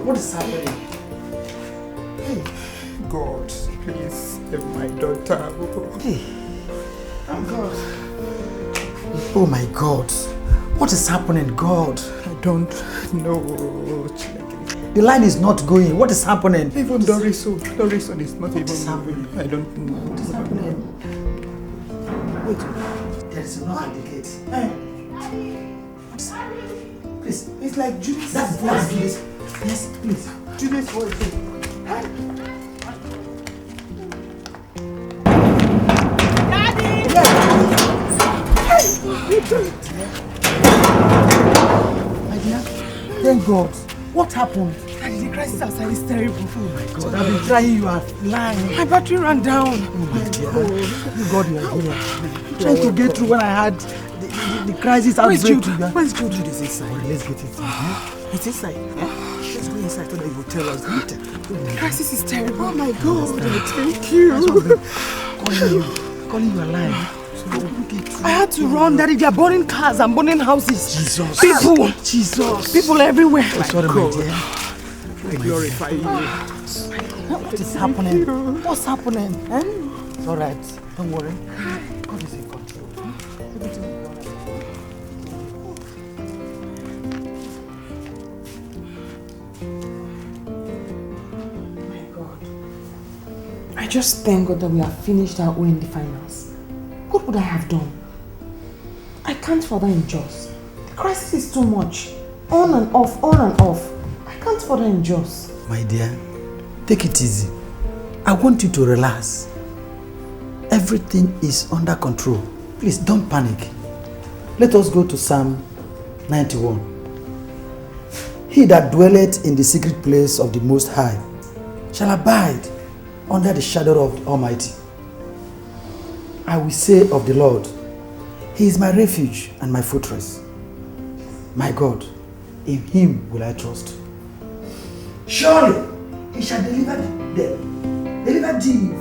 What is happening? Hey, God, please help my daughter. Hey. Oh God. Oh my God. What is happening, God? I don't know. The line is not going. What is happening? Even Dorison is not what even is happening? I don't know. What is happening? Wait, there is a knock at the gate. Hey. What's happening? Please, it's like Julius. That voice, please. Yes, please. Julius' voice. Daddy! Yeah. My dear, thank God. What happened? Daddy, the crisis outside is terrible. Oh my God, I've been trying, you are lying. My battery ran down. Oh my dear. Thank God you are here. Trying to get through when I had the crisis outbreak. Where's Jude? Jude is inside. Let's get it. It's inside. Let's go inside so that you will tell us later. The crisis is terrible. Oh my God. Thank you. Calling you alive. I had to run, Daddy. They are burning cars and burning houses. Jesus. People. Jesus. People everywhere. Oh, sorry, my dear. I glorify you. What is happening? What's happening? It's alright. Don't worry. God is in control. Everything will be alright. My God. I just thank God that we have finished our own in the finals. What would I have done? I can't further endure. The crisis is too much. On and off, on and off. I can't further endure. My dear, take it easy. I want you to relax. Everything is under control. Please don't panic. Let us go to Psalm 91. He that dwelleth in the secret place of the Most High shall abide under the shadow of the Almighty. I will say of the Lord, He is my refuge and my fortress. My God, in Him will I trust. Surely He shall deliver thee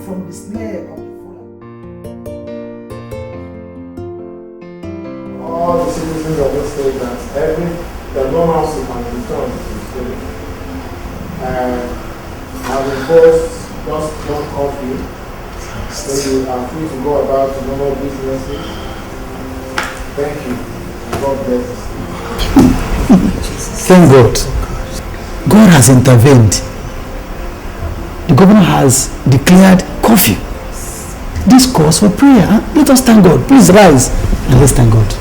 from the snare of the fowler. All the citizens of this state that the normalcy can return to the state. Have imposed just one coffee, so you are free to go about to normal businesses. Thank you. God bless you. Thank God. God has intervened. The governor has declared curfew. This calls for prayer. Huh? Let us thank God. Please rise and let's thank God.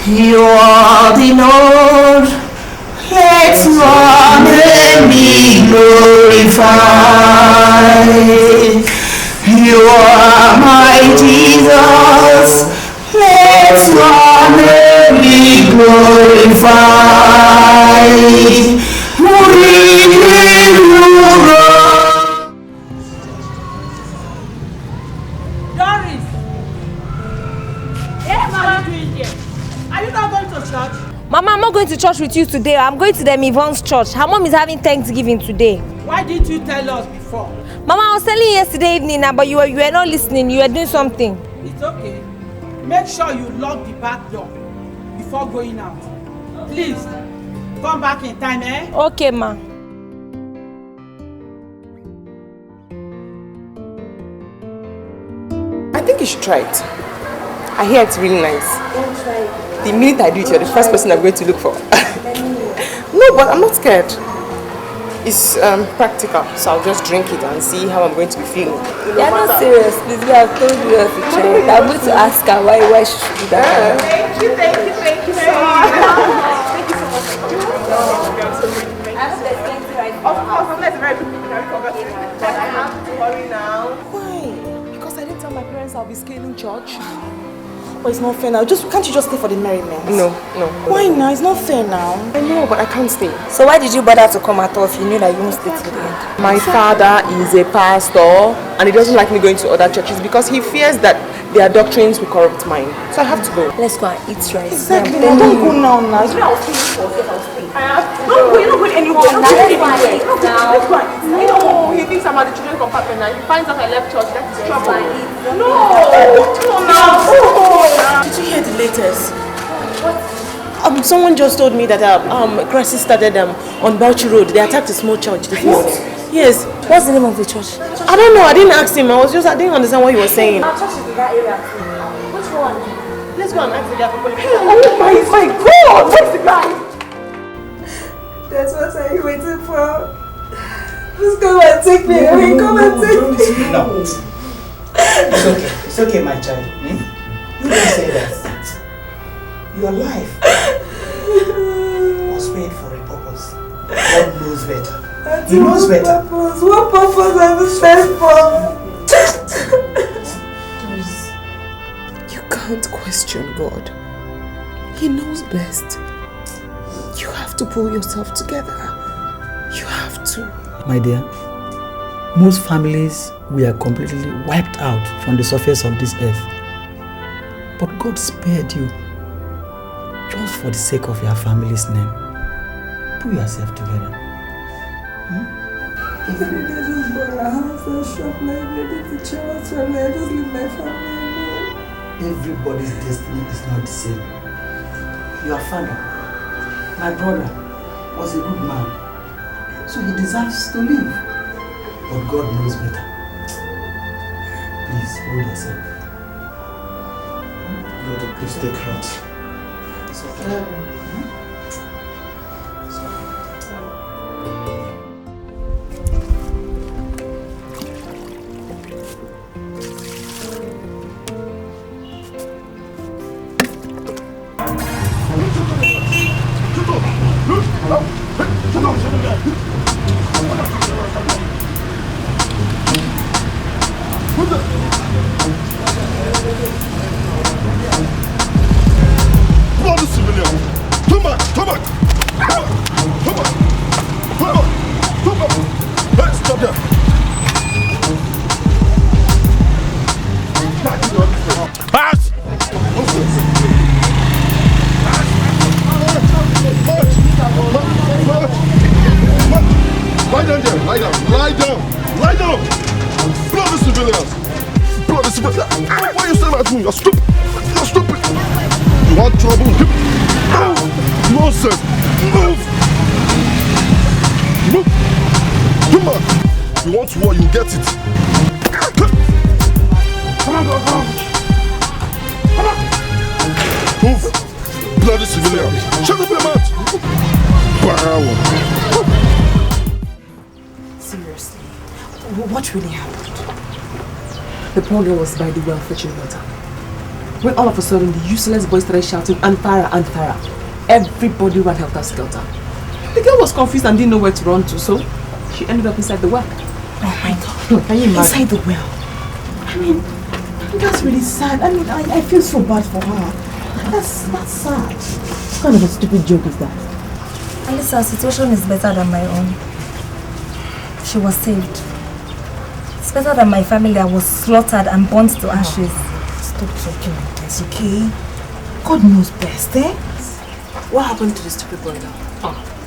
You are the Lord. Let's run and be glorified. You are my Jesus. Let's run and be glorified. We give you Doris! Yes, what are you doing here? Are you not going to church? Mama, I'm not going to church with you today. I'm going to the Yvonne's church. Her mom is having Thanksgiving today. Why didn't you tell us before? Mama, I was telling you yesterday evening, but you were not listening. You were doing something. It's okay. Make sure you lock the back door before going out. Please, come back in time, eh? Okay, ma. I think you should try it. I hear it's really nice. Don't try it. The minute I do it, you're the first person I'm going to look for. No, but I'm not scared. It's practical, so I'll just drink it and see how I'm going to be feeling. You're not serious, please. I've told you to try it. I'm going to ask her why she should do that. Thank you so much. Thank you so much. I hope there's plenty right Of course, unless very good. But I have to worry now. Why? Because I didn't tell my parents I'll be scaling church. But it's not fair now. Can't you just stay for the merriment? No. Why now? It's not fair now. I know, but I can't stay. So why did you bother to come at all if you knew that you won't stay till the end? My father is a pastor and he doesn't like me going to other churches because he fears that their doctrines will corrupt mine. So I have to go. Let's go and eat rice. Exactly. No, don't go now. You know, I'll stay for I'll stay. I have to go. You're not going anywhere. Let's go and eat now. Let's go and eat. No, he thinks I'm at the children's compartment now. He finds out I left church. That is trouble. No. Did you hear the latest? What? someone just told me that crisis started on Bauchi Road. They attacked a small church this morning. Yes. What's the name of the church? I don't know. I didn't ask him. I didn't understand what he was saying. Our church is in that area too. Which one? Let's go and ask the guy. Oh my God! Where's the guy? That's what I'm waiting for. Just come and take me away. Come and take me. No. It's okay. It's okay, my child. You don't say that. Your life was made for a purpose. God knows better. He knows better. What purpose are you sent for? You can't question God. He knows best. You have to pull yourself together. You have to. My dear, most families were completely wiped out from the surface of this earth. But God spared you just for the sake of your family's name. Pull yourself together. If I just bought a house and shop like maybe to children's family, I just leave my family alone. Everybody's destiny is not the same. Your father, my brother, was a good man. So he deserves to live. But God knows better. Please, hold yourself. Lord, please take heart. It's okay. Bloody civilian! Come back! Come back! Come back! Come back! Come back! Hey, stop there! Pass! Lie down there! Lie down! Lie down! Lie down! Bloody civilians! Bloody civilians! Why are you saying that to me? You're stupid! You're stupid! You want trouble? Move! Nonsense! Move! Move! Come on! You want war, you get it! Come on, go, come on! Come on! Move! Bloody civilian! Shut up your mouth! Wow! Seriously, what really happened? The poor girl was by the well fetching water. When all of a sudden the useless boy started shouting, Antara, Antara. Everybody ran helter-skelter. The girl was confused and didn't know where to run to, so she ended up inside the well. Oh my God. Can you imagine? Inside the well. I mean, that's really sad. I mean, I feel so bad for her. That's sad. What kind of a stupid joke is that? At least her situation is better than my own. She was saved. It's better than my family that was slaughtered and burnt to ashes. Stop talking like this, okay? God knows best, eh? What happened to the stupid boy now?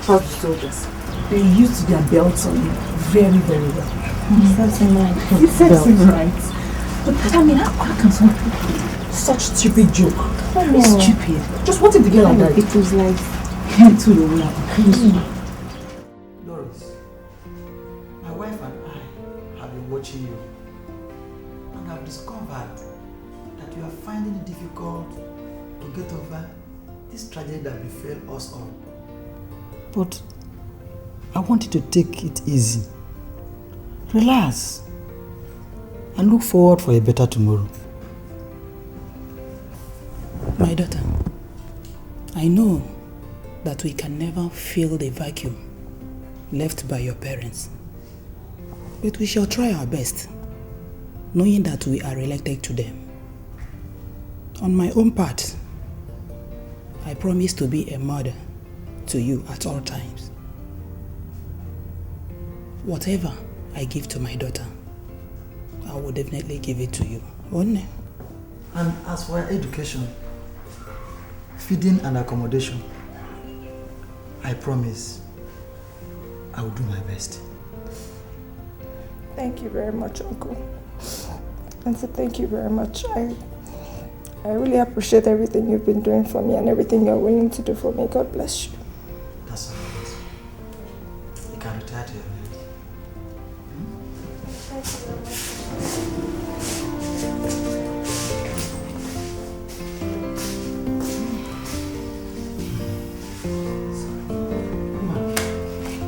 Trust the soldiers. They used their belts on him very, very well. That's him right. It serves him right. But I mean, how can someone play such stupid joke? Very stupid. Just want him to get like that. It was like... Him too, you will Doris, my wife and I have been watching you and have discovered that you are finding it difficult to get over this tragedy that befell us all. But I want you to take it easy. Relax and look forward for a better tomorrow. My daughter, I know that we can never fill the vacuum left by your parents. But we shall try our best, knowing that we are related to them. On my own part, I promise to be a mother to you at all times. Whatever I give to my daughter, I will definitely give it to you. Only. And as for education, feeding and accommodation, I promise I will do my best. Thank you very much, Uncle. Auntie, thank you very much. I really appreciate everything you've been doing for me and everything you're willing to do for me. God bless you. That's all right. You can retire to your bed. Thank you very much. Come on.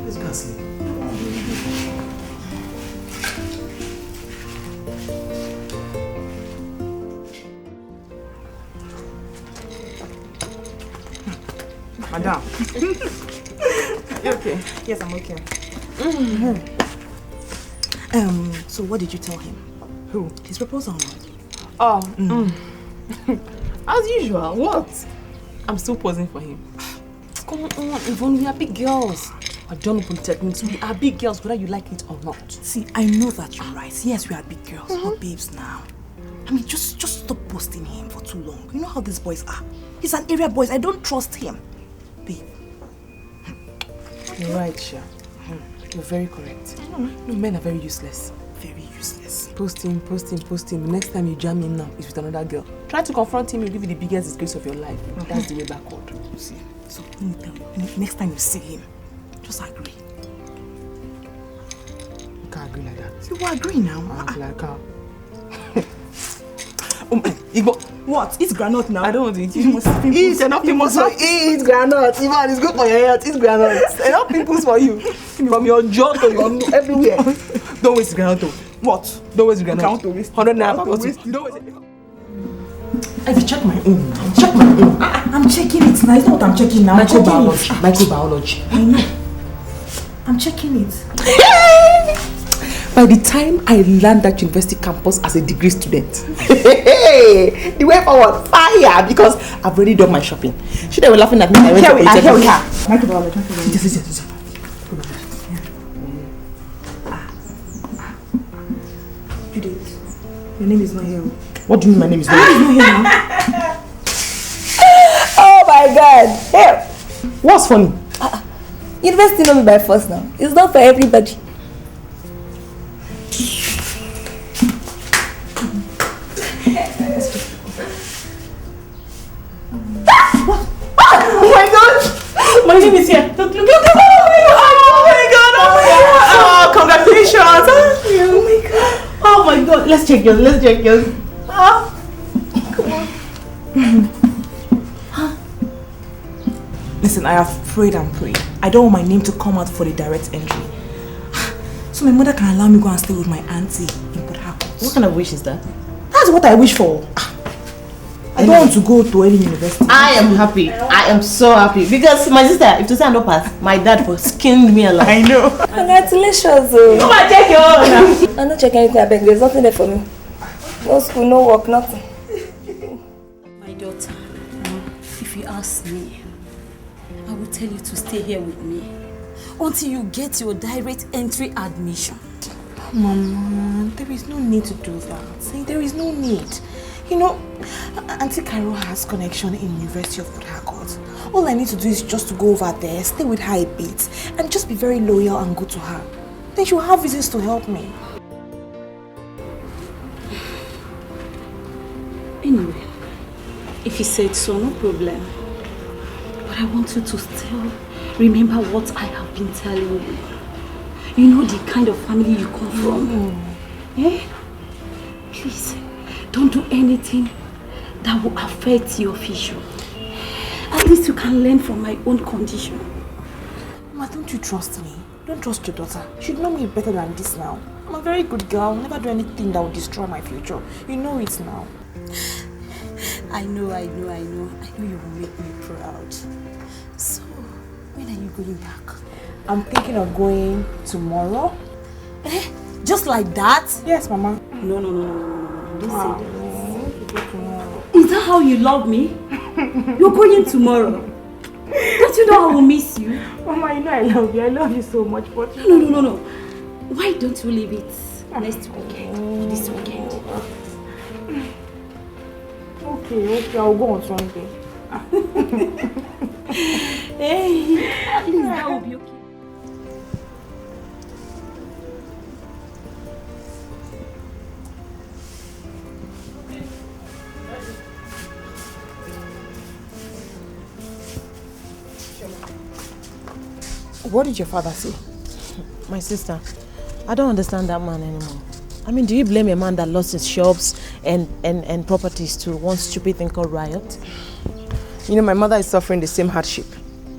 Let's go and sleep. Madam. You okay? Yes, I'm okay. So what did you tell him? Who? His proposal. Oh, as usual. What? I'm still posing for him. Come on, Yvonne, we are big girls. I don't know techniques. We are big girls, whether you like it or not. See, I know that you're right. Yes, we are big girls, but babes now. I mean, just stop posting him for too long. You know how these boys are. He's an area boy. I don't trust him. Babe. You're right, Sha. You're very correct. No, men are very useless. Very useless. Post him. The next time you jam in now is with another girl. Try to confront him, he'll give you the biggest disgrace of your life. That's the way backward. You see? So, let me tell you, next time you see him, just agree. You can't agree like that. You will agree now. I'm like how? Igbo, what? It's granite now. I don't want to eat. You must eat enough pimples for eat granite. Ivan, it's good for your health. Eat granite. Enough pimples for you. From your jaw to your everywhere. Don't waste granite. What? Don't waste granite. Count to waste. 100 naira per bottle. Don't waste it. If you check my own. Check my own. I'm checking it now. It's not what I'm checking now. Microbiology. I know. I'm checking it. By the time I land that university campus as a degree student, the way forward, fire, because I've already done my shopping. Should they were laughing at me? I went to Microbiology. Yes. Judith, your name is not here. What do you mean my name is not Your name is not here now. Oh my God! Here, What's funny? university not be by force now. It's not for everybody. Oh my God! My name is here. Look. Oh my God! Oh, congratulations! Oh my God! Oh my God! Let's check yours. Come on. Listen, I have prayed and prayed. I don't want my name to come out for the direct entry. So my mother can allow me to go and stay with my auntie in Port Harcourt. What kind of wish is that? That's what I wish for. I don't want to go to any university. I am happy. I am so happy because my sister, if to say I don't pass, my dad was skinned me alive. I know. Congratulations! Come and check your own. I'm not checking anything. I beg. There's nothing there for me. No school, no work, nothing. My daughter, if you ask me, I will tell you to stay here with me until you get your direct entry admission. Mama, there is no need to do that. See, there is no need. You know, Auntie Carol has connection in University of Port Harcourt. All I need to do is just to go over there, stay with her a bit, and just be very loyal and good to her. Then she'll have reasons to help me. Anyway, if you said so, no problem. But I want you to still remember what I have been telling you. You know the kind of family you come from. Eh? Please, don't do anything that will affect your future. At least you can learn from my own condition. Mama, don't you trust me? Don't trust your daughter. She'd know me better than this now. I'm a very good girl. I'll never do anything that will destroy my future. You know it now. I know you will make me proud. So, when are you going back? I'm thinking of going tomorrow. Eh? Just like that? Yes, Mama. No. Don't say that. Is that how you love me? You're going tomorrow. Don't you know I will miss you? Mama, you know I love you. I love you so much. But No. Why don't you leave it next weekend? This weekend. Okay, I'll go on Sunday. Hey, at least that will be okay. What did your father say? My sister, I don't understand that man anymore. I mean, do you blame a man that lost his shops and properties to one stupid thing called riot? You know, my mother is suffering the same hardship.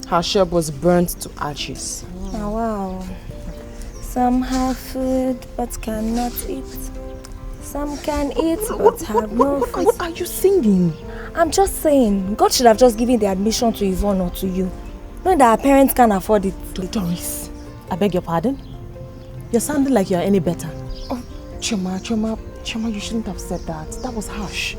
Her shop was burnt to ashes. Oh, wow. Some have food but cannot eat. Some can eat but have no food. What are you singing? I'm just saying, God should have just given the admission to Yvonne or to you. Knowing that our parents can't afford it. Doris, I beg your pardon? You're sounding like you're any better. Oh, Choma, you shouldn't have said that. That was harsh.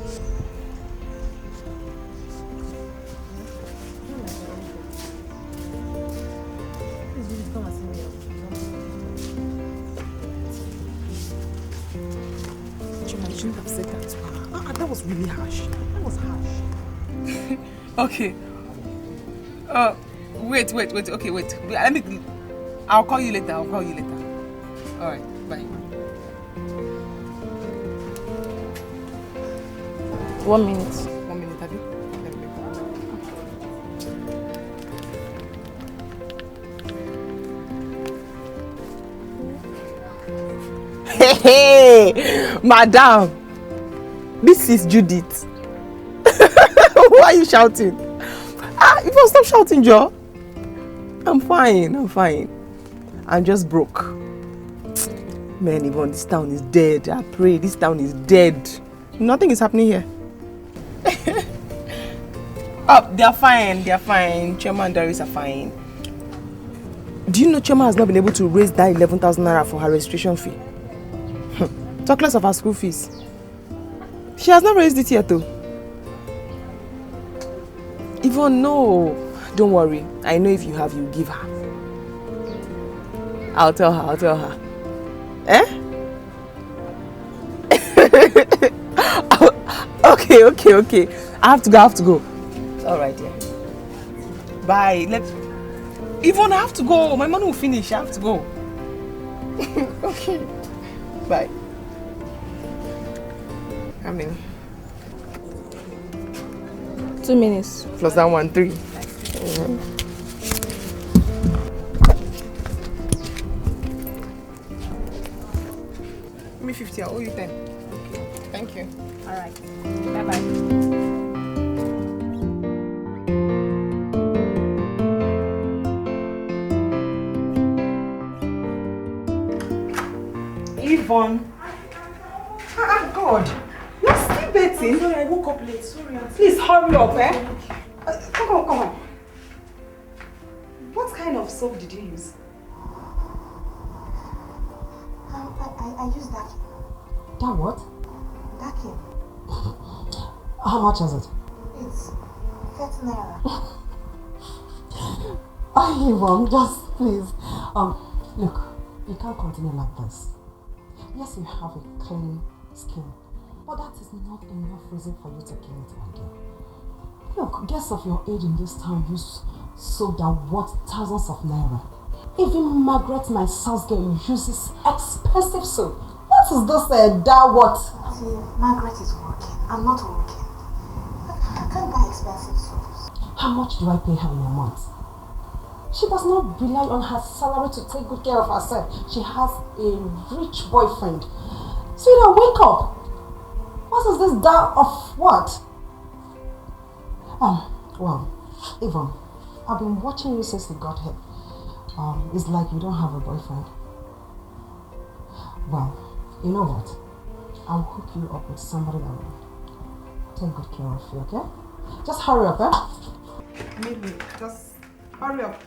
Choma, you shouldn't have said that to her. That was really harsh. That was harsh. Okay. Wait. Okay, wait. Let me. I'll call you later. All right. Bye. 1 minute. 1 minute, have you? Hey, madam. This is Judith. Why are you shouting? You must stop shouting, Joe. I'm fine. I'm just broke. Man, Yvonne, this town is dead. I pray this town is dead. Nothing is happening here. Oh, they're fine. Choma and Doris are fine. Do you know Choma has not been able to raise that 11,000 naira for her registration fee? Talk less of her school fees. She has not raised it yet though. Yvonne, no. Don't worry. I know if you have, you give her. I'll tell her. Eh? Okay. I have to go. Alright, yeah. Bye. Yvonne, I have to go. My money will finish. I have to go. Okay. Bye. How many? 2 minutes. Plus that 1, 3. Give me 50, I owe you 10. Okay. Thank you. Alright. Bye-bye. Yvonne. God. You're still betting? Sorry, I woke up late. Sorry. Please hurry up, eh? Come on. What kind of soap did you use? I used Dikeh. That what? Dikeh. How much is it? It's 30 naira. Yvonne, just please. Look, you can't continue like this. Yes, you have a clean skin, but that is not enough reason for you to kill it, my dear. Look, guests of your age in this town use soap that worth thousands of naira. Even Margaret, my son's girl, uses expensive soap. What is this that what? See, Margaret is working. I'm not working. I can't buy expensive soaps. How much do I pay her in a month? She does not rely on her salary to take good care of herself. She has a rich boyfriend. Sweetheart, wake up! What is this doubt of what? Well, Yvonne, I've been watching you since you got here. It's like you don't have a boyfriend. Well, you know what? I'll hook you up with somebody that will take good care of you, okay? Just hurry up, eh? Maybe. Just hurry up.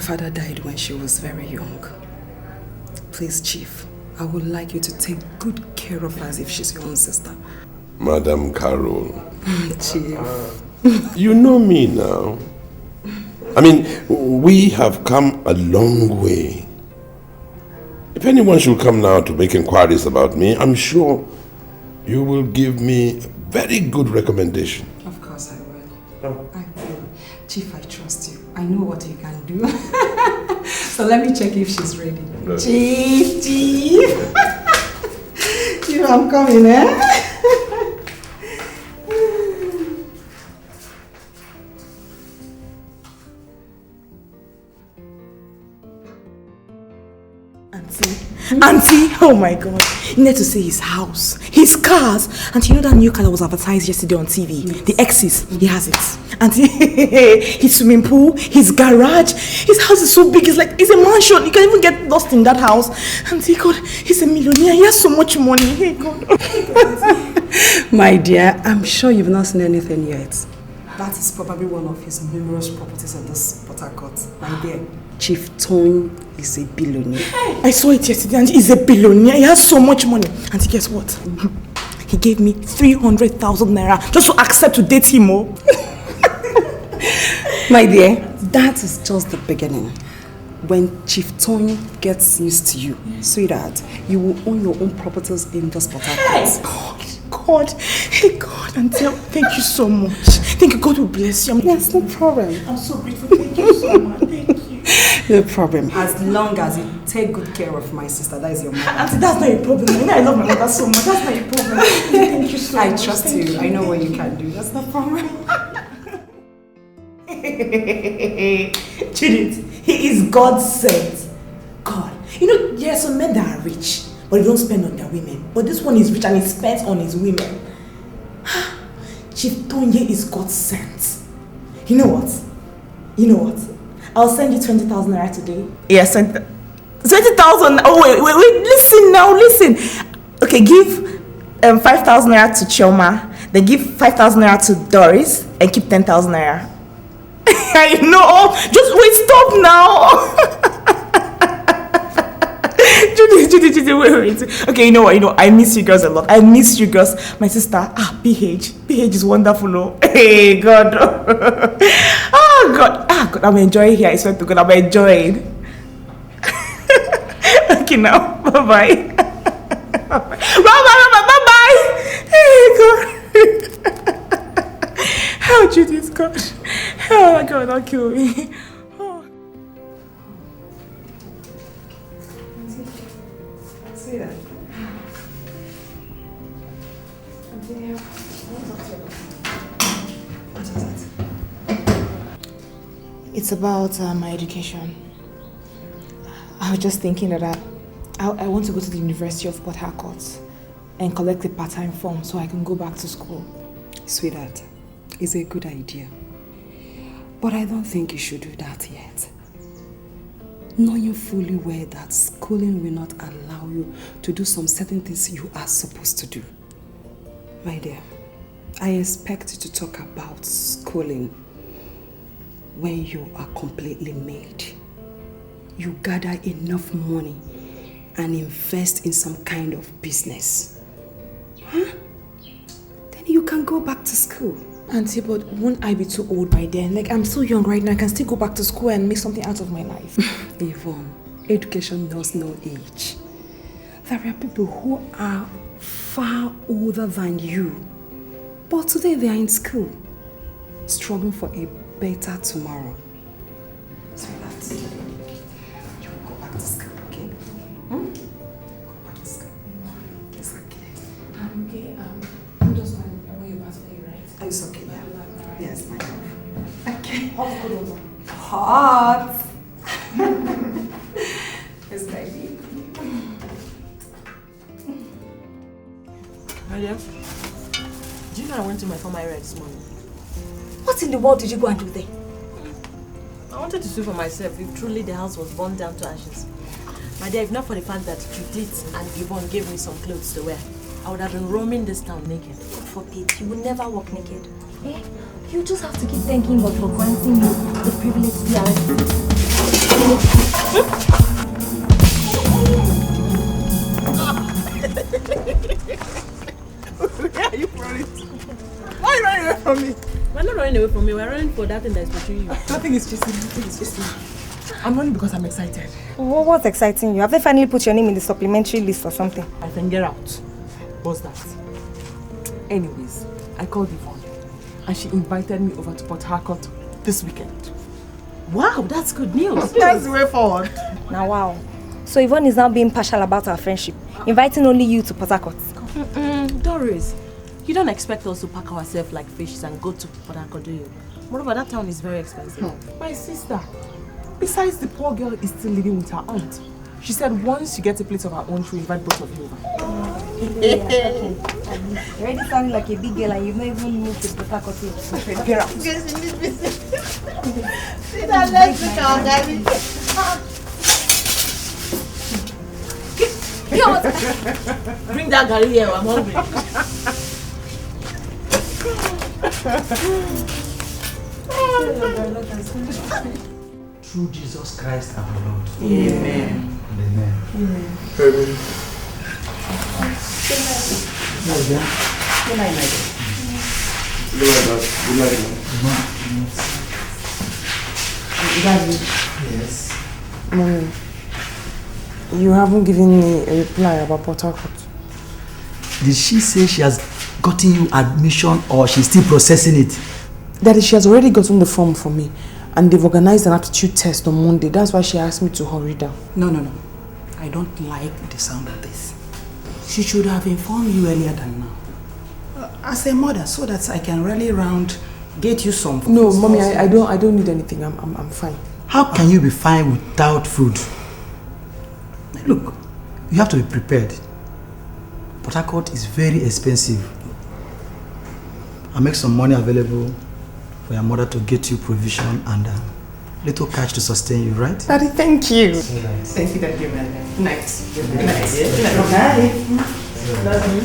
father died when she was very young. Please, Chief, I would like you to take good care of her as if she's your own sister. Madam Carol. Chief. You know me now. I mean, we have come a long way. If anyone should come now to make inquiries about me, I'm sure you will give me a very good recommendation. Of course I will. Oh. I will. Chief, I trust you. I know what you can do. So let me check if she's ready. No. Chief! Chief, I'm coming, eh? Auntie, oh my God, you need to see his house, his cars. And you know that new car that was advertised yesterday on TV? Yes. The X's, he has it. Auntie, his swimming pool, his garage, his house is so big, it's a mansion. You can even get lost in that house. Auntie, God, he's a millionaire, he has so much money. Hey God. My dear, I'm sure you've not seen anything yet. That is probably one of his numerous properties in this Port Harcourt. My dear, Chief Tony is a billionaire. I saw it yesterday and he's a billionaire. He has so much money. And guess what? He gave me 300,000 naira just to accept to date him. Oh. My dear, that is just the beginning. When Chief Tony gets used to you, sweetheart, you will own your own properties in this Port Harcourt. God, hey God, Auntie, thank you so much. Thank you, God will bless you. Yes, no problem. I'm so grateful, thank you so much, thank you. No problem. As long as you take good care of my sister, that is your mother. Auntie, that's not a problem. I know I love my mother so much, that's not a problem. Thank you so much. I trust you, I know what you can do, that's no problem. Judith, he is God sent. God, you know, there are some men that are rich, but they don't spend on their women. But this one is rich and he spends on his women. Chief Tonye is God sent. You know what? I'll send you 20,000 naira today. Yes, 20,000. Oh, wait, listen now, listen. Okay, give 5,000 naira to Chioma. Then give 5,000 naira to Doris and keep 10,000 naira. I know. Just wait, stop now. Judy, wait. Okay, you know what? I miss you girls a lot. I miss you girls. My sister, PH is wonderful. Oh. Hey, God. Oh, God. God, I'm enjoying here. I swear to God, I'm enjoying. Okay, now. Bye-bye. Bye-bye. Hey, God. Oh, Judy's gosh. Oh, my God, don't kill me. It's about my education. I was just thinking that I want to go to the University of Port Harcourt and collect a part-time form so I can go back to school. Sweetheart, it's a good idea. But I don't think you should do that yet. Knowing fully well that schooling will not allow you to do some certain things you are supposed to do. My dear, I expect you to talk about schooling when you are completely made. You gather enough money and invest in some kind of business. Huh? Then you can go back to school. Auntie, but won't I be too old by then? Like, I'm so young right now. I can still go back to school and make something out of my life. Yvonne, education knows no age. There are people who are far older than you, but today they are in school, struggling for a better tomorrow. So that's it. You will go back to school, okay? Go back to school. It's okay. Okay, I'm just going away about for you, right? Oh, it's okay, yeah. Yes, my love. Okay. Hot. Yes, baby. Maria, do you know I went to my former area this morning? What in the world did you go and do there? I wanted to see for myself if truly the house was burned down to ashes. My dear, if not for the fact that Judith and Yvonne gave me some clothes to wear, I would have been roaming this town naked. God forbid, you will never walk naked. Eh? You just have to keep thanking God for granting you the privilege to be arrested. Where are you running to? Why are you running away from me? We're not running away from me, we're running for that thing that's between you. Nothing is chasing me, nothing is chasing me. I'm running because I'm excited. Well, what's exciting you? Have they finally put your name in the supplementary list or something? I can get out. What's that? Anyways, I called Yvonne and she invited me over to Port Harcourt this weekend. Wow, that's good news. That's the way forward. Now, wow. So Yvonne is now being partial about our friendship, inviting only you to Port Harcourt. Doris, you don't expect us to pack ourselves like fishes and go to Port Harcourt, do you? Moreover, that town is very expensive. My sister, besides the poor girl is still living with her aunt. She said once she gets a place of her own, she'll invite both of you over. Okay. You're already sounding like a big girl and you've not even moved to Port Harcourt yet. Get out. Bring that Gary here, I'm hungry. Through Jesus Christ our Lord. Amen. Amen. Amen. Good night, my dear. Yes. Mommy, you haven't given me a reply about Port Harcourt. Did she say she has gotten you admission or she's still processing it? Daddy, she has already gotten the form for me and they've organized an aptitude test on Monday. That's why she asked me to hurry down. No. I don't like the sound of this. She should have informed you earlier than now. As a mother, so that I can rally around, get you some food. No, Mommy, I don't need anything. I'm fine. How can you be fine without food? Look, you have to be prepared. Port Harcourt is very expensive. I'll make some money available for your mother to get you provision and little cash to sustain you, right? Daddy, thank you. Thank you, Daddy. Good night. Good Good night. Good night. Love you.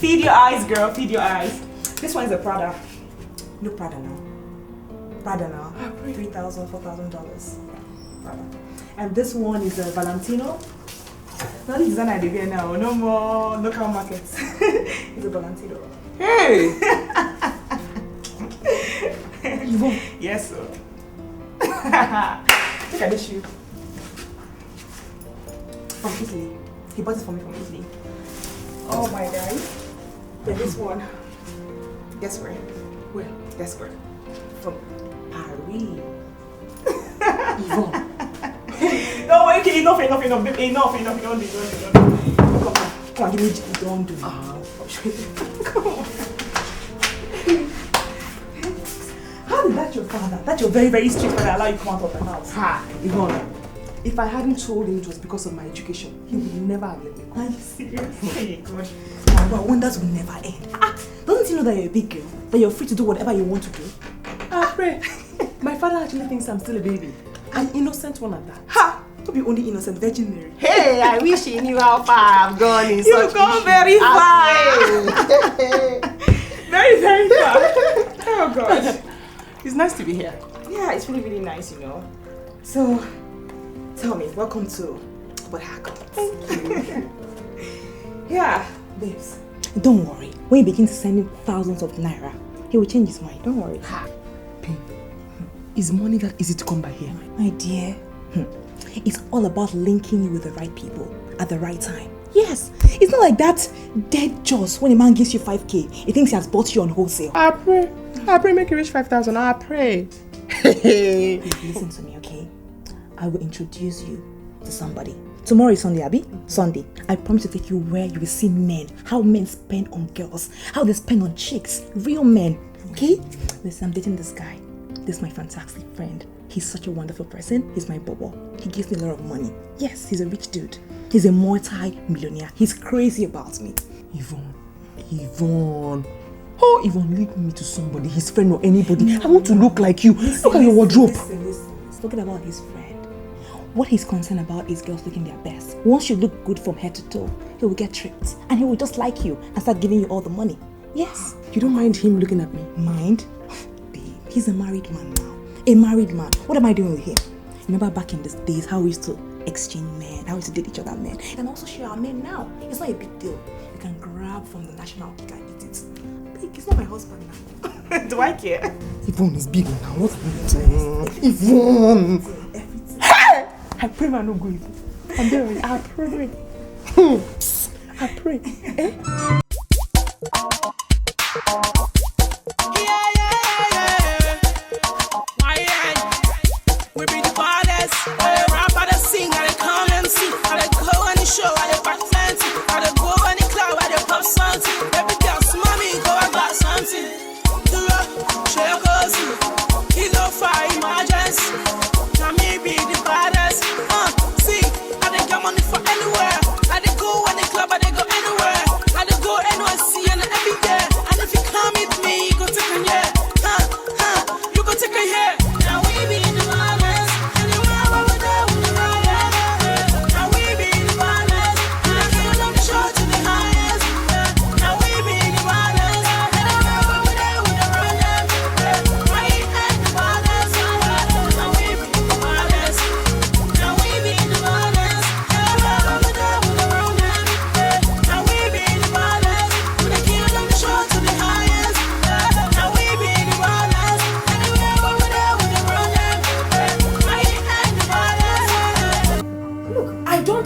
Feed your eyes, girl. Feed your eyes. This one is a Prada. Look, Prada now. Prada now. $3,000, $4,000. Prada. And this one is a Valentino. Not the designer they wear now. No more local markets. It's a Valentino. Hey! Yes, sir. Look at this shoe. From Italy. He bought it for me from Italy. Oh my God. Then this one. Guess where? Where? Guess where? From Paris. Yvonne. No, okay, enough. Don't do. Come on, give me. Don't do. Come on. How did that your father? That's your very, very strict father allow you to come out of the house? Ha! Yvonne, if I hadn't told him it was because of my education, he would never have let me go. Are you serious? Hey, God. Our wonders will never end. Doesn't he know that you're a big girl? That you're free to do whatever you want to do? I pray. My father actually thinks I'm still a baby. An innocent one at that. Ha! To be only innocent, Virgin Mary. Hey, I wish he knew how far I've gone in You've gone very far. Very, very far. Oh, God. It's nice to be here. Yeah, it's really, really nice, you know. So, tell me, welcome to Port Harcourt. Yeah, babes. Don't worry. When you begin to send him thousands of naira, he will change his mind. Don't worry. Babe, is money that easy to come by here? My dear, it's all about linking you with the right people at the right time. Yes, it's not like that dead Joss when a man gives you 5k, he thinks he has bought you on wholesale. I pray make you reach 5,000. I pray. Listen to me, okay? I will introduce you to somebody. Tomorrow is Sunday, Abby. Sunday. I promise to take you where you will see men. How men spend on girls. How they spend on chicks. Real men. Okay? Listen, I'm dating this guy. This is my fantastic friend. He's such a wonderful person. He's my bobo. He gives me a lot of money. Yes, he's a rich dude. He's a multi-millionaire. He's crazy about me. Yvonne. Oh, Yvonne, link me to somebody, his friend or anybody. I want to look like you. Look at your wardrobe. Listen. He's talking about his friend. What he's concerned about is girls looking their best. Once you look good from head to toe, he will get tricked. And he will just like you and start giving you all the money. Yes. You don't mind him looking at me? Mind? Babe, he's a married man now. A married man. What am I doing with him? Remember back in the days how we used to exchange men, how we used to date each other men. And also share our men now. It's not a big deal. You can grab from the national cake and eat it. Babe, he's not my husband now. Do I care? Yvonne is big now. What are you doing? Yvonne! Hey! I pray man no go Yvonne. I'm there. I pray. I pray. Eh? We be the baddest. I rap, I sing, I come MC. I go on the show, I back plenty. I go on the club, I pop something. Every girl, mommy, go I got something. Do rock, share your cousin. Kilo fire emergency. Now me be the baddest. See, I dey get money for anywhere. I dey go on the club, I dey go anywhere. I dey go NYC and every year. And if you come with me, you go take a year. You go take a year. Now we be the baddest.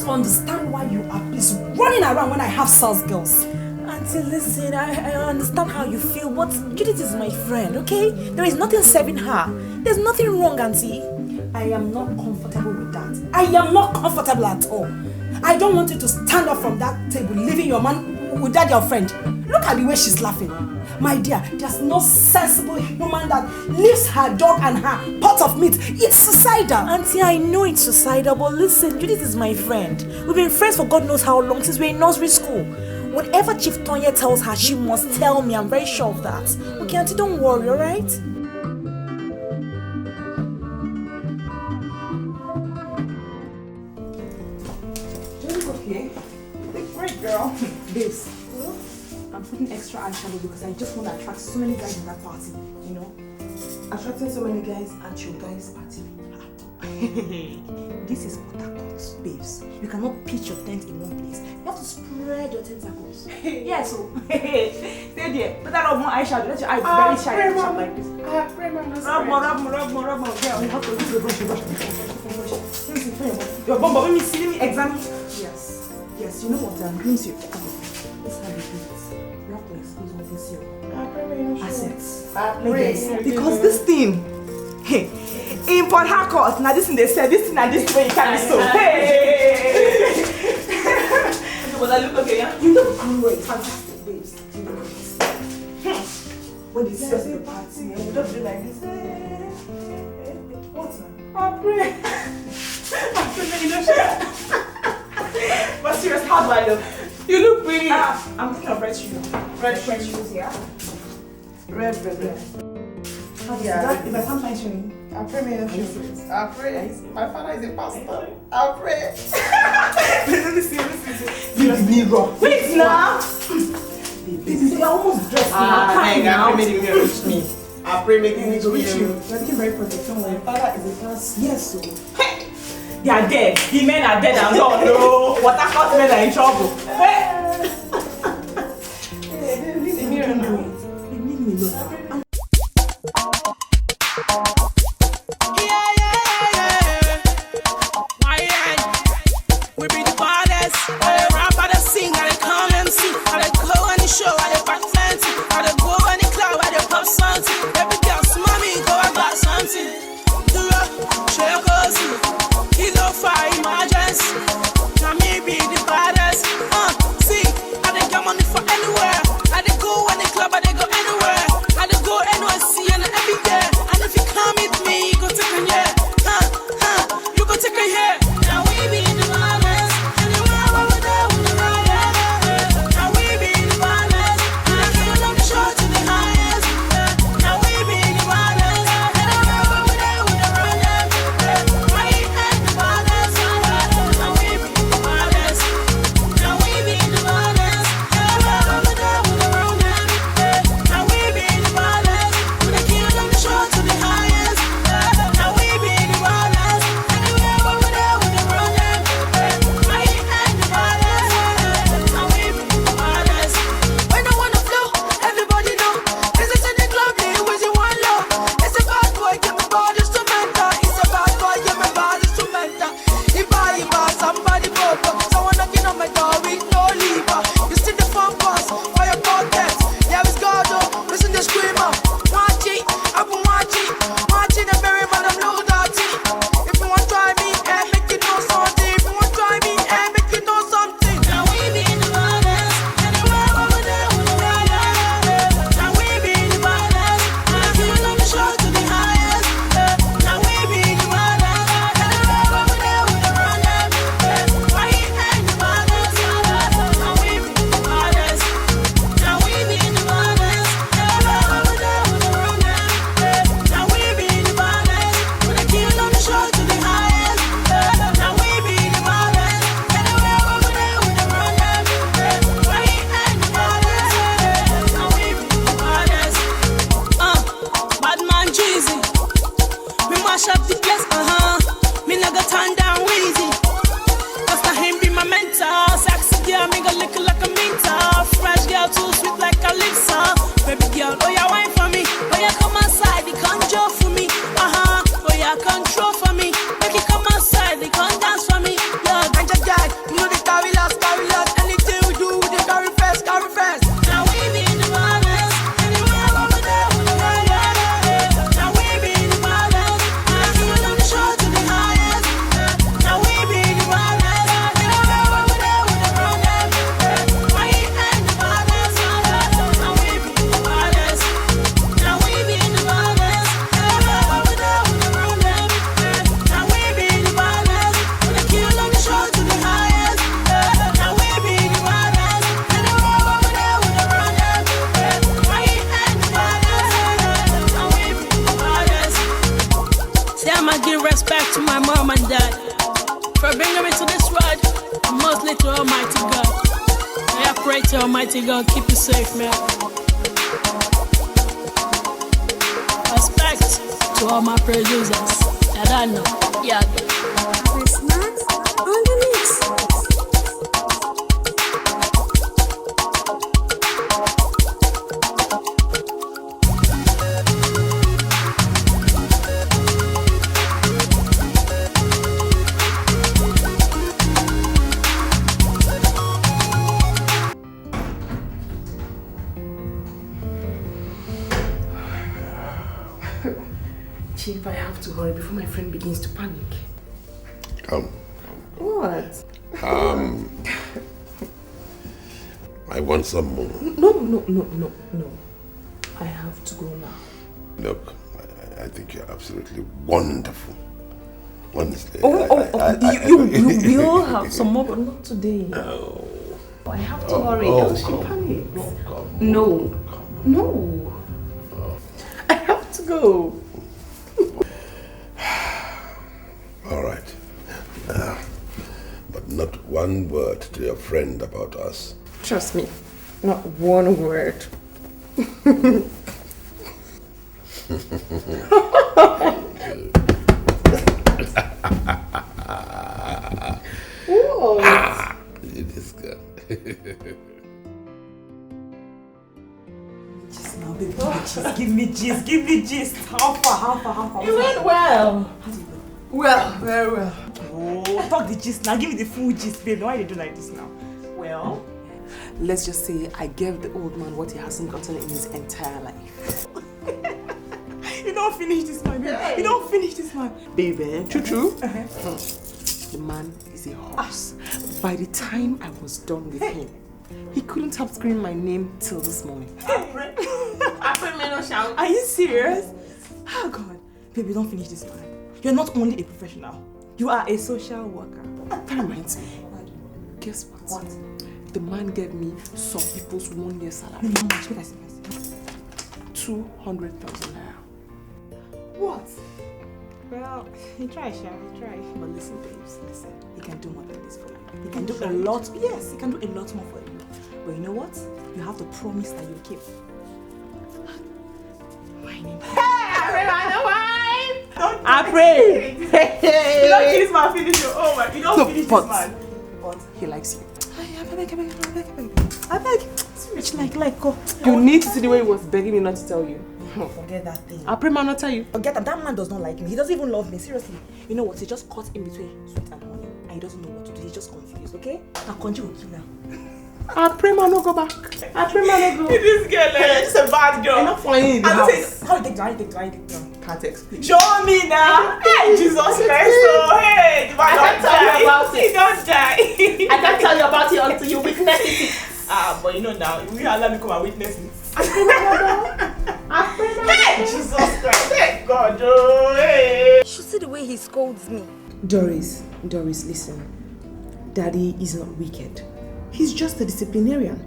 Understand why you are please running around when I have Sal's girls. Auntie, listen, I understand how you feel, but Judith is my friend, okay? There is nothing serving her. There's nothing wrong, Auntie. I am not comfortable with that. I am not comfortable at all. I don't want you to stand up from that table, leaving your man with that your friend. Look at the way she's laughing. My dear, there's no sensible human that leaves her dog and her pot of meat. It's suicidal. Auntie, I know it's suicidal, but listen, Judith is my friend. We've been friends for God knows how long, since we're in nursery school. Whatever Chief Tonya tells her, she must tell me. I'm very sure of that. Okay, Auntie, don't worry, alright? Judith, okay? Great girl. Babes. I'm putting extra eyeshadow because I just want to attract so many guys in that party, you know? Attracting so many guys at your guys' party. This is Port Harcourt, babes. You cannot pitch your tent in one place. You have to spread your tentacles. Yeah, so stay there. Put that on more eyeshadow. Let your eye be very shiny like this. Rub more. Yeah, we have to use the brush. Your bum, let me see. Let me examine. Yes. You know what? Let me see. This is how you do it. You have to expose what is your assets. Because this thing, hey, in Port Harcourt, now this thing they said, this thing and this way you can't be so. Hey! But I look okay, yeah? You look great, fantastic, babes. You look great. When they see us in the party, you just do like this. What now? I pray. You know, but serious, how do I look? You look pretty. I'm thinking of red shoes. Red shoes, yeah? Red. Yeah. If I can't find shoes, I'll pray me in shoes. I'll pray. My father is a pastor. I'll pray. Let me see. Wait now. You're almost dressed now. I'll pray make you reach me. I'll pray make you reach you. You're looking very protective. My father is a pastor. Yes, so. They are dead. The men are dead and gone. No. What I call men are in trouble. Leave me alone. We be the baddest. I rap, I sing, I come MC. I go on the show, I back plenty. I go on the club, I pop something. Every girl, mommy, go I got something. Do rock, share your cousin. Kilo fire emergency. Now me be the baddest. for bringing me to this ride. And mostly to Almighty God. I pray to Almighty God, keep you safe, man. Respect to all my producers. And I know, yeah. Snacks on the mix. Chief, I have to hurry before my friend begins to panic. Come. What? I want some more. No. I have to go now. Look, I think you're absolutely wonderful. Honestly. You will have some more, but not today. No. I have to hurry, else she panics. No. I have to go. All right. But not one word to your friend about us. Trust me, not one word. What? It is good. Just now, baby, give me gist. How far? It went well. How did it go? Well, very well. Oh, talk the gist now. Give me the full gist, baby. Why you do like this now? Well, let's just say I gave the old man what he hasn't gotten in his entire life. You don't finish this man, baby. You don't finish this man. Baby, true. The man is a horse. By the time I was done with him, he couldn't stop screaming my name till this morning. Are you serious? Oh God. Baby, don't finish this man. You're not only a professional, you are a social worker. That reminds me. Guess what? The man gave me some people's 1 year salary. How much? 200,000 naira. What? Well, he tried, Sha. But listen, babes, listen. He can do more than this for you. He can do a lot. Yes, he can do a lot more for you. But you know what? You have to promise that you'll keep. My name. I pray. You don't kiss my finish your own. You don't finish this man. But he likes you. I beg. It's like go. You need to see the way he was begging me not to tell you. Forget that thing. I pray man not tell you. Forget that. That man does not like me. He doesn't even love me. Seriously. You know what? He just caught in between sweet and honey. And he doesn't know what to do. He's just confused, okay? Now continue with you now. I pray man no go back. I pray man no go. This girl, she's a bad girl. I'm not flying in the house. How you take down? Can't explain. Show me now. Hey, Jesus Christ. Oh, hey, the man I can't tell you about it. He don't die. I can't tell you about it until you witness it. But you know now, we allow me come and witness it. Hey, Jesus Christ. Thank God. Oh, hey. You should see the way he scolds me. Doris, listen. Daddy is not wicked. He's just a disciplinarian.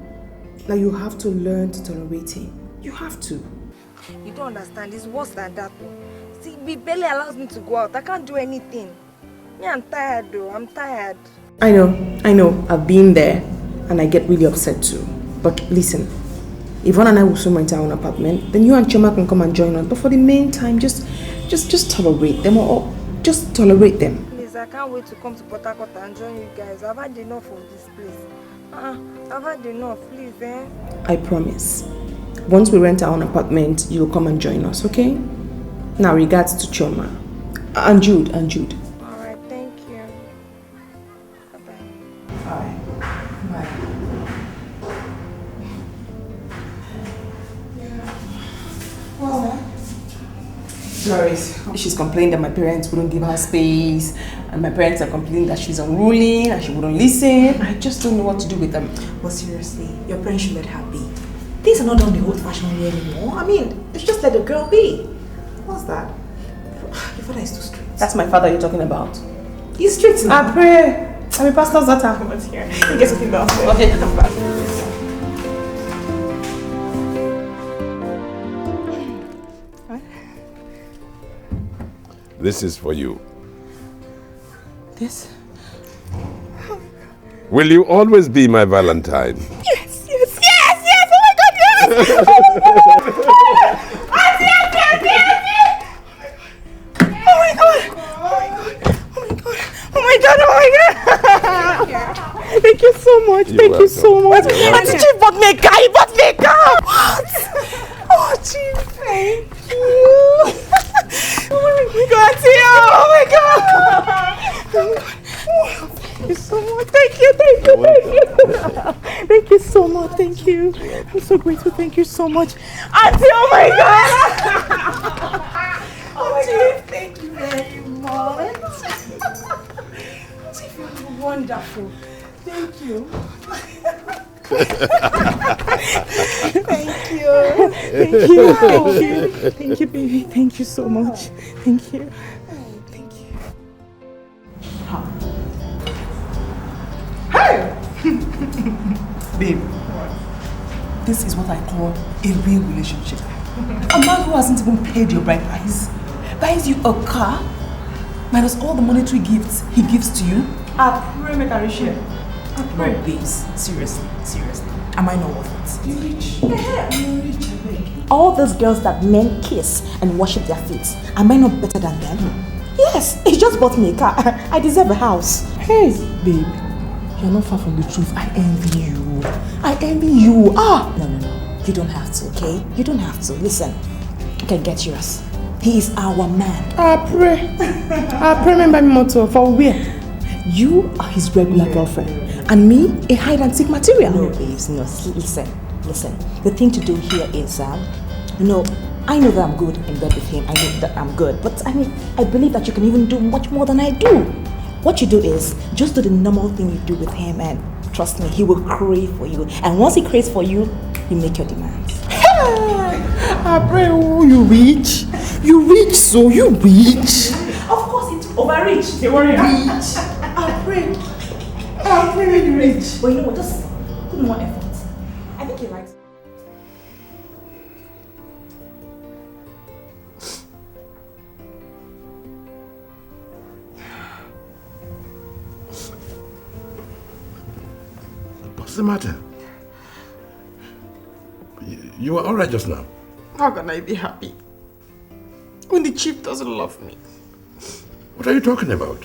Like, you have to learn to tolerate him. You have to. You don't understand. It's worse than that. See, he barely allows me to go out. I can't do anything. Me, I'm tired though. I'm tired. I know. I've been there. And I get really upset too. But listen. Yvonne and I will soon rent our own apartment. Then you and Choma can come and join us. But for the meantime, just tolerate them or just tolerate them. Please, I can't wait to come to Port Harcourt and join you guys. I've had enough of this place. I've had enough, please, I promise. Once we rent our own apartment, you'll come and join us, okay? Now, regards to Choma. And Jude. Alright, thank you. Bye-bye. Alright. Bye. Doris, she's complaining that my parents wouldn't give her space, and my parents are complaining that she's unruly and she wouldn't listen. I just don't know what to do with them. But seriously, your parents should let her be. Things are not done the old-fashioned way anymore. I mean, it's just let the girl be. What's that? Your father is too strict. That's my father you're talking about. He's strict now. I pray. I'm a pastor's daughter. Come on here. You get something downstairs. Okay, I'm back. This is for you. This? Will you always be my Valentine? Yes, yes, yes, yes! Oh my God, yes! Oh my God! Oh my God! Oh my God! Thank you so much. Thank you so much. Auntie Chief bought me a car. He bought me a car. What? Oh, Chief, thank you. Oh my God, Auntie. Oh my God. Thank you so much. Thank you. Thank you so much. Thank you. I'm so grateful. Thank you so much. Auntie, oh my God. Oh, Chief, thank you very much. Chief, you're wonderful. Thank you. Thank you. Thank you. Thank you. Thank you, baby. Thank you so much. Thank you. Thank you. Hey! Babe, this is what I call a real relationship. A man who hasn't even paid your bride price buys you a car minus all the monetary gifts he gives to you. I pray make a share. No, babes, seriously. Am I not worth it? You rich. Yeah, I'm rich, I beg. All those girls that men kiss and worship their feet, am I not better than them? Yes, he just bought me a car. I deserve a house. Hey, babe, you're not far from the truth. I envy you. Ah! No. You don't have to, okay? You don't have to. Listen, you can get yours. He is our man. I pray remember me motto for where? You are his regular girlfriend, and me a hide and seek material. No, babes, no. Listen. The thing to do here is, I know that I'm good in bed with him. I know that I'm good, but I believe that you can even do much more than I do. What you do is just do the normal thing you do with him, and trust me, he will crave for you. And once he craves for you, you make your demands. I pray, you rich, so you rich. Of course, it's overreach. Don't worry. Rich. I pray you rich. But you know what? Just put more effort. I think he likes. What's the matter? You were alright just now. How can I be happy when the chief doesn't love me? What are you talking about?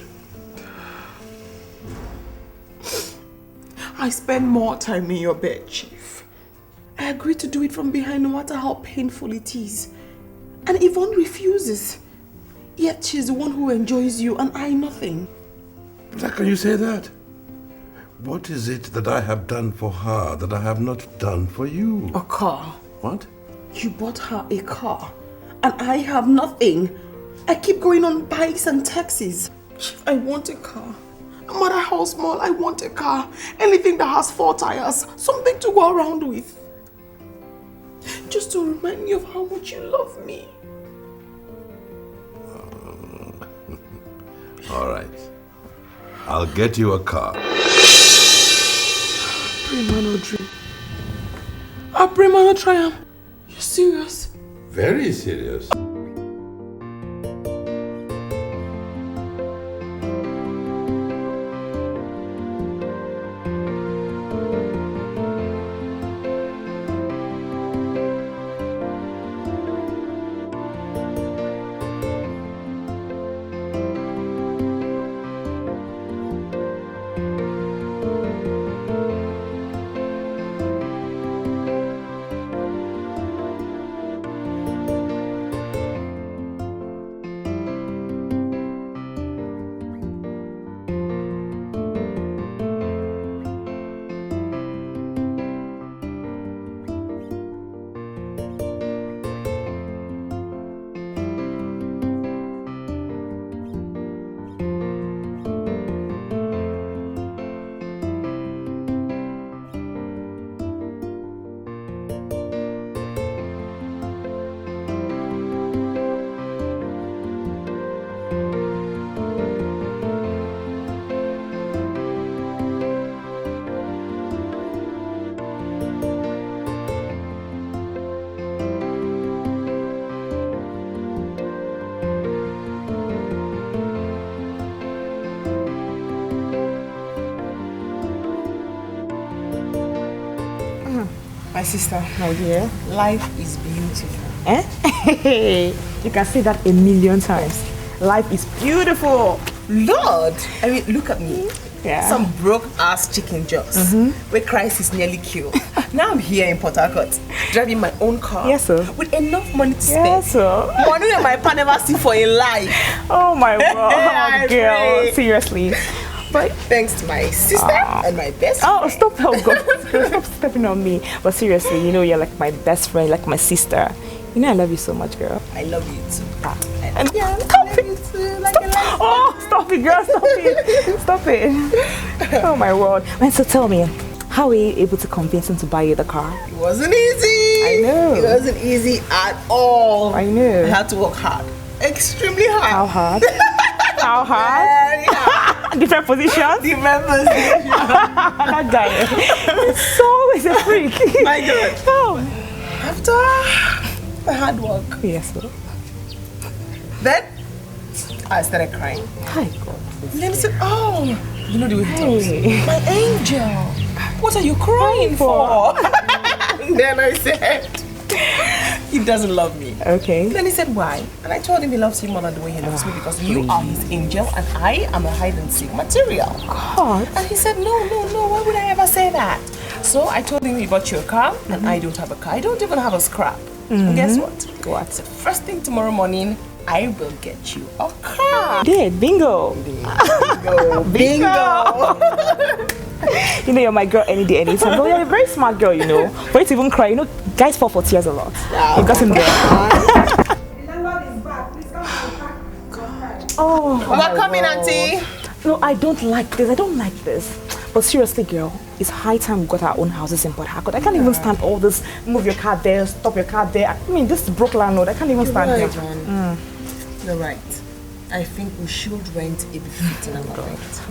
I spend more time in your bed, Chief. I agree to do it from behind no matter how painful it is. And Yvonne refuses. Yet she's the one who enjoys you and I nothing. How can you say that? What is it that I have done for her that I have not done for you? A car. What? You bought her a car and I have nothing. I keep going on bikes and taxis. Chief, I want a car. No matter how small, I want a car. Anything that has 4 tires, something to go around with. Just to remind me of how much you love me. All right. I'll get you a car. Pray man or dream. I pray man or triumph. You're serious? Very serious. My sister, my dear, life is beautiful. Eh? You can say that a million times. Life is beautiful. Lord, I mean, look at me. Yeah. Some broke ass chicken jobs where Christ is nearly killed. Now I'm here in Port Harcourt, driving my own car. Yes, sir. With enough money to spend. Yes, sir. Money that my pa never see for a life. Oh my God, girl. Seriously. But thanks to my sister and my best friend. Oh, stop, stop stepping on me. But seriously, you know, you're like my best friend, like my sister. You know I love you so much, girl. I love you too. And yeah, I love you too. Like stop. Oh, stop it, girl. Stop it. Stop it. Oh my word. And so tell me, how were you able to convince him to buy you the car? It wasn't easy. I know. It wasn't easy at all. I know. I had to work hard. Extremely hard. How hard? How hard? Very hard. Different positions? Different positions. That guy is always a freak. My God. Oh. After the hard work. Yes, sir. Then I started crying. Hi, God. Then he said, oh, you know the way he talks. My angel, what are you crying for? Then I said, he doesn't love me. Okay. Then he said, why? And I told him he loves you more than the way he loves me because you are his angel and I am a hide and seek material. God. And he said, no, why would I ever say that? So I told him he bought you a car and I don't have a car. I don't even have a scrap. And guess what? What? So first thing tomorrow morning, I will get you a car. Did bingo. Bingo. You know you're my girl any day, anytime. But you're a very smart girl, you know. For you to even cry, you know, guys fall for tears a lot. Yeah. You got him there. Oh, we're coming, Auntie. No, I don't like this. I don't like this. But seriously, girl, it's high time we got our own houses in Port Harcourt. I can't even stand all this. Move your car there, stop your car there. I mean, this is broke landlord. I can't even stand here. You're right. I think we should rent a bit in our rent.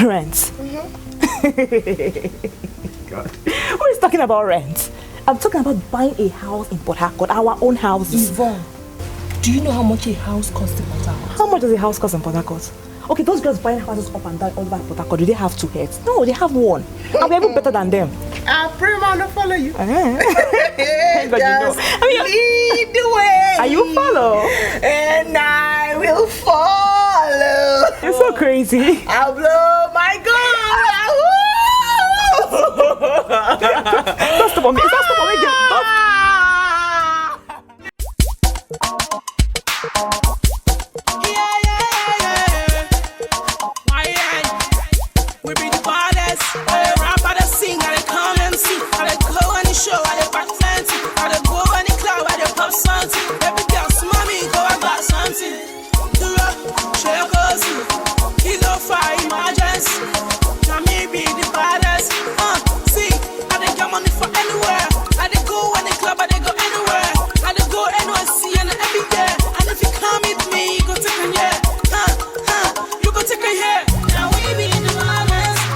Rent? God. Who is talking about rent? I'm talking about buying a house in Port Harcourt, our own houses. Yvonne, do you know how much a house costs in Port Harcourt? How much does a house cost in Port Harcourt? Okay, those girls buying houses up and down all over Port Harcourt, do they have two heads? No, they have one. And we're even better than them. I pray man to follow you. Thank God, you know. I mean, lead the way. Are you follow? And I will follow. You're so crazy. I'll blow my gun. Don't stop on me. Don't stop on me. Show I dey back plenty. I dey go any club, I dey pop something. Every girl smell me, go I got something. Do up, share cozy. Kilo fire emergency. Now me be the baddest. See, I dey get money for anywhere. I dey go any club, I dey go anywhere. I dey go NYC and every day. And if you come with me, you go take a year. You go take a year. Now we be the baddest.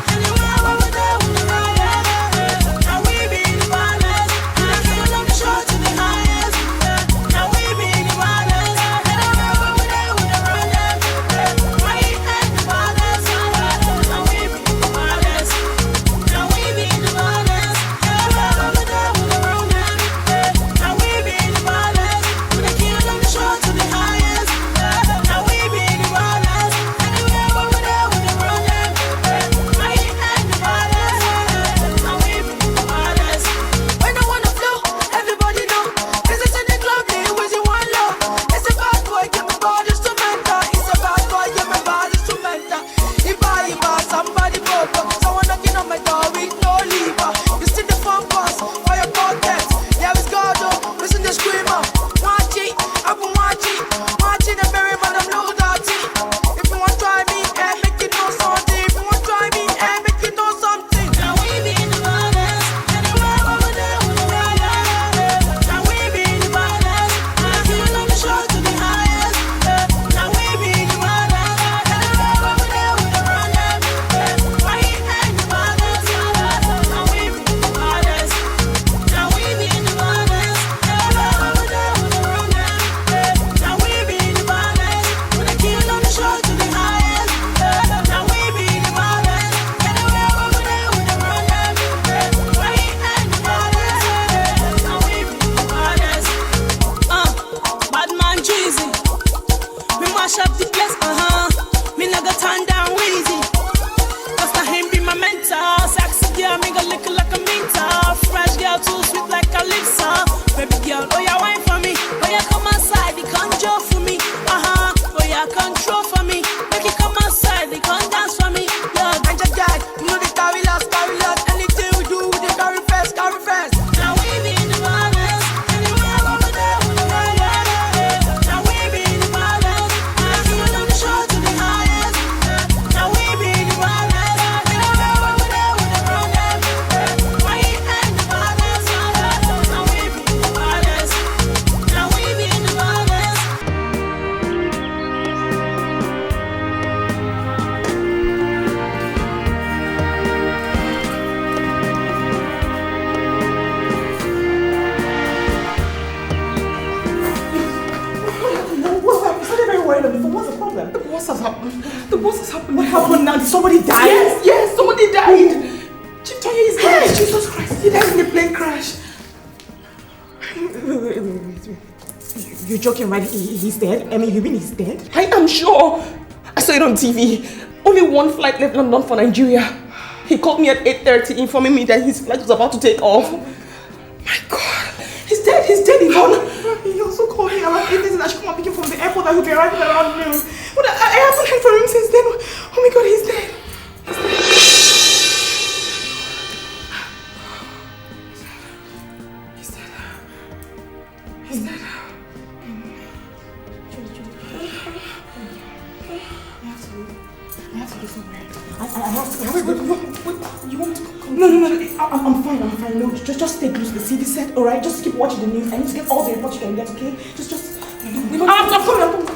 Auntie, somebody died? Yes, somebody died. Chief Tonya is dead. Jesus Christ, he died in a plane crash. Wait. You're joking, right? He's dead? I mean, you mean he's dead? I am sure. I saw it on TV. Only one flight left London for Nigeria. He called me at 8:30 informing me that his flight was about to take off. My God. He's dead, Yvonne. He also called me around 8:30 that I should come and pick him from the airport, that he'll be arriving around noon. But I haven't heard from him since then. Oh my God, he's dead. He's dead. I have to go somewhere. I have to. Wait. You want to come? No. I'm fine. No, just stay close to the TV set, alright? Just keep watching the news. I need to get all the reports you can get, okay? Just. I'm coming.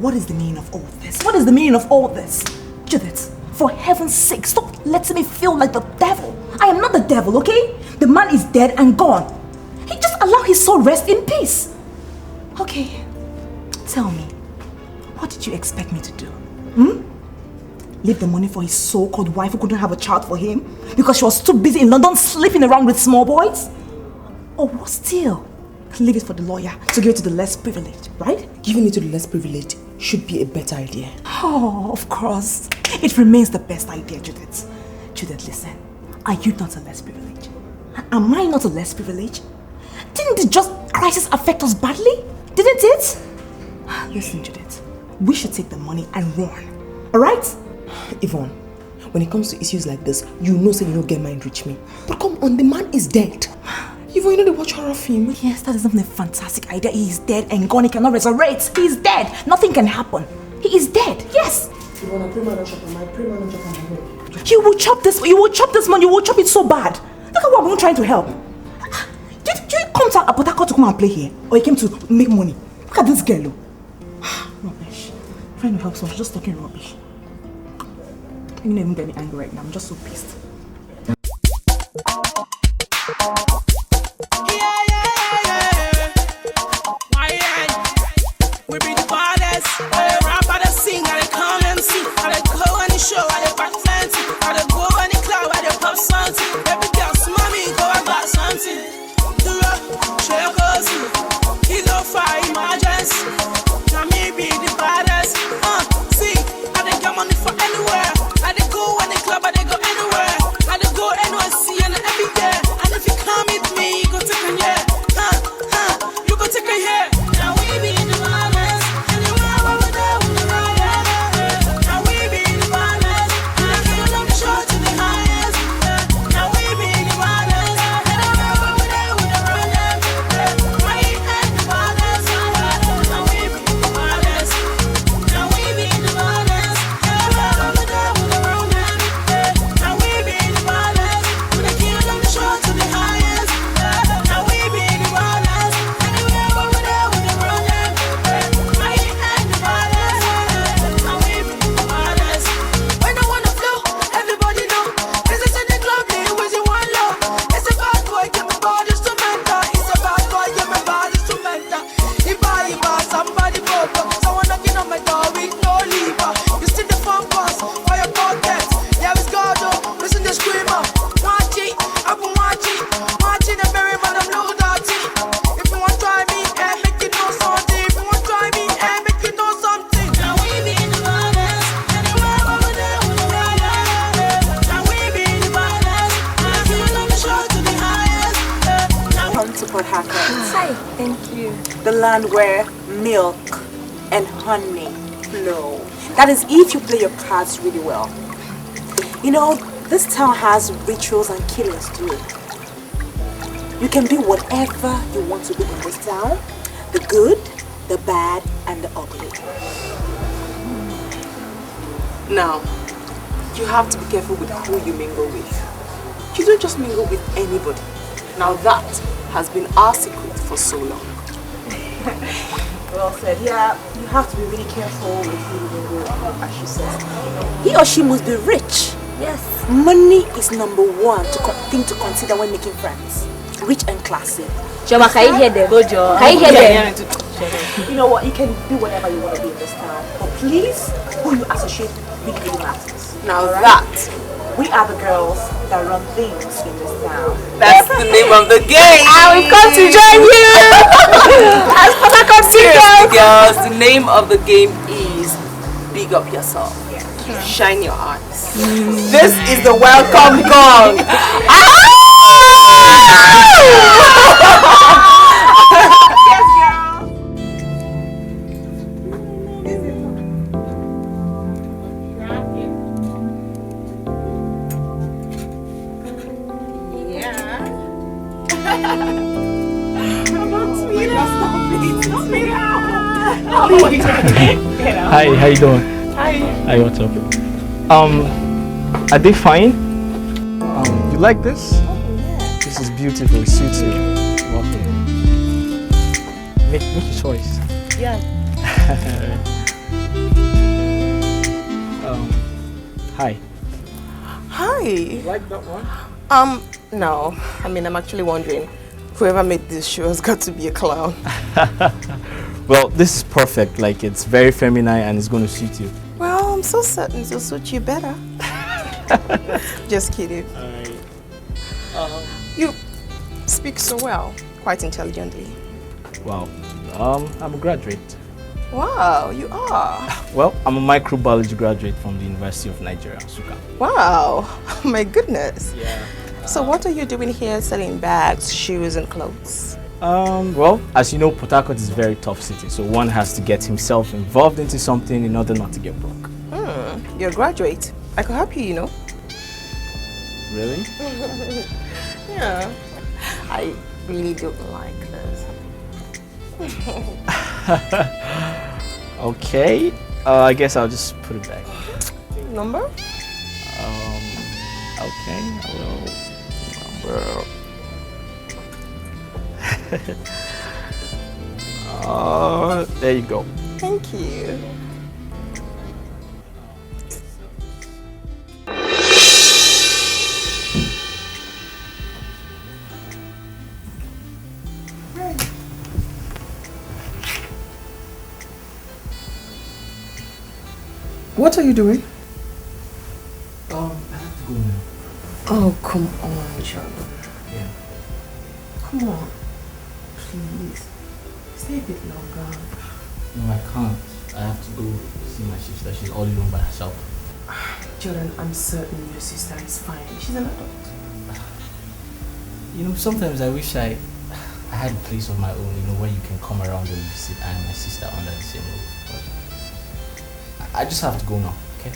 What is the meaning of all this? What is the meaning of all this? Judith, for heaven's sake, stop letting me feel like the devil. I am not the devil, okay? The man is dead and gone. He just allowed his soul rest in peace. Okay, tell me, what did you expect me to do? Leave the money for his so-called wife who couldn't have a child for him because she was too busy in London sleeping around with small boys? Or what still? Leave it for the lawyer to give it to the less privileged, right? Giving it to the less privileged should be a better idea. Oh, of course. It remains the best idea, Judith. Judith, listen. Are you not a less privileged? Am I not a less privileged? Didn't the just crisis affect us badly? Didn't it? Listen, Judith. We should take the money and run. Alright? Yvonne, when it comes to issues like this, you know say you don't get mind reach me. But come on, the man is dead. Yvonne, you know they watch horror film. Yes, that is even a fantastic idea. He is dead and gone. He cannot resurrect. He is dead. Nothing can happen. He is dead. Yes. Yvonne, I pray man don't chop on my head. You will chop this. You will chop this man. You will chop it so bad. Look at what I'm trying to help. Did you come to Port Harcourt to come and play here, or you came to make money? Look at this girl. Rubbish. Trying to help someone, just talking rubbish. You don't even get me angry right now. I'm just so pissed. We be the baddest. I rap, I sing, I come MC. I go on the show, I back plenty. I go on the club, I pop something. Every girl, mommy, go I got something. The rock, share cozy. Kilo fire emergency. Now me be the baddest. See, I get money for anywhere. I go on the club, I go anywhere. I go NYC and every day. And if you come with me, you go take a year. You go take a year. Now we be the baddest. The land where milk and honey flow. That is if you play your cards really well. You know, This town has rituals and killings to it. You can be whatever you want to be in this town. The good, the bad, and the ugly. Now, you have to be careful with who you mingle with. You don't just mingle with anybody. Now that has been our secret for so long. Well said. Yeah, you have to be really careful with who you mingle with, as she said. He or she must be rich. Yes. Money is number one thing to consider when making friends. Rich and classy. Shoma, can you hear them? Gojo. Can you hear them? You know what? You can do whatever you want to be in this town. But please, who you associate with really matters. Now that, we are the girls that run things in this town. That's the name of the game. I will come to join you. As Papa Seriously, girls, the name of the game is Big Up Yourself. Shine your eyes. This is the welcome gong. Hi, how you doing? Hi. Hi, what's up? Are they fine? You like this? Oh, yeah. This is beautiful. It suits you. Welcome. Make your choice. Yeah. Hi. Hi. You like that one? No. I mean, I'm actually wondering, whoever made this show has got to be a clown. Well, this is perfect. Like, it's very feminine and it's going to suit you. Well, I'm so certain it'll suit you better. Just kidding. You speak so well, quite intelligently. Wow. I'm a graduate. Wow, you are. Well, I'm a microbiology graduate from the University of Nigeria, Nsukka. Wow, my goodness. Yeah. So what are you doing here selling bags, shoes and clothes? Well, as you know, Port Harcourt is a very tough city, so one has to get himself involved into something in order not to get broke. You're a graduate. I could help you, you know. Really? Yeah. I really don't like this. Okay. I guess I'll just put it back. Number? Okay. I will. Number. There you go. Thank you. What are you doing? I have to go now. Oh, come on, John. Yeah. Come on. Please. Stay a bit longer. No, I can't. I have to go see my sister. She's all alone by herself. Jordan, I'm certain your sister is fine. She's an adult. You know, sometimes I wish I had a place of my own, you know, where you can come around and visit I and my sister under the same roof. But I just have to go now, okay?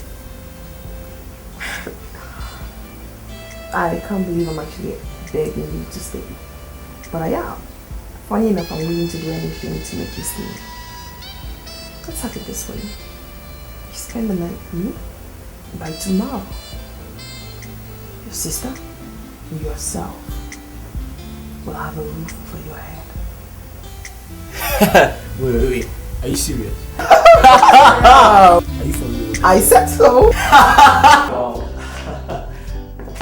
I can't believe I'm actually begging you to stay. But I am. Funny enough, I'm willing to do anything to make you stay. Let's have it this way. You spend the night with me. By tomorrow, your sister and yourself will have a roof over your head. Wait. Are you serious? Are you for real? I said so. Wow.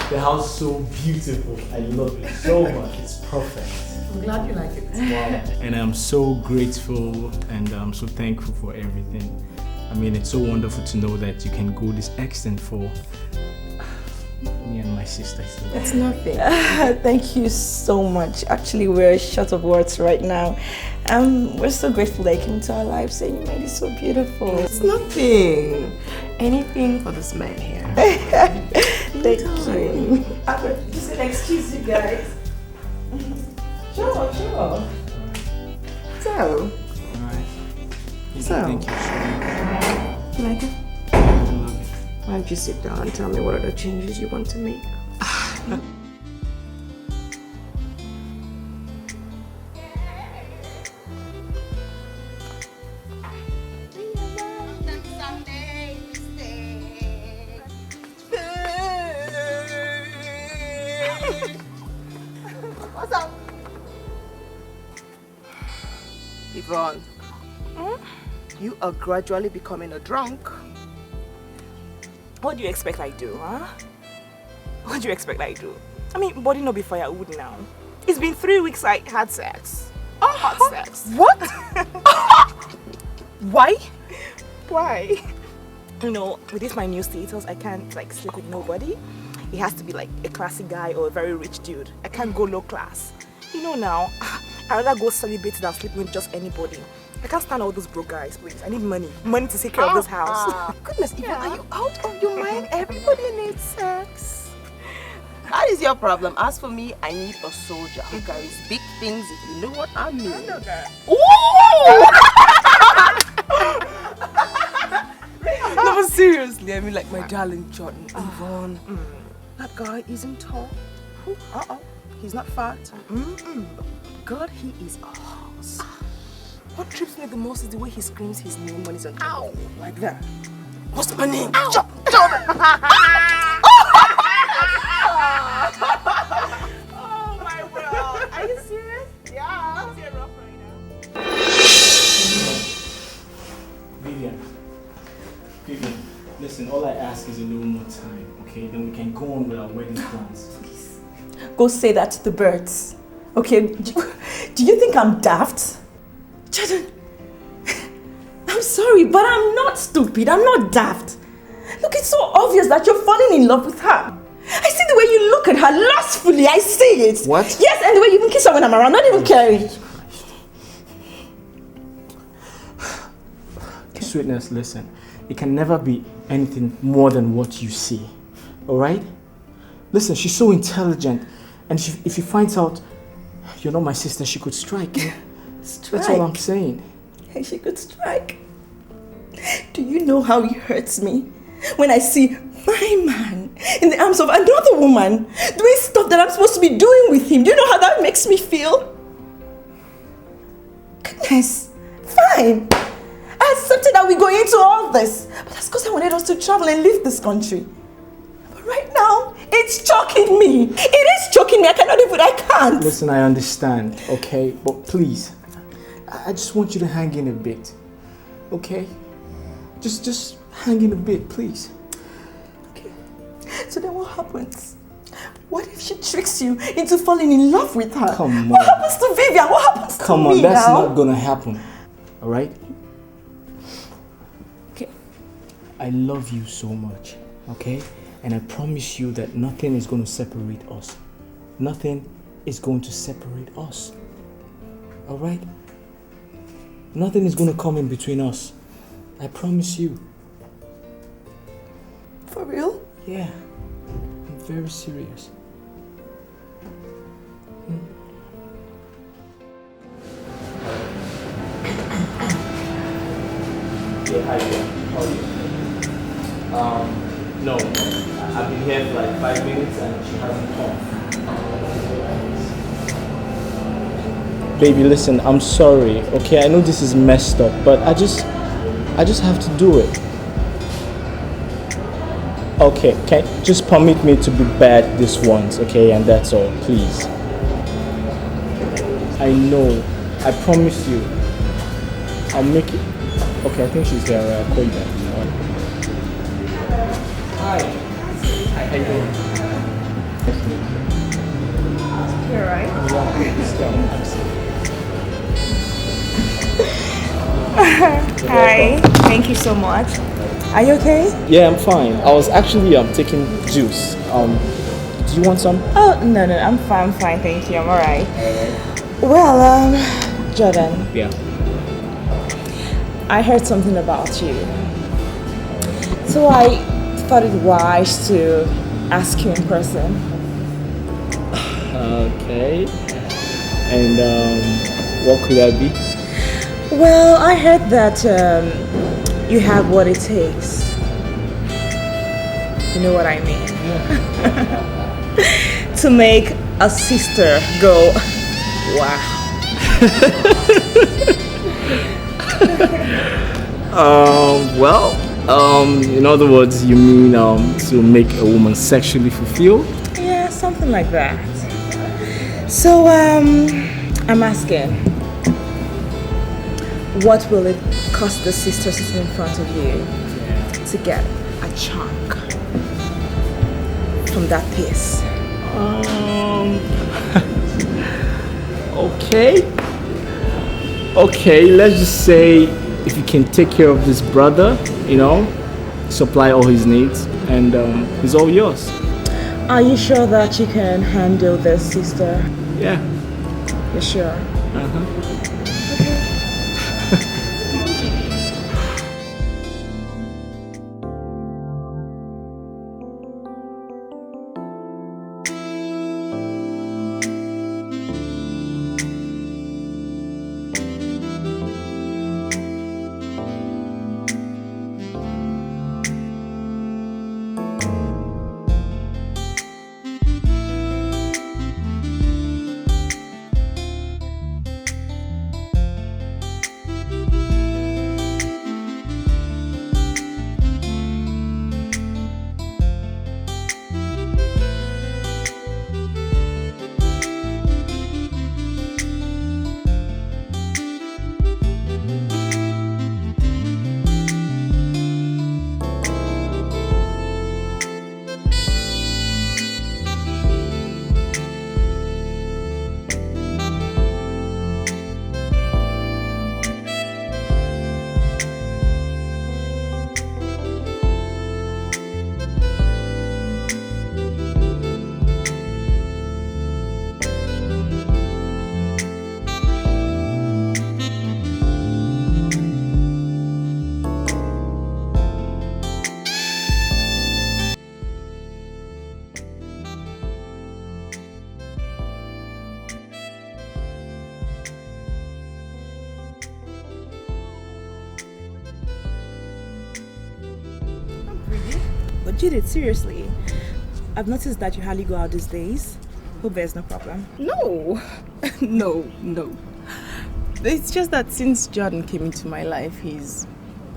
The house is so beautiful. I love it so much. It's perfect. I'm glad you like it. Wow. And I'm so grateful and I'm so thankful for everything. I mean, it's so wonderful to know that you can go this extent for me and my sister. It's nothing. Thank you so much. Actually, we're short of words right now. We're so grateful that you came into our lives and you made it so beautiful. It's nothing. Anything for this man here. Thank you. Just gonna excuse you guys. Sure. So. Alright. So. Thank you. You like it? I love it. Why don't you sit down and tell me what are the changes you want to make? What's up? Yvonne, you are gradually becoming a drunk. What do you expect I do, huh? What do you expect I do? I mean, body no be firewood now. It's been 3 weeks I had sex. Hot sex. What? Why? Why? You know, with this my new status, I can't like sleep with nobody. It has to be like a classy guy or a very rich dude. I can't go low class. You know now, I'd rather go celebrate than sleep with just anybody. I can't stand all those broke guys, please. I need money. Money to take care of this house. Goodness, Yvonne, are you out of your mind? Everybody needs sex. That is your problem. As for me, I need a soldier who carries big things, if you know what I mean. No, but seriously, I mean like my darling Jordan, Yvonne. That guy isn't tall. He's not fat. God, he is a horse. What trips me the most is the way he screams his name when he's on top of me. Like that. What's my name? Jordan! Oh my world. Are you serious? Yeah. Is it rough right now? Vivian, listen, all I ask is a little more time, okay? Then we can go on with our wedding plans. Please. Go say that to the birds. Okay? Do you think I'm daft? Jordan, I'm sorry, but I'm not stupid. I'm not daft. Look, it's so obvious that you're falling in love with her. I see the way you look at her lustfully. I see it. What? Yes, and the way you even kiss her when I'm around, not even caring. Sweetness, listen. It can never be anything more than what you see. Alright? Listen, she's so intelligent. And if she finds out you're not my sister, she could strike. Strike? That's all I'm saying. Hey, she could strike. Do you know how it hurts me when I see my man in the arms of another woman doing stuff that I'm supposed to be doing with him? Do you know how that makes me feel? Goodness, fine. I accepted that we go into all this, but that's because I wanted us to travel and leave this country. But right now, it's choking me. It is choking me. I can't. Listen, I understand, okay? But please, I just want you to hang in a bit, okay? Just hang in a bit, please. Okay. So then what happens? What if she tricks you into falling in love with her? Come on. What happens to Vivian? What happens to me now? Come on, that's not gonna happen, alright? Okay. I love you so much, okay? And I promise you that nothing is going to separate us. Nothing is going to separate us. Alright? Nothing is going to come in between us. I promise you. For real? Yeah. I'm very serious. Yeah, hi there. How are you? No, I've been here for like 5 minutes and she hasn't come. Baby, listen, I'm sorry, okay? I know this is messed up, but I just have to do it. Okay, just permit me to be bad this once, okay? And that's all, please. I know, I promise you. I'll make it. Okay, I think she's here. I'll call you back. Hi. How you doing? You're right. Hi. Thank you so much. Are you okay? Yeah, I'm fine. I was actually taking juice. Do you want some? Oh no, I'm fine. Thank you. I'm alright. Well, Jordan. Yeah. I heard something about you, so I thought it wise to ask you in person. Okay. And what could that be? Well, I heard that you have what it takes. You know what I mean? To make a sister go, wow. In other words, you mean to make a woman sexually fulfilled? Yeah, something like that. So, I'm asking, what will it cost the sister sitting in front of you to get a chunk from that piece? Okay, let's just say if you can take care of this brother, supply all his needs, and he's all yours. Are you sure that you can handle this, sister? Yeah. You're sure? But Judith, seriously, I've noticed that you hardly go out these days. Hope there's no problem. No. No. It's just that since Jordan came into my life, he's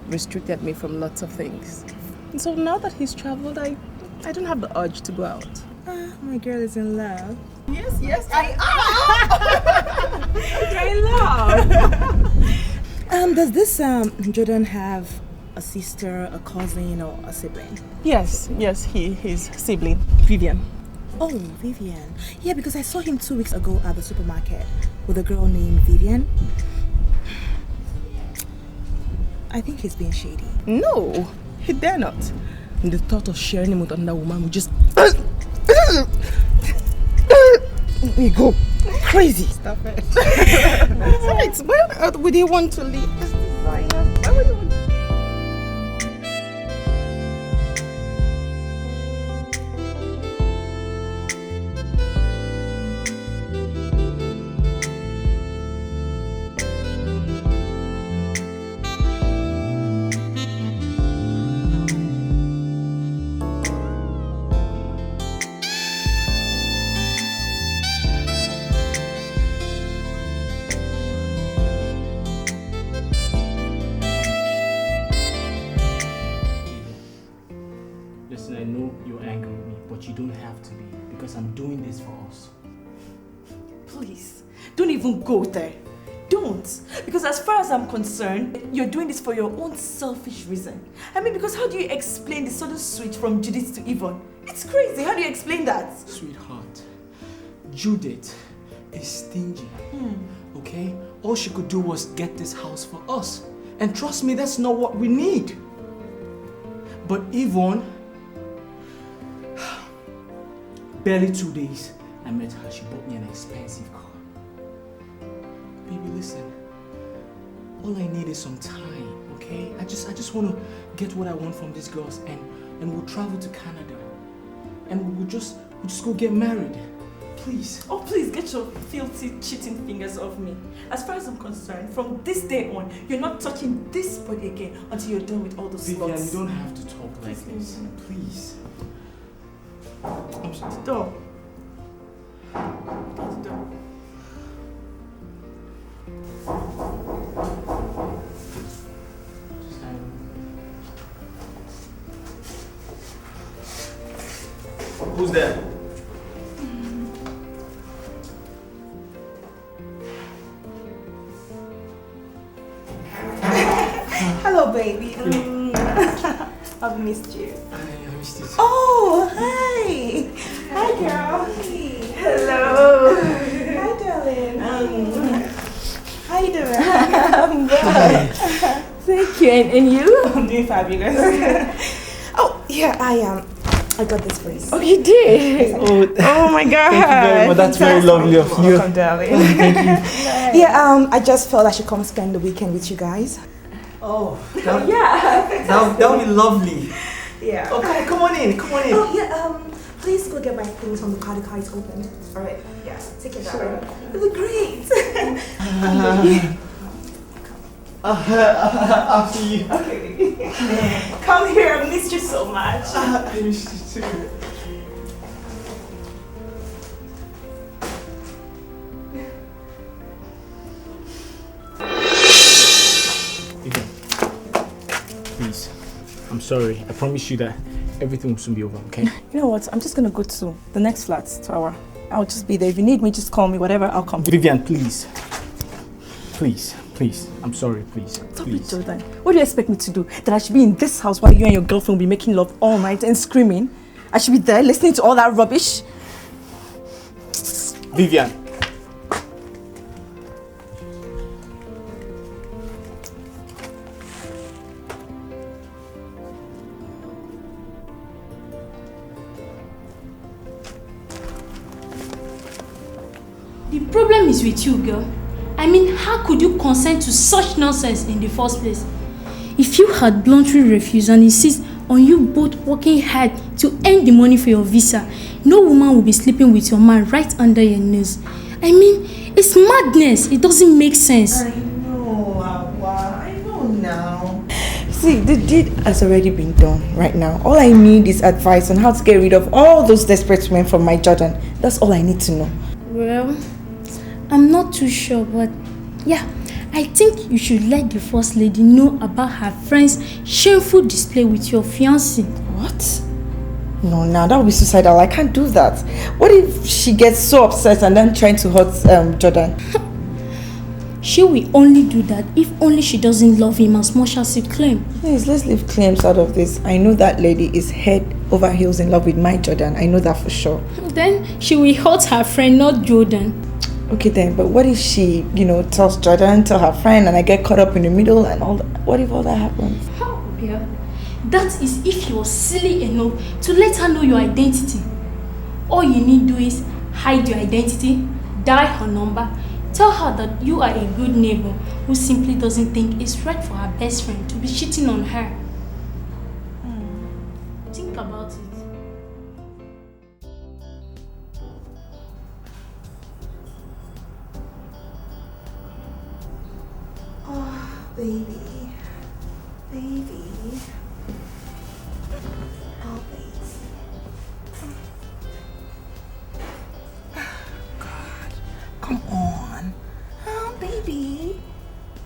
restricted me from lots of things. And so now that he's traveled, I don't have the urge to go out. My girl is in love. Yes, I am. You're in love. Does this Jordan have a sister, a cousin, or a sibling? Yes, his sibling, Vivian. Oh, Vivian. Yeah, because I saw him 2 weeks ago at the supermarket with a girl named Vivian. I think he's being shady. No, he dare not. And the thought of sharing him with another woman would just... we go crazy. Stop it. Besides, why on earth would he want to leave this designer? Why would he want to... Go there. Don't. Because as far as I'm concerned, you're doing this for your own selfish reason. I mean, because how do you explain the sudden switch from Judith to Yvonne? It's crazy. How do you explain that? Sweetheart, Judith is stingy. Okay? All she could do was get this house for us. And trust me, that's not what we need. But Yvonne, barely 2 days, I met her. She bought me an expensive car. Baby, listen. All I need is some time, okay? I just want to get what I want from these girls, and we'll travel to Canada, and we'll just go get married. please. Oh, please get your filthy, cheating fingers off me. As far as I'm concerned, from this day on, you're not touching this body again until you're done with all those Vivian, slots. you don't have to talk like this. Please. Shut the door. Shut the door. Who's there? Hello, baby. I've missed you. I missed you. Oh, hi. Hi, girl. Hello. Hi, darling. How you doing? I'm good. Thank you. And you? I'm doing fabulous. Oh, yeah, I got this for you. Oh, you did? Oh my God. Thank you very much. That's very lovely of you. Welcome, darling. Thank you. Yeah, I just felt I should come spend the weekend with you guys. Oh, yeah. That would be lovely. Yeah. Oh, come on in. Come on in. Oh, yeah, please go get my things from the car. The car is open. All right. Yeah, take it down. You look great. I'll see you. Okay. Come here. I missed you so much. I missed you too. Please, I'm sorry. I promise you that everything will soon be over, okay? You know what? I'm just gonna go to the next flat tower. I'll just be there. If you need me, just call me. Whatever, I'll come. Vivian, please. Please. I'm sorry, please. Stop it, Jordan. What do you expect me to do? That I should be in this house while you and your girlfriend will be making love all night and screaming? I should be there listening to all that rubbish? Vivian. The problem is with you, girl. I mean, how could you consent to such nonsense in the first place? If you had bluntly refused and insist on you both working hard to earn the money for your visa, no woman will be sleeping with your man right under your nose. I mean, it's madness. It doesn't make sense. I know, Awa. I know now. See, the deed has already been done right now. All I need is advice on how to get rid of all those desperate men from my Jordan. That's all I need to know. Well, I'm not too sure, but yeah, I think you should let the first lady know about her friend's shameful display with your fiancé. What? No, that would be suicidal. I can't do that. What if she gets so upset and then trying to hurt Jordan? She will only do that if only she doesn't love him as much as he claims. Please, let's leave claims out of this. I know that lady is head over heels in love with my Jordan. I know that for sure. Then she will hurt her friend, not Jordan. Okay then, but what if she, tells Jordan, tell her friend, and I get caught up in the middle and all that? What if all that happens? How, girl? That is if you were silly enough to let her know your identity. All you need to do is hide your identity, dial her number, tell her that you are a good neighbor who simply doesn't think it's right for her best friend to be cheating on her. Think about it. Oh, baby. Oh, please. God, come on. Oh, baby.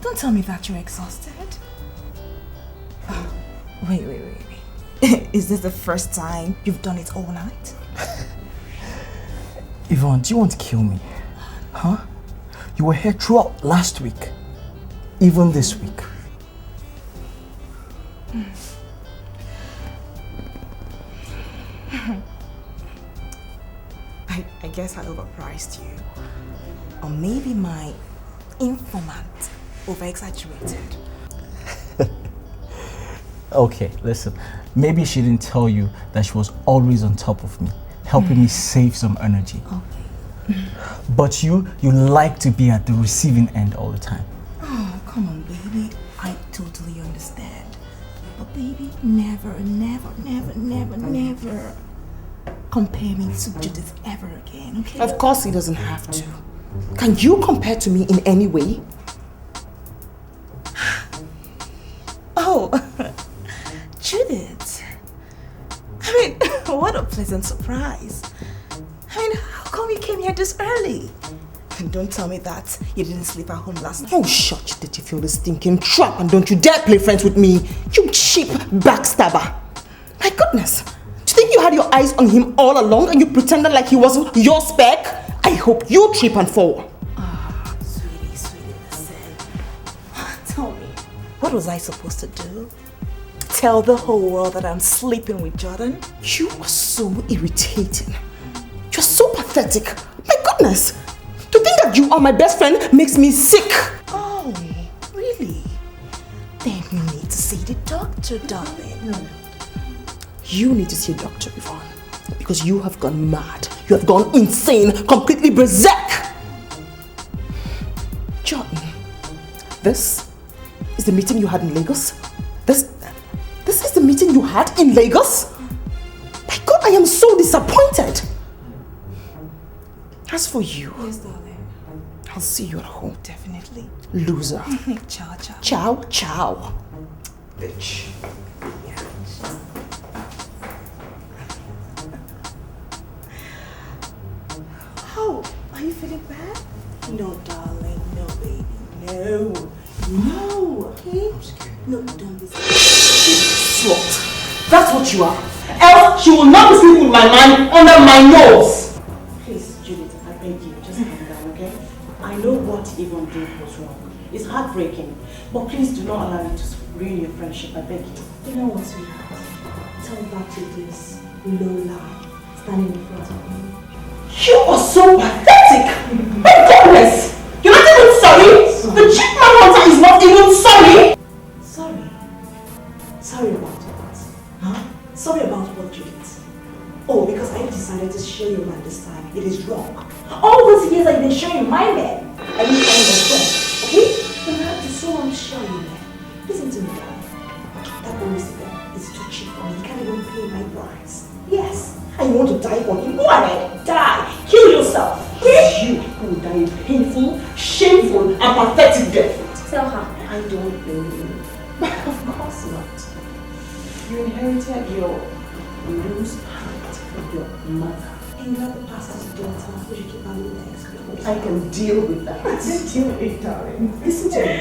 Don't tell me that you're exhausted. Oh, wait. Is this the first time you've done it all night? Yvonne, do you want to kill me? Huh? You were here throughout last week. Even this week. I guess I overpriced you. Or maybe my informant over-exaggerated. Okay, listen. Maybe she didn't tell you that she was always on top of me, helping me save some energy. Okay. But you like to be at the receiving end all the time. Oh, come on, baby. I totally understand. But baby, never. compare me to Judith ever again, okay? Of course he doesn't have to. Can you compare to me in any way? Oh, Judith. I mean, what a pleasant surprise. I mean, how come you came here this early? And don't tell me that you didn't sleep at home last night. Oh, shut your dirty feel this stinking trap and don't you dare play friends with me, you cheap backstabber. My goodness, do you think you had your eyes on him all along and you pretended like he was your spec? I hope you trip and fall. Ah, sweetie, listen. Tell me, what was I supposed to do? Tell the whole world that I'm sleeping with Jordan? You are so irritating. You're so pathetic. My goodness. To think that you are my best friend makes me sick. Oh, really? Then you need to see the doctor, darling. No. You need to see a doctor, Yvonne. Because you have gone mad. You have gone insane, completely berserk. Jordan, this is the meeting you had in Lagos? This is the meeting you had in Lagos? My God, I am so disappointed. As for you, yes, darling. I'll see you at home. Definitely. Loser. Ciao, ciao. Ciao, ciao. Bitch. Oh, are you feeling bad? No, darling. No, baby. No. No, okay? I'm scared. No, don't be scared. Slut. That's what you are. Else she will not be sleeping with my man under my nose. Please, Judith, I beg you, just calm down, okay? I know what Yvonne did was wrong. It's heartbreaking. But please do not allow it to ruin your friendship, I beg you. You know what, sweetheart? Tell that to this low lie standing in front of me. You are so pathetic! My goodness! You're not even sorry! The chief man hunter is not even sorry! Sorry? Sorry about what? Huh? Sorry about what, Judith? Oh, because I decided to share your man this time. It is wrong. All those years I've been sharing my man, I didn't find them wrong, okay? But I have to so unsure you, man. Listen to me, darling. That boy is too cheap for me. He can't even pay my price. Yes. And you want to die for him? Go ahead, die. Kill yourself. You will die a painful, shameful, and pathetic death. Tell her. I don't blame you. Of course not. You inherited your loose heart from your mother. And you're the pastor's daughter, so you keep having the experience. I can deal with that. Deal with it, darling. Listen to me.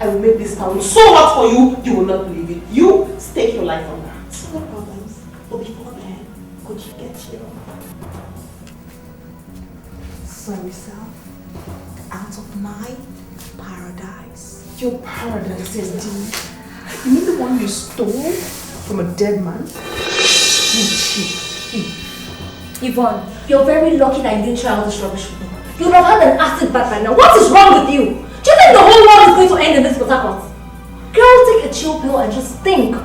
I will make this town so hot for you, you will not believe it. You stake your life on that. No problems. But before then, could you get your sorry self out of my paradise? Your paradise is deep. You mean the one you stole from a dead man? You cheap. Yvonne, you're very lucky that you didn't try all this rubbish with me. You would have had an acid bath right now. What is wrong with you? Do you think the whole world is going to end in this Port Harcourt? Girl, take a chill pill and just think.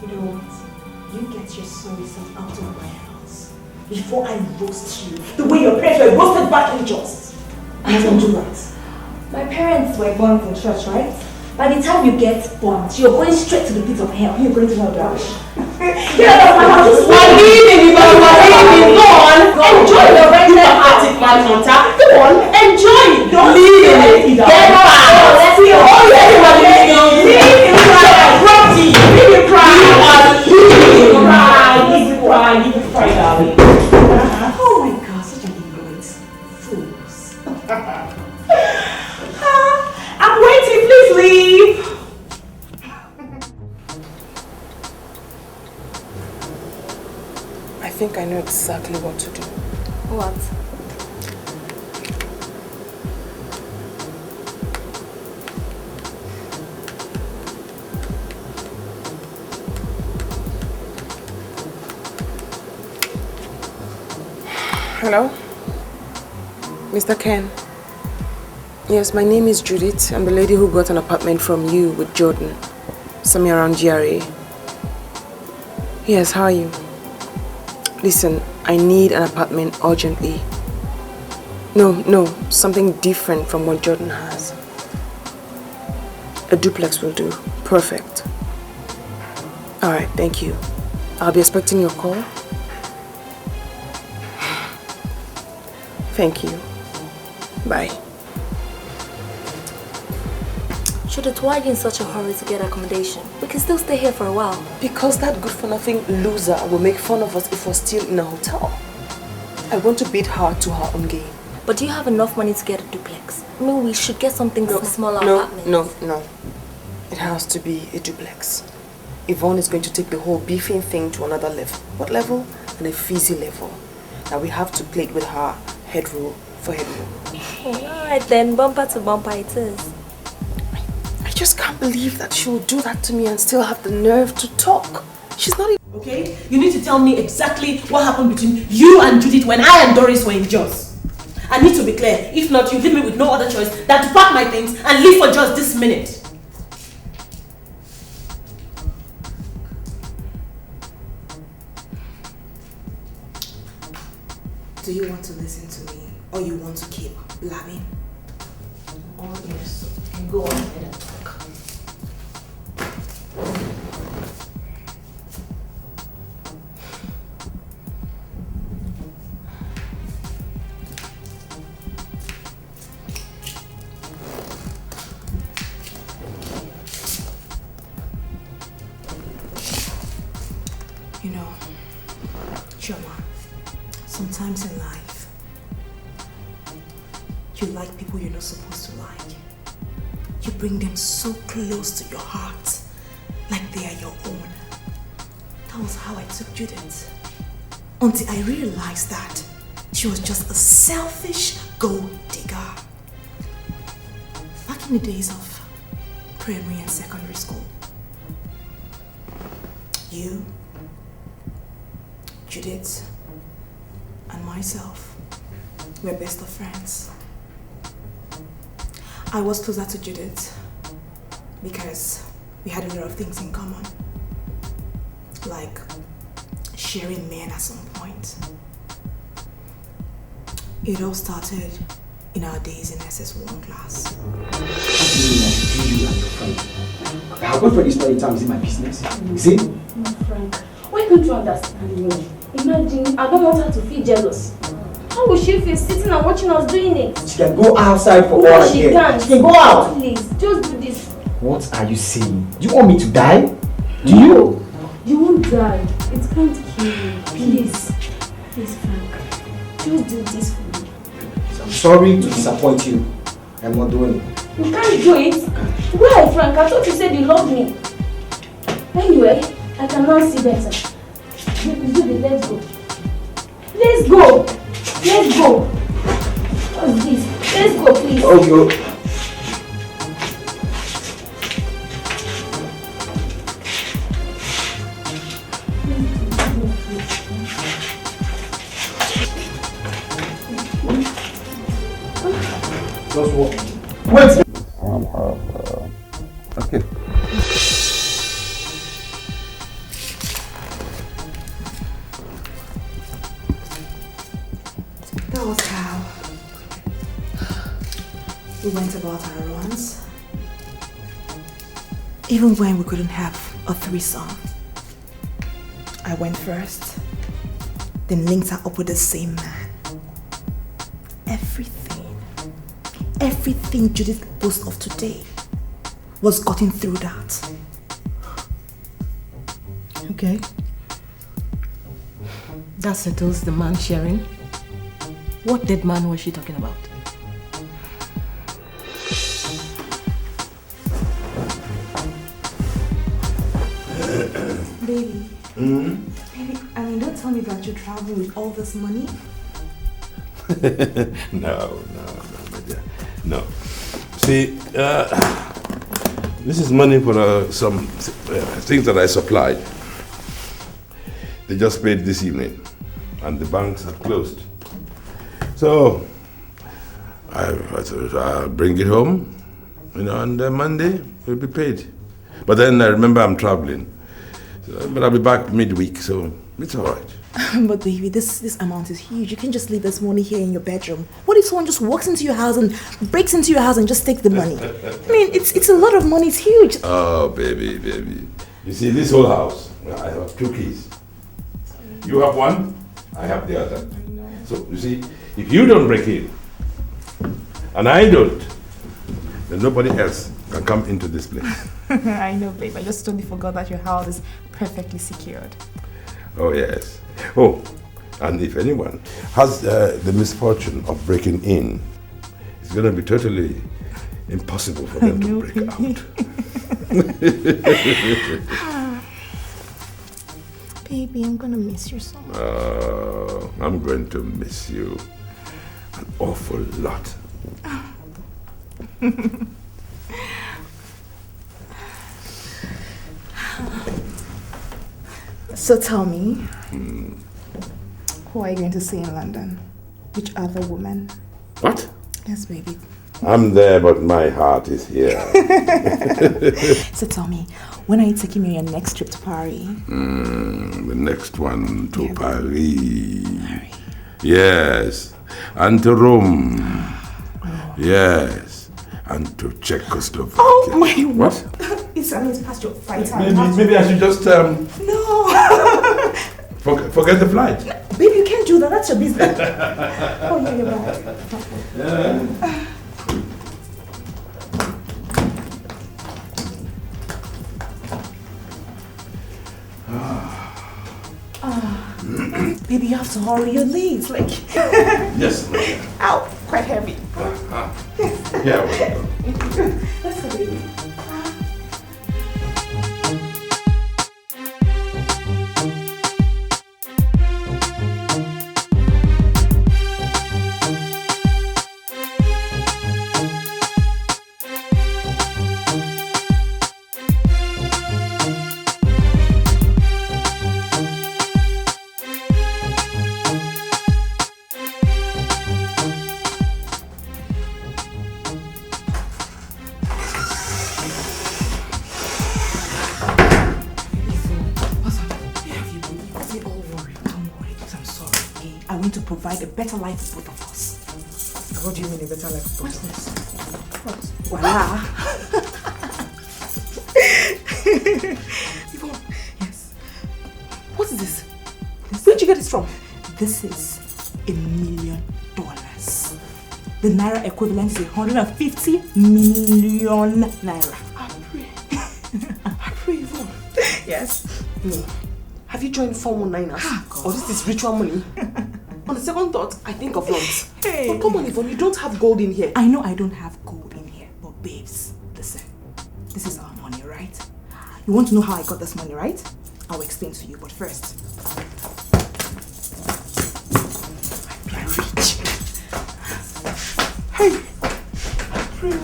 You know what? You get your sorry self out of my house before I roast you the way your parents were roasted back in just. I don't do that. My parents were born in church, right? By the time you get born, you're going straight to the pit of hell. You're going to hell, darling. Yeah, that's my house. We're leaving, Go on. Enjoy the rented Arctic man hunter. Go on, enjoy it. Don't leave it. Get back. Let's go. Oh, yeah, leave him cry. Rocky, leave him cry. Leave him cry. Leave him cry. Leave him cry, darling. Oh my God, such an ignorant fools. I'm waiting, please leave. I think I know exactly what to do. What? Hello? Mr. Ken? Yes, my name is Judith. I'm the lady who got an apartment from you with Jordan. Somewhere around GRA. Yes, how are you? Listen, I need an apartment urgently. No, something different from what Jordan has. A duplex will do. Perfect. Alright, thank you. I'll be expecting your call. Thank you. Bye. Judith, why are you in such a hurry to get accommodation? We can still stay here for a while. Because that good-for-nothing loser will make fun of us if we're still in a hotel. I want to beat her to her own game. But do you have enough money to get a duplex? I mean, we should get something smaller apartment. No. It has to be a duplex. Yvonne is going to take the whole beefing thing to another level. What level? And a fizzy level. Now we have to play it with her head roll for head roll. Alright then, bumper to bumper it is. I just can't believe that she will do that to me and still have the nerve to talk. She's not even... Okay? You need to tell me exactly what happened between you and Judith when I and Doris were in Jos. I need to be clear. If not, you leave me with no other choice than to pack my things and leave for Jos this minute. Do you want to listen to me or you want to keep blabbing? All ears. Go on ahead and talk. You know, Chioma, sometimes in life, you like people you're not supposed to like. You bring them so close to your heart, like they are your own. That was how I took Judith. Until I realized that she was just a selfish gold digger. Back in the days of primary and secondary school, you, Judith, and myself were best of friends. I was closer to Judith because we had a lot of things in common, like sharing men at some point. It all started in our days in SS1 class. Our boyfriend is spending time in my business. See? No, Frank, why don't you understand me? Imagine, I don't want her to feel jealous. How will she feel sitting and watching us doing it? She can go outside for all I care. She can go out. Please, just do this. What are you saying? Do you want me to die? Do you? You won't die. It can't kill you. Please. Please, Frank. Just do this for me. I'm sorry to disappoint you. I'm not doing it. You can't do it. Why, Frank? I thought you said you loved me. Anyway, I can now see better. Let's go. Let's go. Let's go. What's this? Let's go, please. Okay. Just walk. Wait. Okay. That was how we went about our runs. Even when we couldn't have a threesome. I went first, then linked her up with the same man. Everything Judith boasts of today was gotten through that. Okay. That settles the man sharing. What dead man was she talking about? Baby. Baby, I mean, don't tell me that you're traveling with all this money. No, my dear. No. See, this is money for some things that I supplied. They just paid this evening, and the banks have closed. So, I'll bring it home, and Monday will be paid. But then I remember I'm traveling. But I'll be back midweek, so it's all right. But baby, this amount is huge. You can't just leave this money here in your bedroom. What if someone just walks into your house and breaks into your house and just takes the money? I mean, it's a lot of money. It's huge. Oh, baby. You see, this whole house, I have 2 keys. You have one, I have the other. So, you see, if you don't break in, and I don't, then nobody else can come into this place. I know, babe. I just totally forgot that your house is perfectly secured. Oh, yes. Oh, and if anyone has the misfortune of breaking in, it's going to be totally impossible for them to break out. Baby, I'm going to miss you so much. I'm going to miss you an awful lot. So tell me, who are you going to see in London? Which other woman? What? Yes, baby. I'm there, but my heart is here. So tell me, when are you taking me on your next trip to Paris? The next one to Paris. Yes. And to Rome. Yes. And to Czechoslovakia. Oh my What? It's past your flight time. Maybe I should just No. forget the flight. Baby, you can't do that. That's your business. Oh, yeah, you're right. Yeah. Baby, you have to hurry. You're late. Like. Yes. Ow, quite heavy. Yeah, well done. Let's go, baby. Provide a better life for both of us. What do you mean a better life for both of us? Voila! Yvonne. Yes. What is this? Where'd you get this from? This is $1 million. The naira equivalent is 150 million naira. I pray, Yvonne. Yes. No. Have you joined 419ers? Or this is ritual money? On the second thought, I think of lumps. Hey. But come on, Yvonne, you don't have gold in here. I know I don't have gold in here, but babes, listen. This is our money, right? You want to know how I got this money, right? I'll explain to you, but first. We are rich. Hey! Pray.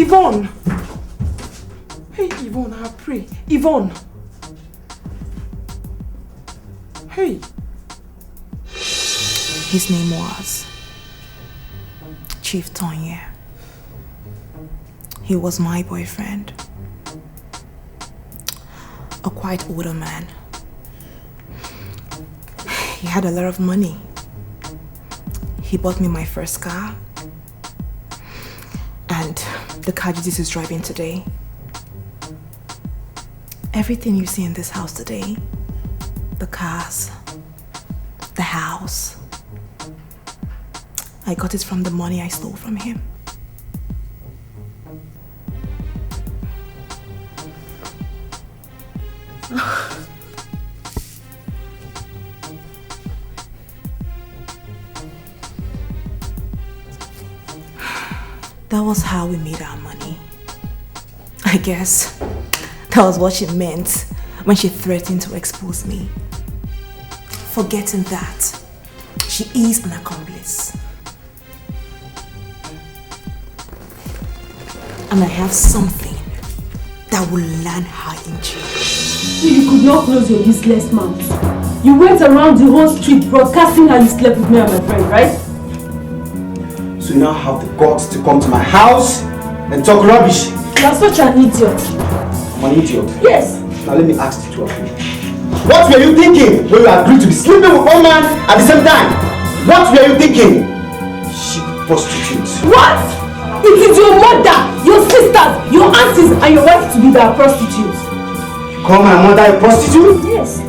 Yvonne! Hey, Yvonne, I pray. Yvonne! Hey! His name was Chief Tonye. He was my boyfriend. A quite older man. He had a lot of money. He bought me my first car. And the car Jesus is driving today. Everything you see in this house today, the cars, the house, I got it from the money I stole from him. That was how we made our money. I guess that was what she meant when she threatened to expose me. Forgetting that she is an accomplice. And I have something that will land her in jail. You could not close your useless mouth. You went around the whole street broadcasting how you slept with me and my friend, right? So you now have the guts to come to my house and talk rubbish. You are such an idiot. I'm an idiot? Yes. Now let me ask the two of you. What were you thinking when you agreed to be sleeping with one man at the same time? What were you thinking? Cheap prostitutes. What? It is your mother, your sisters, your aunties, and your wife to be the prostitutes. You call my mother a prostitute? Yes.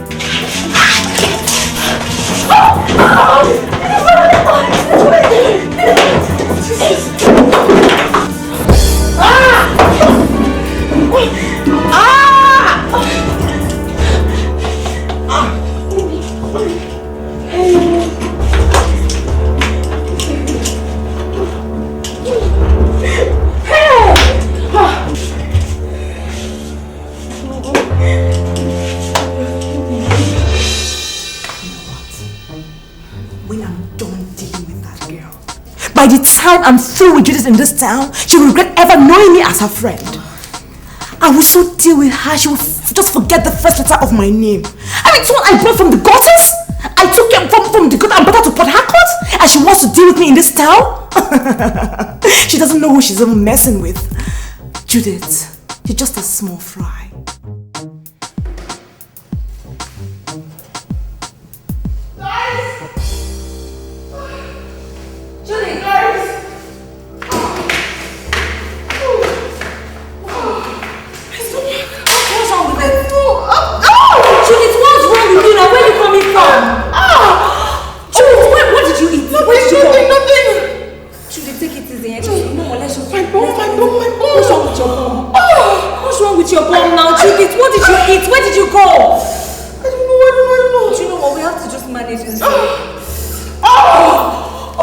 by the time I'm through with Judith in this town, she will regret ever knowing me as her friend. I will so deal with her, she will just forget the first letter of my name. I mean, someone I brought from the gutters? I took her from the gutter and brought her to Port Harcourt, and she wants to deal with me in this town? She doesn't know who she's even messing with. Judith, you're just a small fry. Judith, guys! What's wrong with it? Judith, what's wrong with you now? Where are you coming from? Judith, what did you eat? Nothing. Judith, take it easy. No, let's just... My bum. What's wrong with your bum? What's wrong with your bum now? Judith, what did you eat? Where did you go? I don't know. Do you know what? We have to just manage this.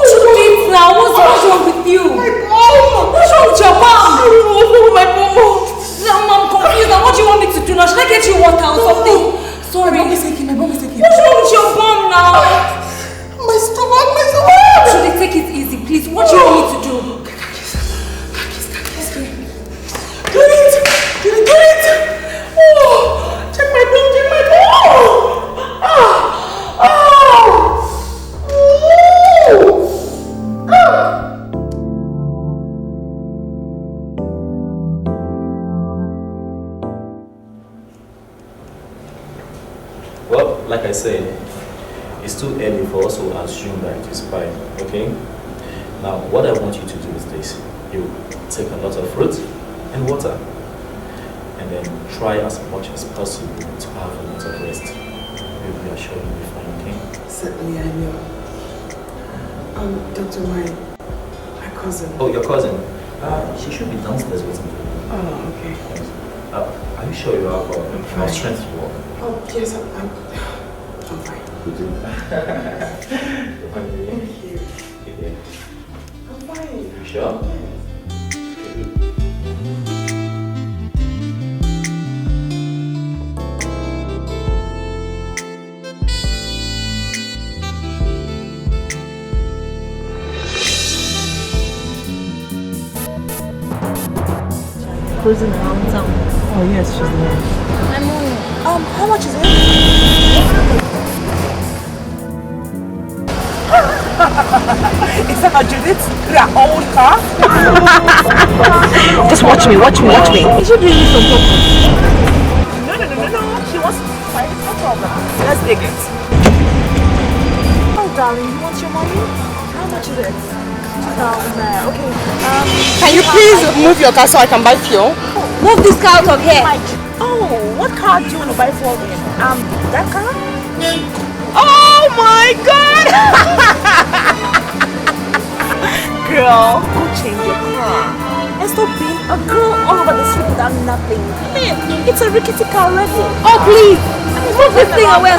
Judith, now, what's wrong with you? My bum. What's wrong with your bum? I don't know what's wrong with my bum. I'm confused. Now, what do you want me to do now? Should I get you water or something? Sorry. My bum is aching. What's wrong with your bum now? My stomach. Judith, take it easy, please. What do you want me to do? Do it! Oh, check my bum. Well, like I said, it's too early for us to assume that it is fine, okay? Now, what I want you to do is this. You take a lot of fruit and water, and then try as much as possible to have a lot of rest. We are sure you'll be fine, okay? Certainly I will. Dr. my cousin. Oh, your cousin? She should be downstairs waiting for you. Oh, okay. Are you sure you have enough strength to walk? Oh, yes, I'm fine. Good. Thank you. I'm fine. You sure? Cruising around town. Oh yes, she's there. I'm on. How much is it? Is that not Judith? That old car? Just watch me. You should bring me some popcorn. No. She wants to find it, no problem. Let's take it. Oh, darling, you want your money? How much is it? Okay. Can you please move your car so I can buy fuel? Move this car out of here. Oh, what car do you want to buy for me? That car? Oh my God! Girl, go change your car. And stop being a girl all over the street without nothing. Man, it's a rickety car already. Oh, please. Move this thing away.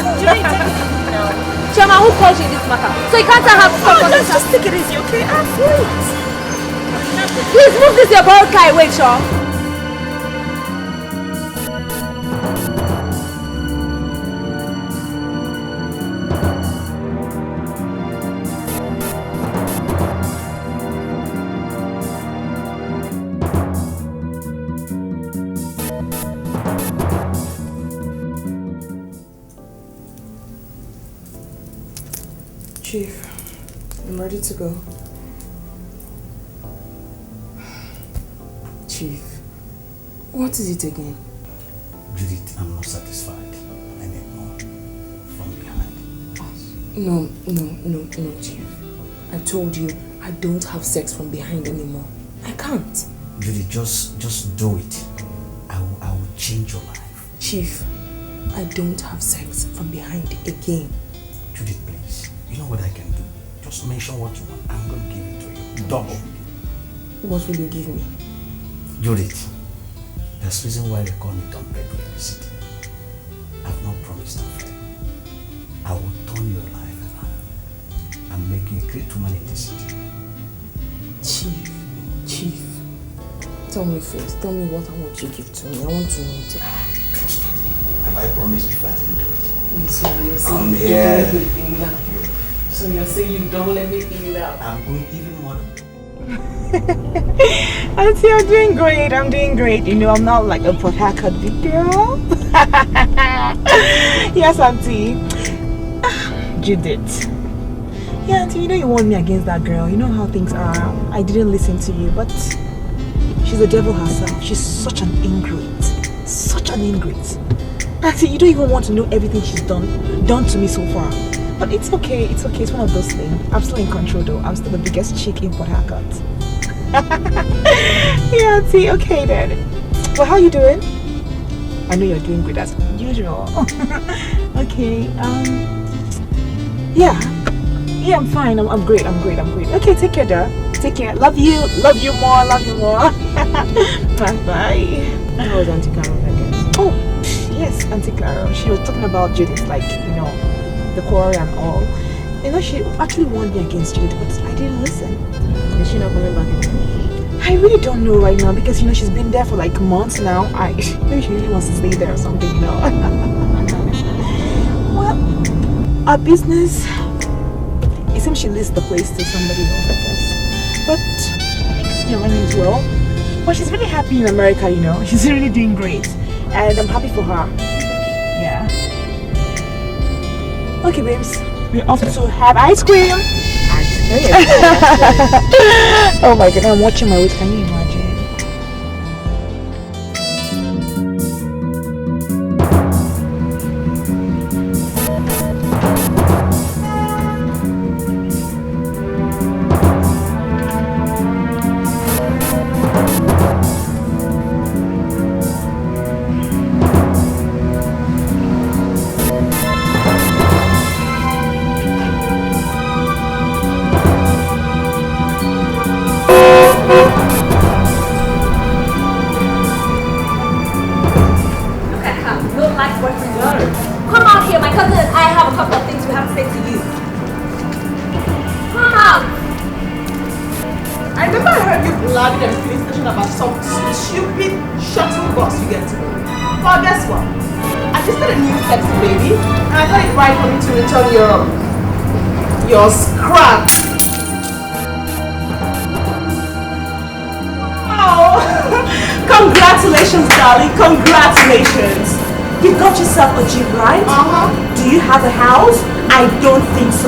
Chairman, who calls you this matter? So you can't have stuff on this. Just take it easy, okay? Wait. Please move this your borrowed car away, Shaw. Chief, I'm ready to go. Chief, what is it again? Judith, I'm not satisfied. I need more from behind. No, Chief. I told you I don't have sex from behind anymore. I can't. Judith, just do it. I will change your life. Chief, I don't have sex from behind again. Judith, please. You know what I can do? Just mention what you want. I'm going to give it to you. Double. What will you give me? Judith, there's reason why they call me Don Pedro in the city. I've not promised nothing. I will turn your life around and make you a great woman in the city. Chief, tell me first. Tell me what I want you to give to me. I want to know. Trust me. Have I promised before I didn't do it? I'm sorry. I'm here. So you're saying you double everything now? I'm going even more than Auntie, I'm doing great. I'm doing great. You know, I'm not like a Port Harcourt big girl. Yes, Auntie. Judith. Yeah, Auntie, you know you warned me against that girl. You know how things are. I didn't listen to you, but she's the devil herself. She's such an ingrate. Such an ingrate. Auntie, you don't even want to know everything she's done to me so far. But it's okay, it's okay. It's one of those things. I'm still in control though. I'm still the biggest chick in Port Harcourt. Yeah, Auntie, okay then. Well, how you doing? I know you're doing good as usual. Okay, yeah, I'm fine. I'm great. Okay, take care, Dad. Take care. Love you more. Bye. How was Auntie Clara again? Oh, yes, Auntie Clara. She was talking about Judith, like, you know, the quarrel and all. You know, she actually warned me against Judith, but I didn't listen. Is she not coming back again? I really don't know right now because, you know, she's been there for like months now. Maybe she really wants to stay there or something, you know. Well, our business, it seems she leased the place to somebody else, I guess. But I think it's been running as well. But she's really happy in America, you know. She's really doing great. And I'm happy for her. Yeah. Okay, babes. We're off to have ice cream. Oh my god, I'm watching my weight. Can you imagine? Your scrap. Oh, congratulations, darling. Congratulations. You got yourself a jeep, right? Do you have a house? I don't think so.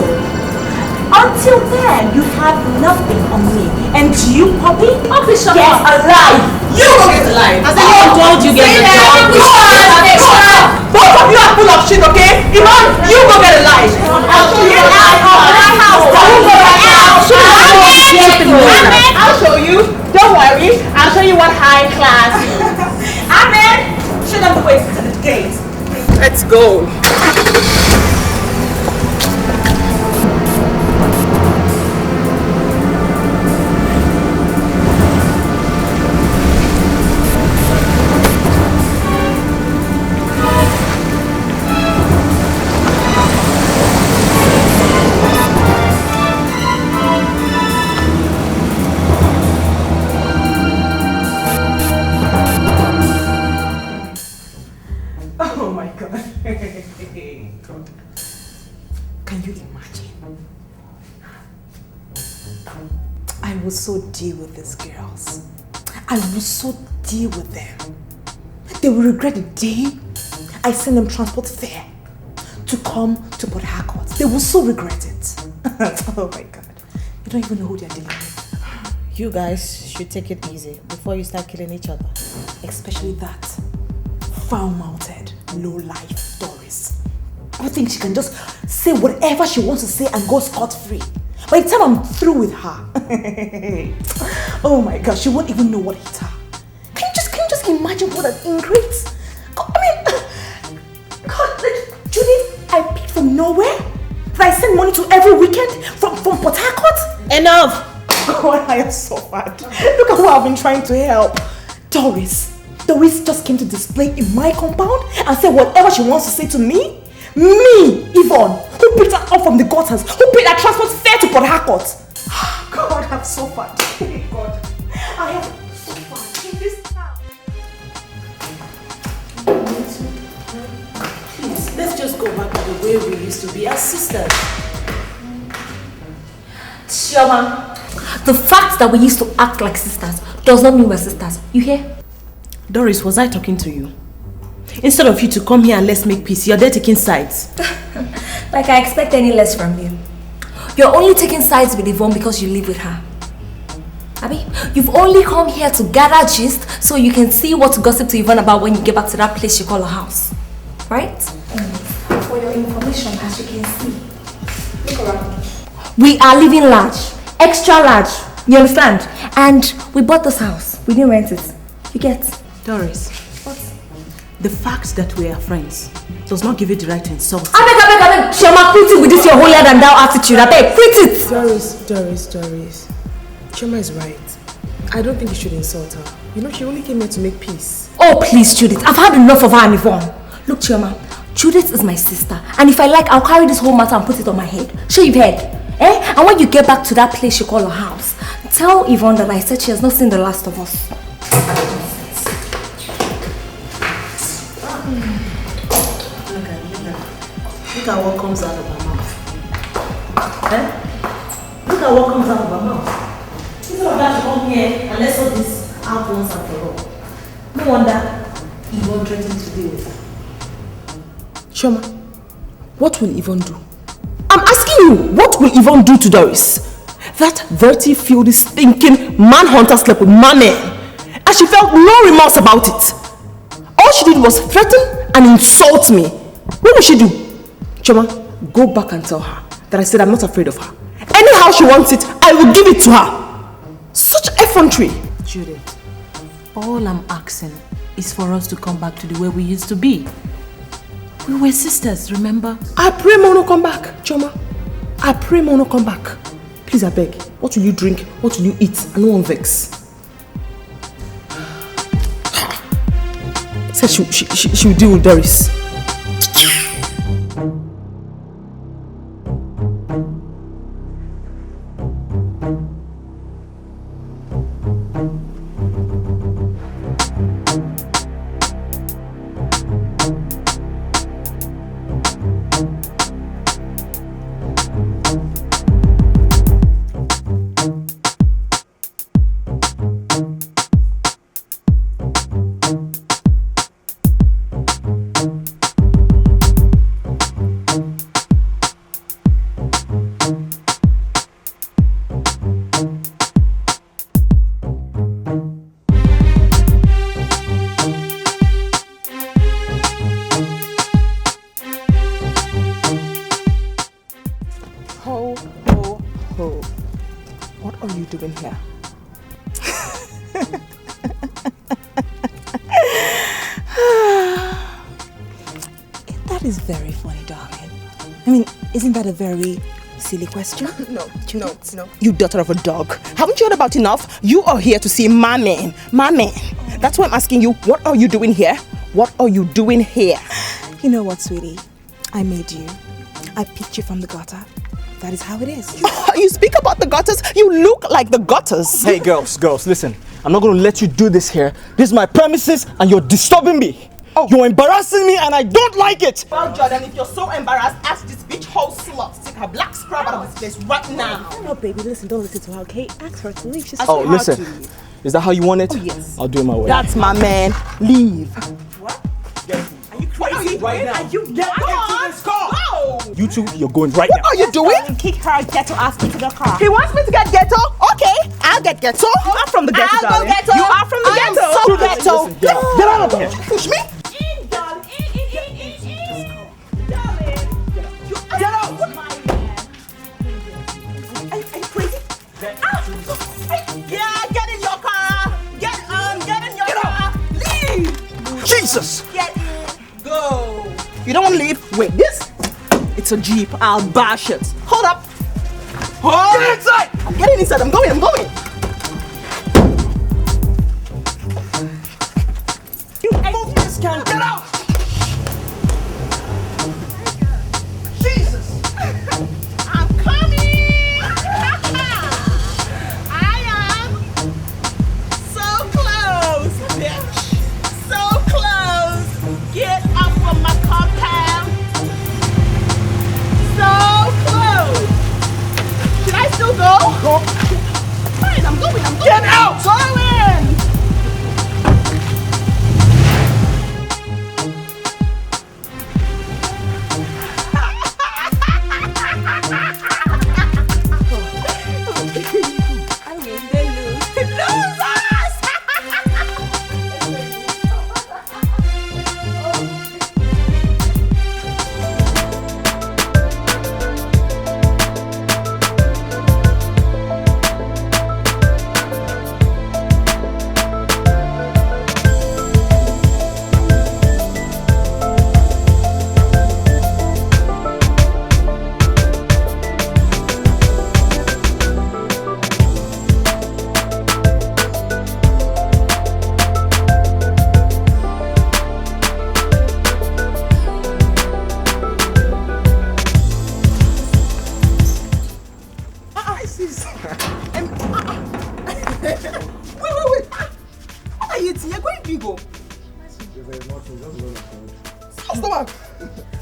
Until then, you have nothing on me. And you, puppy, get alive. You will get alive. I said, don't you get alive? Both of you are full of shit, okay? Iman, you go get alive. I'll show you. I'll show you. Don't worry. I'll show you what high class. Ahmed, show them the way to the gate. Let's go. Can you imagine? I will so deal with these girls. I will so deal with them. They will regret the day I send them transport fare to come to Port Harcourt. They will so regret it. Oh my god. You don't even know who they're dealing with. You guys should take it easy before you start killing each other. Especially that foul-mouthed, low-life Doris. I think she can just say whatever she wants to say and go scot-free. By the time I'm through with her, oh my god, she won't even know what hit her. Can you just imagine what an ingrate? God, I mean, God, like, Judith, I picked from nowhere that I send money to every weekend from Port Harcourt. Enough! God, I am so bad. Look at who I've been trying to help. Doris just came to display in my compound and said whatever she wants to say to me. Me, Yvonne, who picked her up from the gutters, who paid her transport fare to Port Harcourt. God, I'm so bad. God, I am so bad in this town. Please, let's just go back to the way we used to be as sisters. Chioma, the fact that we used to act like sisters does not mean we're sisters. You hear? Doris, was I talking to you? Instead of you to come here and let's make peace, you're there taking sides. Like I expect any less from you. You're only taking sides with Yvonne because you live with her. Abi, you've only come here to gather gist so you can see what to gossip to Yvonne about when you get back to that place you call a house. Right? For your information, as you can see. Look around. We are living large. Extra large. You understand? And we bought this house. We didn't rent it. You get? Doris. What? The fact that we are friends does not give you the right to insult. I beg. Chioma, quit it with this your holier than thou attitude. I beg, quit it. Doris. Chioma is right. I don't think you should insult her. You know, she only came here to make peace. Oh, please, Judith. I've had enough of her and Yvonne. Look, Chioma, Judith is my sister. And if I like, I'll carry this whole matter and put it on my head. Sure you've heard? Eh? And when you get back to that place you call a house, tell Yvonne that I said she has not seen the last of us. Look at what comes out of her mouth. Eh? Look at what comes out of her mouth. Instead of that to come here and let's sort this out once and for all. No wonder Yvonne threatened to deal with her. Chioma, what will Yvonne do? I'm asking you, what will Yvonne do to Doris? That dirty, filthy, stinking manhunter slept with my man. And she felt no remorse about it. All she did was threaten and insult me. What will she do? Chioma, go back and tell her that I said I'm not afraid of her. Anyhow she wants it, I will give it to her. Such effrontery. Judith, all I'm asking is for us to come back to the way we used to be. We were sisters, remember? I pray Mono come back, Chioma. I pray Mono come back. Please, I beg. What will you drink? What will you eat? And no one vex. Said she will deal with Doris. Isn't that a very silly question? No. You daughter of a dog. Haven't you heard about enough? You are here to see my man. My man. That's why I'm asking you, what are you doing here? What are you doing here? You know what, sweetie? I made you. I picked you from the gutter. That is how it is. You speak about the gutters? You look like the gutters. Hey, girls, listen. I'm not going to let you do this here. This is my premises and you're disturbing me. Oh. You're embarrassing me and I don't like it. Well, Jordan, if you're so embarrassed, ask this bitch whole slut to take her black scrub out of this place right now. No, baby, listen, don't listen to her, okay? Ask her to leave. She's listen. Is that how you want it? Oh, yes. I'll do it my way. That's my man. Leave. What? Are you crazy? Right now. Are you get into this car? Go. You two, you're going right now. What are you doing? Kick her ghetto ass into the car. He wants me to get ghetto? Okay, I'll get ghetto. You are from the ghetto, I'll go ghetto. You are from the ghetto. I am so ghetto. Listen, get out of here. Push me. Get out! Are you crazy? Yeah, get in your car. Get in your car. Leave. Jesus. Get in. Go. You don't want to leave? Wait, this? It's a Jeep. I'll bash it. Hold up. Get inside. I'm getting inside. I'm going. You move this can. Get out. Jesus. I'm coming. I am so close, bitch. So close. Get off of my compound. So close. Should I still go? I'm going. Get out! Going! I mean, they lose.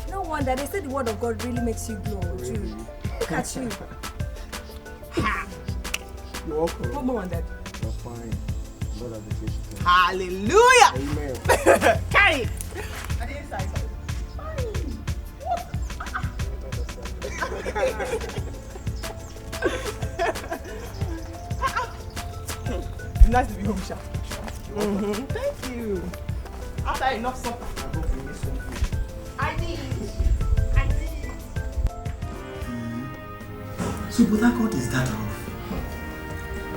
No wonder they say the word of God really makes you glow, Jude. Look at you. You're welcome. What more on that? You're fine. Lord has been faithful. Hallelujah! Amen. Carry it. It's nice to be home, Sha. Thank you. After enough supper. I did. So, but that God is that rough.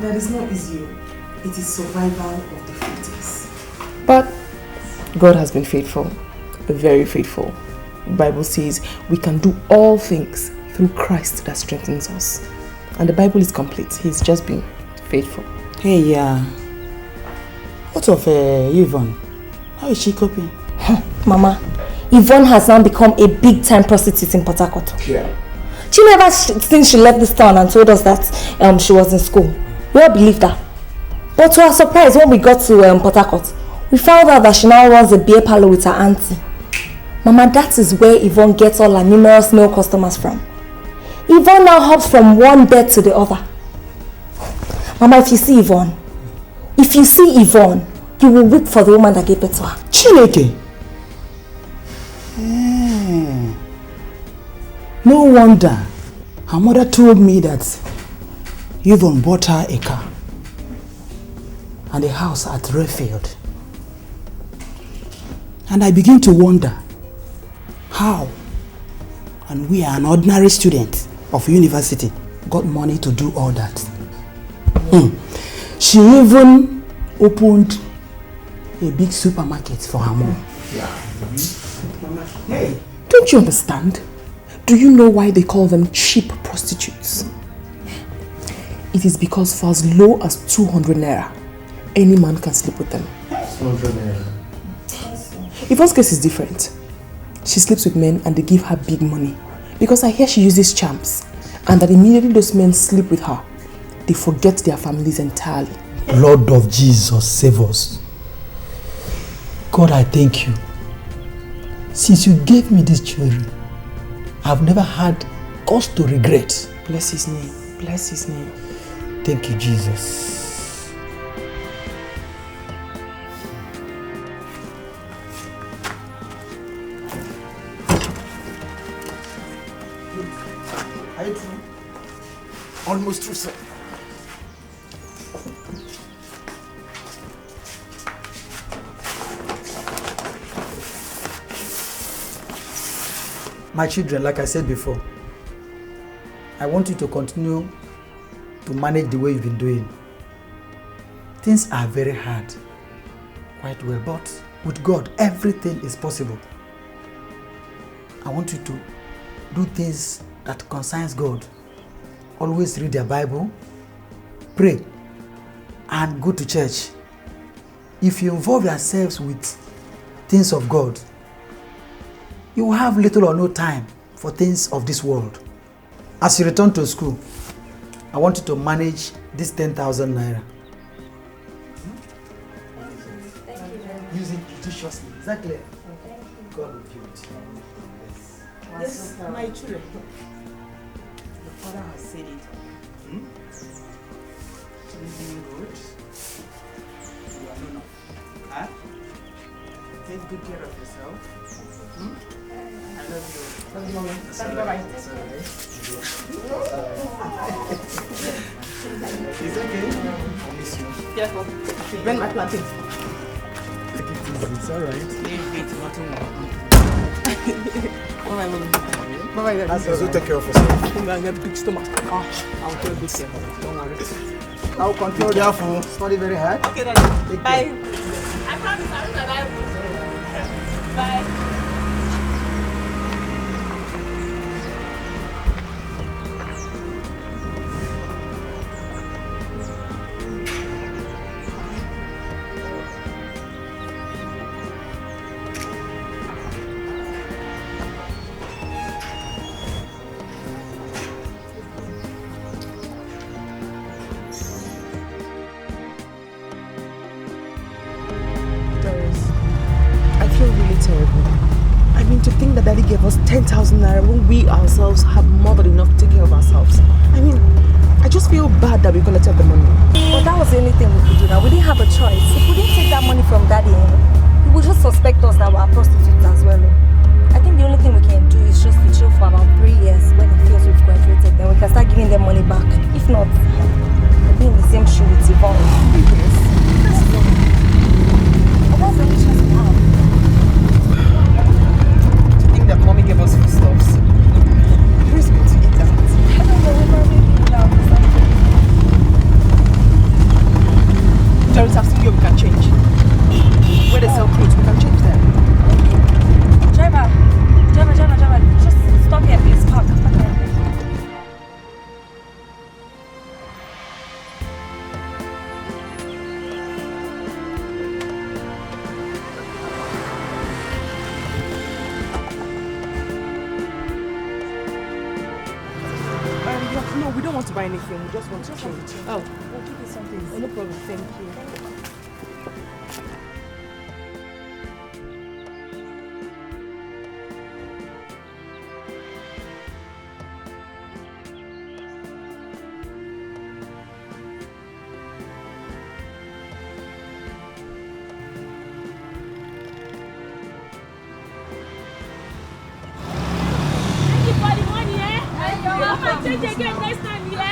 That is not easy. It is survival of the fittest. But God has been faithful, very faithful. The Bible says we can do all things through Christ that strengthens us. And the Bible is complete. He's just been faithful. Hey, what of Yvonne? How is she coping? Mama, Yvonne has now become a big-time prostitute in Port Harcourt. Yeah. She never since she left this town and told us that she was in school. We all believed her. But to our surprise, when we got to Port Harcourt, we found out that she now runs a beer parlor with her auntie. Mama, that is where Yvonne gets all her numerous male customers from. Yvonne now hops from one bed to the other. Mama, if you see Yvonne, you will weep for the woman that gave birth to her. Chineke! No wonder her mother told me that Yvonne bought her a car and a house at Redfield. And I begin to wonder how, and we are an ordinary student of university, got money to do all that. She even opened a big supermarket for her mom. Hey, don't you understand? Do you know why they call them cheap prostitutes? It is because for as low as 200 naira, any man can sleep with them. 200 naira. Yvonne's case is different. She sleeps with men and they give her big money. Because I hear she uses charms, and that immediately those men sleep with her, they forget their families entirely. Lord of Jesus, save us. God, I thank you. Since you gave me these children, I've never had cause to regret. Bless his name. Bless his name. Thank you, Jesus. Are you through? Almost through, sir. My children, like I said before, I want you to continue to manage the way you've been doing. Things are very hard, quite well, but with God, everything is possible. I want you to do things that concerns God. Always read your Bible, pray, and go to church. If you involve yourselves with things of God, you will have little or no time for things of this world. As you return to school, I want you to manage this 10,000 naira. Use it judiciously. Is that clear? God will give it to you. Yes, my children. The father has said it. Sleeping good? You are not. Huh? Take good care of yourself. Hmm? I love you. Love you, Mommy. It's Love you, alright. bye-bye. It's alright. It's okay. I miss you. Careful. Bend my plantain. Take it easy. It's alright. Leave it, nothing more. Bye-bye, Mommy. Bye-bye, Daddy. That's also take care of yourself. I'm gonna get big stomach. Oh, I'll take good care of it. Don't worry. I'll control. Be careful. Study very hard. Okay, Daddy. Take Bye. care. I promise I'll read my Bible. Bye. To think that Daddy gave us 10,000 naira when we ourselves have more than enough to take care of ourselves. I mean, I just feel bad that we collected the money. But that was the only thing we could do now. We didn't have a choice. If we didn't take that money from Daddy, he would just suspect us that we are prostitutes as well. I think the only thing we can do is just to chill for about 3 years. When he feels we've graduated, then we can start giving them money back. If not, we'll be in the same shoe with Yvonne. But that's the only chance we have. That Mommy gave us foodstuffs. Who's going to eat that? I don't know, we're probably eating now or something. Terrence, I've seen you, we can change. Where they sell clothes, we can change them. Driver, just stop here, please. Park here. No, we don't want to buy anything. We just want to change. Oh, We'll give you something. no problem. Thank you.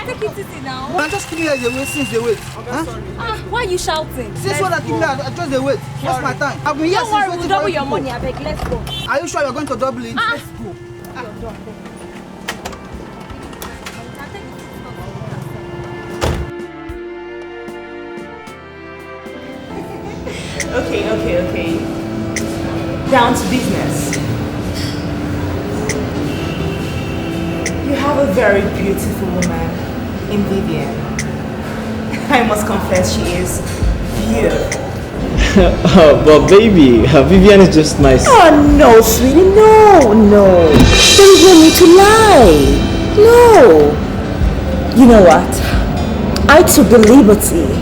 Take it easy now. I'm just keeping her the wait since they wait. Why are you shouting? Since when I keep her, I just the wait. What's my time? I've been here Don't since worry, waiting we'll for double you your to money. go. I beg, let's go. Are you sure you're going to double it? Let's go. You're done. Okay. Down to business. You have a very beautiful woman in Vivian. I must confess she is beautiful. But baby, Vivian is just nice. Oh no, sweetie, no. There is no need to lie. No. You know what? I took the liberty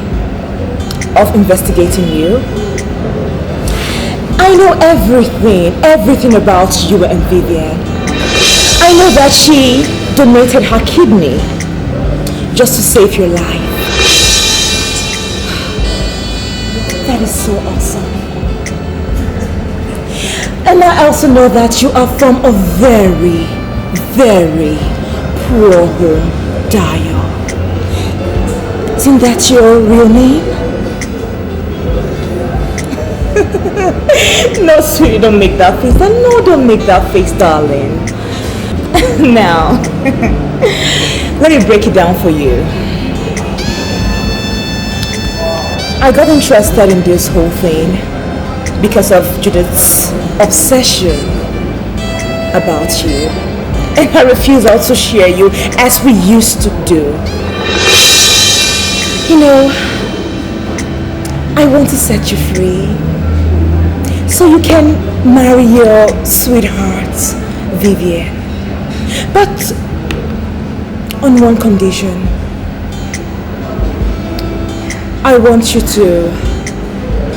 of investigating you. I know everything about you and Vivian. I know that she donated her kidney just to save your life. That is so awesome. And I also know that you are from a very, very poor home, Dio. Isn't that your real name? No, sweetie, don't make that face. No, don't make that face, darling. Now, let me break it down for you. I got interested in this whole thing because of Judith's obsession about you. And I refuse also to share you as we used to do. You know, I want to set you free so you can marry your sweetheart, Vivian. But on one condition. I want you to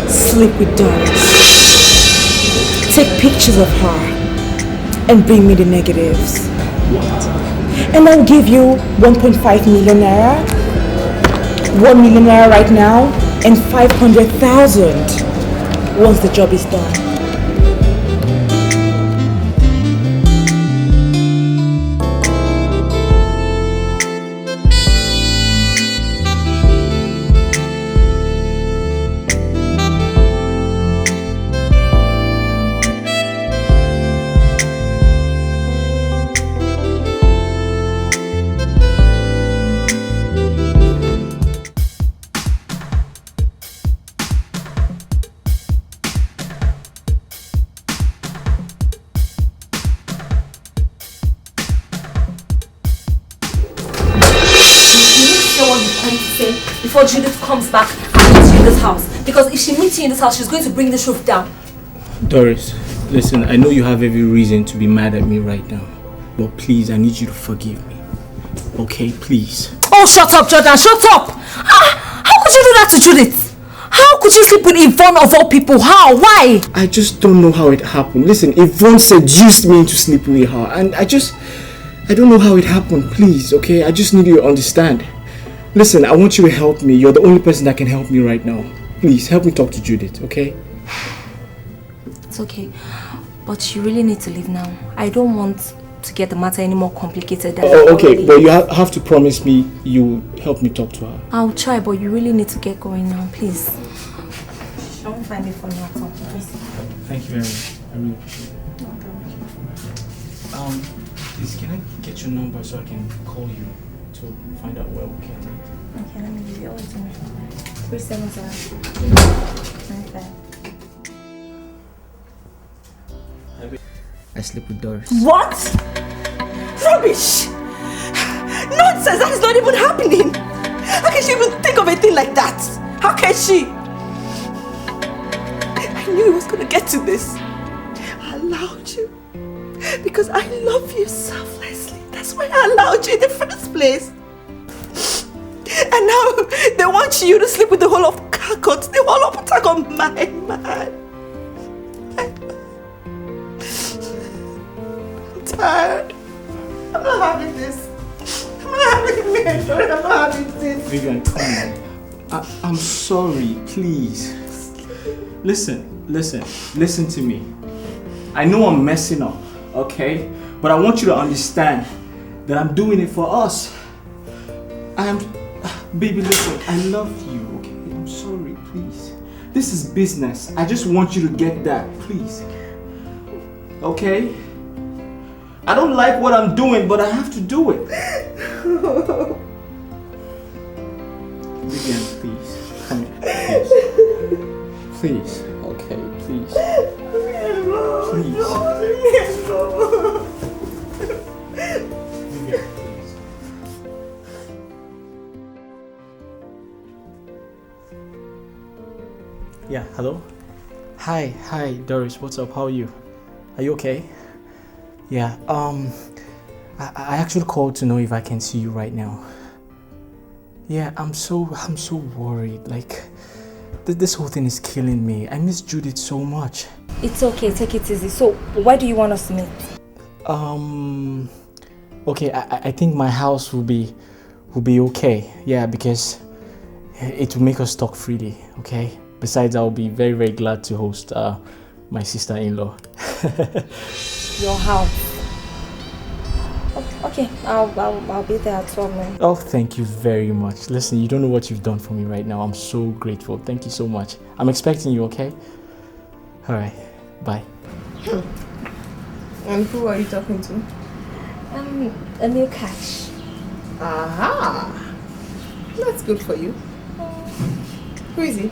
sleep with Doris. Take pictures of her and bring me the negatives. What? And I'll give you 1.5 million naira 1 million naira right now and 500,000 once the job is done. Before Judith comes back and meets you in this house. Because if she meets you in this house, she's going to bring this roof down. Doris, listen, I know you have every reason to be mad at me right now. But please, I need you to forgive me. Okay, please. Oh, shut up, Jordan, shut up! How could you do that to Judith? How could you sleep with Yvonne of all people? How? Why? I just don't know how it happened. Listen, Yvonne seduced me into sleeping with her. And I don't know how it happened, please, okay? I just need you to understand. Listen, I want you to help me. You're the only person that can help me right now. Please, help me talk to Judith, okay? It's okay. But you really need to leave now. I don't want to get the matter any more complicated than okay, but you have to promise me you help me talk to her. I'll try, but you really need to get going now, please. I won't find it funny at all, please. Thank you very much. I really appreciate it. Please, can I get your number so I can call you to find out where we can meet? Okay, let me give you all the 377 I sleep with Doris. What? Rubbish! Nonsense! That is not even happening! How can she even think of a thing like that? How can she? I knew it was gonna get to this. I allowed you because I love you selflessly. That's why I allowed you in the first place. And now they want you to sleep with the whole of Kakot, the whole of attack on my man. I'm tired. I'm not having this. I'm not having it. I'm not having this. Vivian, come on. I'm sorry, please. Listen to me. I know I'm messing up, okay? But I want you to understand that I'm doing it for us. Baby, listen, I love you, okay? I'm sorry, please. This is business. I just want you to get that, please. Okay? I don't like what I'm doing, but I have to do it. Vivian, please. Come here, please. Please, okay, please. Vivian, please. Yeah, hello? Hi, Doris, what's up? How are you? Are you okay? Yeah, I actually called to know if I can see you right now. Yeah, I'm so worried. Like, this whole thing is killing me. I miss Judith so much. It's okay, take it easy. So, why do you want us to meet? Okay, I think my house will be okay. Yeah, because it will make us talk freely, okay? Besides, I'll be very, very glad to host my sister-in-law. Your house. Okay, I'll be there at 12 noon. Oh, thank you very much. Listen, you don't know what you've done for me right now. I'm so grateful. Thank you so much. I'm expecting you, okay? Alright, bye. And who are you talking to? A new catch. Aha! That's good for you. Who is he?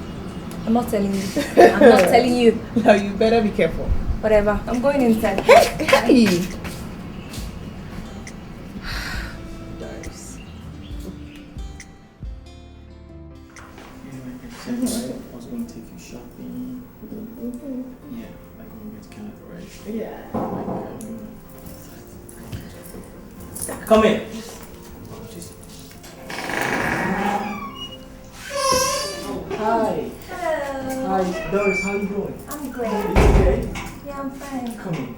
I'm not telling you. I'm not telling you. Now you better be careful. Whatever. I'm going inside. Hey! Doris. I was going to take you shopping. Yeah, like when we get to Canada, right? Yeah. Come in. Hi. Hello. Hi, Doris, how are you doing? I'm great. You okay? Yeah, I'm fine. Come in.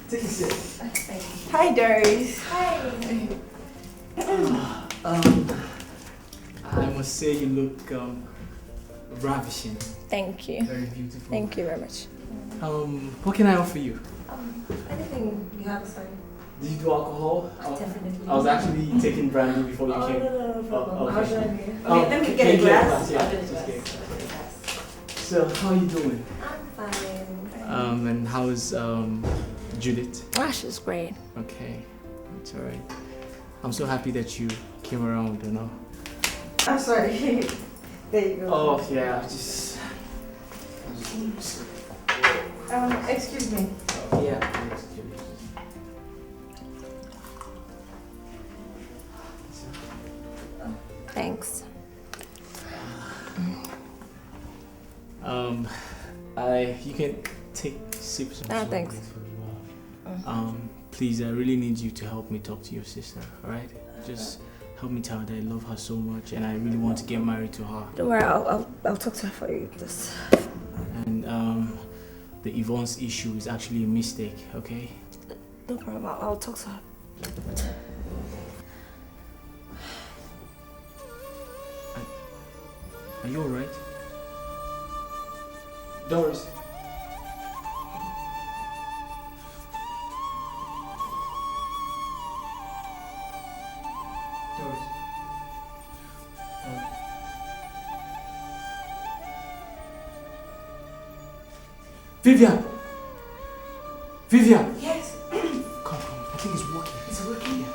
Take a seat. Okay. Hi, Doris. Hi. I must say you look ravishing. Thank you. Very beautiful. Thank you very much. What can I offer you? Anything you have, sorry. Do you do alcohol? Definitely. I was actually taking brandy before you came. No problem. I'll join you. Okay, Let me can get a you glass. Yeah, I'll get a just glass. get a glass. So, how are you doing? I'm fine. And how's Judith? She's great. Okay, that's alright. I'm so happy that you came around, you know. I'm sorry. There you go. Oh, yeah, just... Excuse me. Oh, yeah, excuse me. Thanks. You can take sips of something Thanks. for me. Please, I really need you to help me talk to your sister, alright? Just help me tell her that I love her so much and I really want to get married to her. Don't worry, I'll talk to her for you. Just... And the Yvonne's issue is actually a mistake, okay? No problem, I'll talk to her. Are you alright? Doris. Doris. Vivian! Vivian! Yes. Come, I think it's working. It's working. Yeah.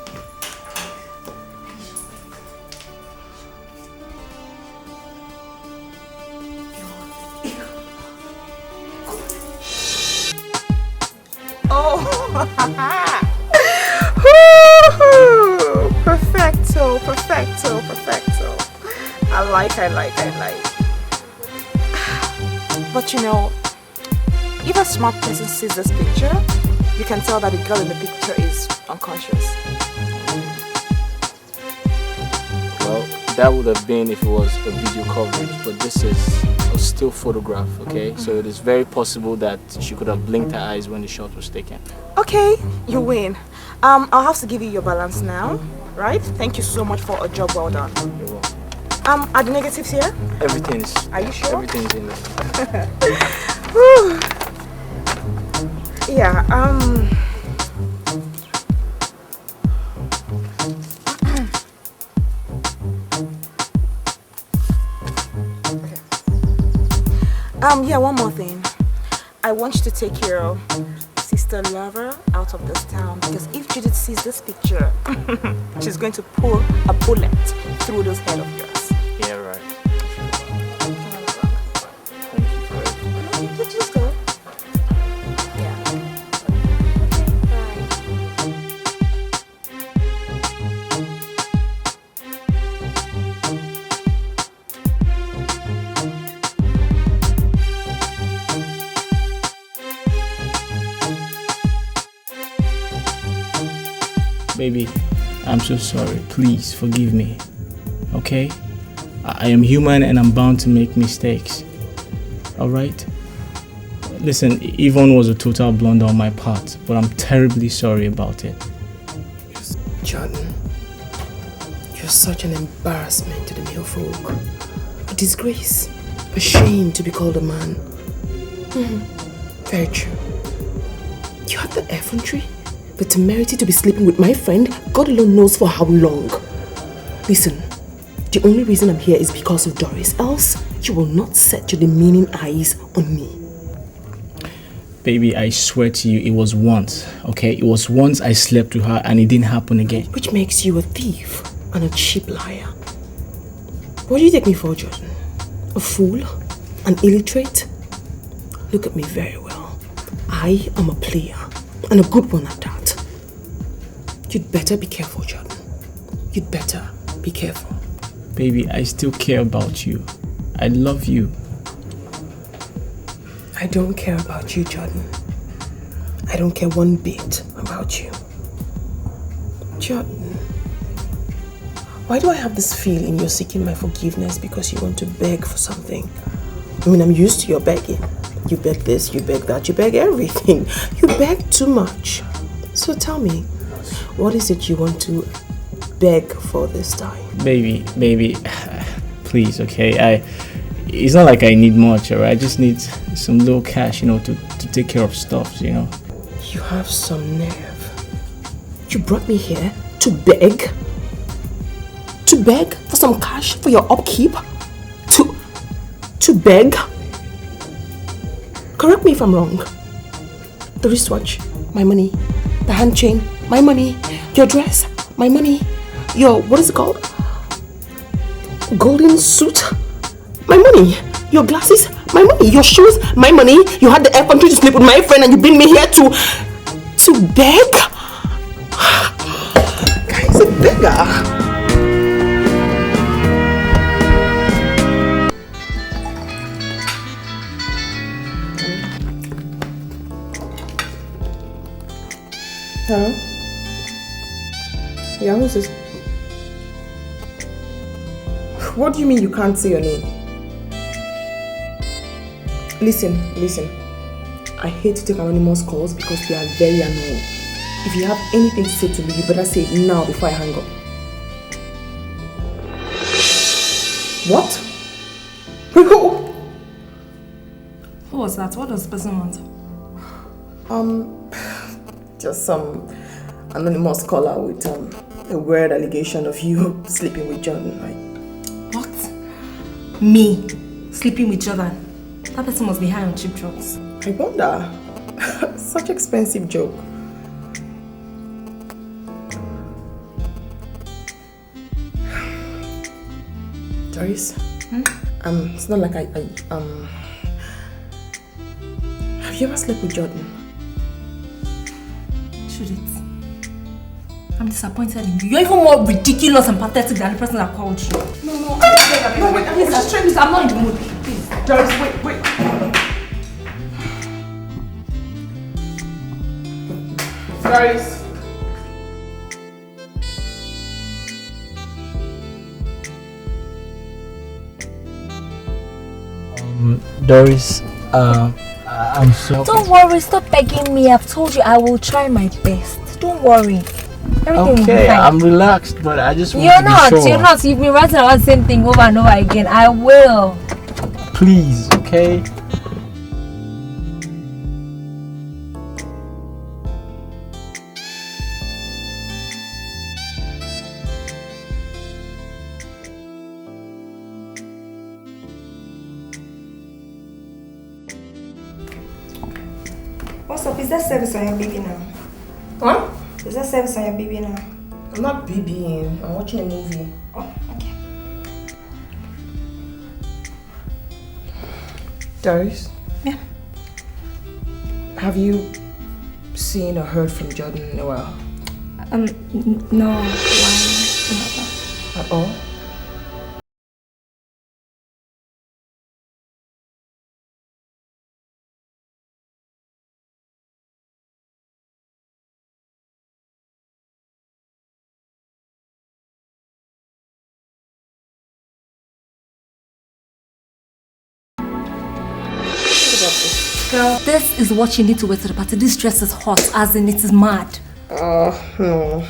Oh, perfecto, perfecto, perfecto. I like. But you know, if a smart person sees this picture, you can tell that the girl in the picture is unconscious. Well, that would have been if it was a video coverage, but this is a still photograph, okay? So it is very possible that she could have blinked her eyes when the shot was taken. Okay, you win. I'll have to give you your balance now, right? Thank you so much for a job well done. You're welcome. Are the negatives here? Everything is. Are you sure? Everything is in there. Whew. Yeah, yeah, one more thing. I want you to take your sister lover out of this town because if Judith sees this picture, she's going to pull a bullet through this head of yours. Yeah, right. You just go. Baby, I'm so sorry. Please forgive me. Okay? I am human and I'm bound to make mistakes. Alright? Listen, Yvonne was a total blunder on my part, but I'm terribly sorry about it. Jordan, you're such an embarrassment to the male folk. A disgrace. A shame to be called a man. Very true. You have the effrontery, the temerity to be sleeping with my friend, God alone knows for how long. Listen, the only reason I'm here is because of Doris, else you will not set your demeaning eyes on me. Baby, I swear to you, it was once, okay? It was once I slept with her and it didn't happen again. Which makes you a thief and a cheap liar. What do you take me for, Jordan? A fool? An illiterate? Look at me very well. I am a player, and a good one at that. You'd better be careful, Jordan. You'd better be careful. Baby, I still care about you. I love you. I don't care about you, Jordan. I don't care one bit about you. Jordan, why do I have this feeling you're seeking my forgiveness because you want to beg for something? I mean, I'm used to your begging. You beg this, you beg that, you beg everything. You beg too much. So tell me, what is it you want to beg for this time? Baby, please, okay? It's not like I need much, alright? I just need some little cash, to take care of stuff, You have some nerve. You brought me here to beg? To beg for some cash for your upkeep? To beg? Correct me if I'm wrong. The wristwatch, my money. The hand chain, my money. Your dress, my money. Your, what is it called? Golden suit, my money. Your glasses, my money. Your shoes, my money. You had the air country to sleep with my friend and you bring me here to beg? Guy's a beggar. Hello? Yeah, who's this? What do you mean you can't say your name? Listen. I hate to take anonymous calls because they are very annoying. If you have anything to say to me, you better say it now before I hang up. What? Who? Who was that? What does the person want? Just some anonymous caller with a weird allegation of you sleeping with Jordan, right? What? Me? Sleeping with Jordan? That person must be high on cheap drugs. I wonder. Such expensive joke. Doris? It's not like have you ever slept with Jordan? Should it? I'm disappointed in you. You're even more ridiculous and pathetic than the person that called you. No, wait, please, I'm not in the mood. Please. Doris, wait. Doris. Doris, I'm sorry. Don't worry, stop begging me. I've told you I will try my best. Don't worry. Everything will be fine. I'm relaxed, but I just want You're to be sure. You're not. You've been writing about the same thing over and over again. I will. Please, okay? What's up? Is that service on your baby now? What? Is that service on your baby now? I'm not babying. I'm watching a movie. Oh, okay. Doris? Yeah? Have you seen or heard from Jordan in a while? No. Why? At all? Girl, this is what you need to wear to the party. This dress is hot, as in it is mad. No. I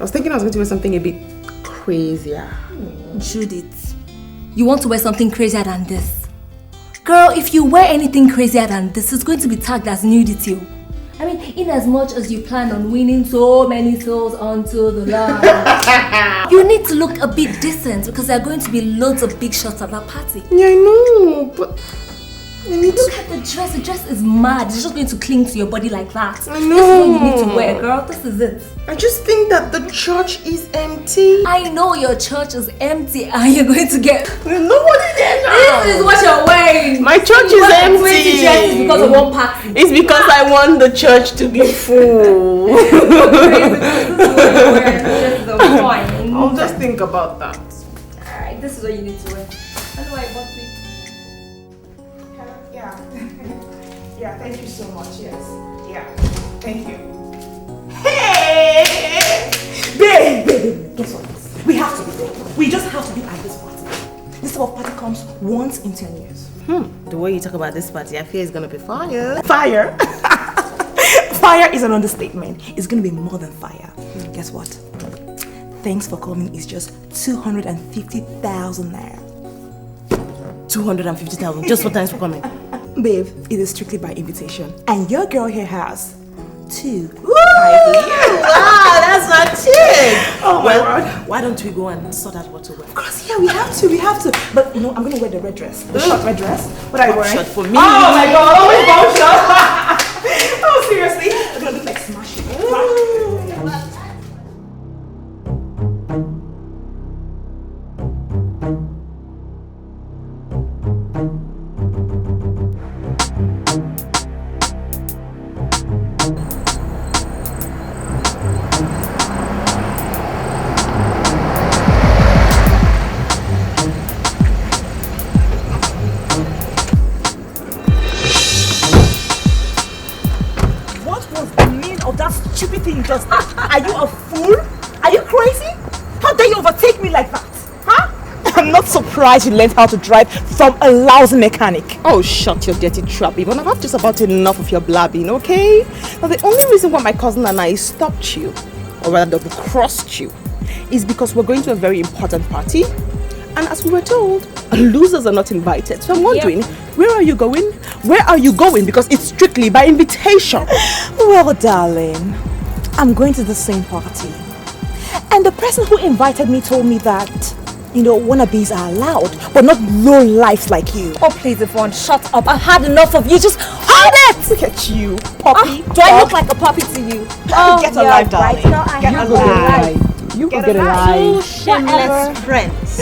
was thinking I was going to wear something a bit crazier. Judith, you want to wear something crazier than this? Girl, if you wear anything crazier than this, it's going to be tagged as nudity. I mean, in as much as you plan on winning so many souls onto the Lord, you need to look a bit decent because there are going to be loads of big shots at that party. Yeah, I know, but... Look at the dress. The dress is mad. It's just going to cling to your body like that. I know. This is what you need to wear, girl. This is it. I just think that the church is empty. I know your church is empty and you're going to get... Nobody there now. This is what you're wearing. My church is empty. 20 dresses because of one party. It's because I want the church to be full. I'll just think about that. Alright, this is what you need to wear. I know I bought it. Yeah, thank you so much, yes. Yeah, thank you. Hey! Babe! Guess what? We have to be there. We just have to be at this party. This type of party comes once in 10 years. The way you talk about this party, I fear it's gonna be fire. Fire? Fire is an understatement. It's gonna be more than fire. Guess what? Thanks for coming is just 250,000 naira. 250,000 just for times for coming. Babe, it is strictly by invitation. And your girl here has 2. Wow, that's not chick. Oh my word. Why don't we go and sort out what to wear? Of course, yeah, we have to. But you know, I'm gonna wear the red dress. The short red dress. What are you wearing? Short for me. Oh my god, always bomb shot. Oh, seriously? I'm gonna look like smashing. Are you a fool? Are you crazy? How dare you overtake me like that? Huh? I'm not surprised you learned how to drive from a lousy mechanic. Oh, shut your dirty trap, Yvonne. I've had just about enough of your blabbing, okay? Now, the only reason why my cousin and I stopped you, or rather double-crossed you, is because we're going to a very important party. And as we were told, losers are not invited. So I'm wondering, where are you going? Where are you going? Because it's strictly by invitation. Well, darling, I'm going to the same party. And the person who invited me told me that, you know, wannabes are allowed, but not low lives like you. Oh, please, Yvonne, shut up. I've had enough of you. Just hold it! Look at you, puppy. Do I look like a puppy to you? Oh, get alive, darling. Right now, I get have alive. You get get alive. You shameless friends.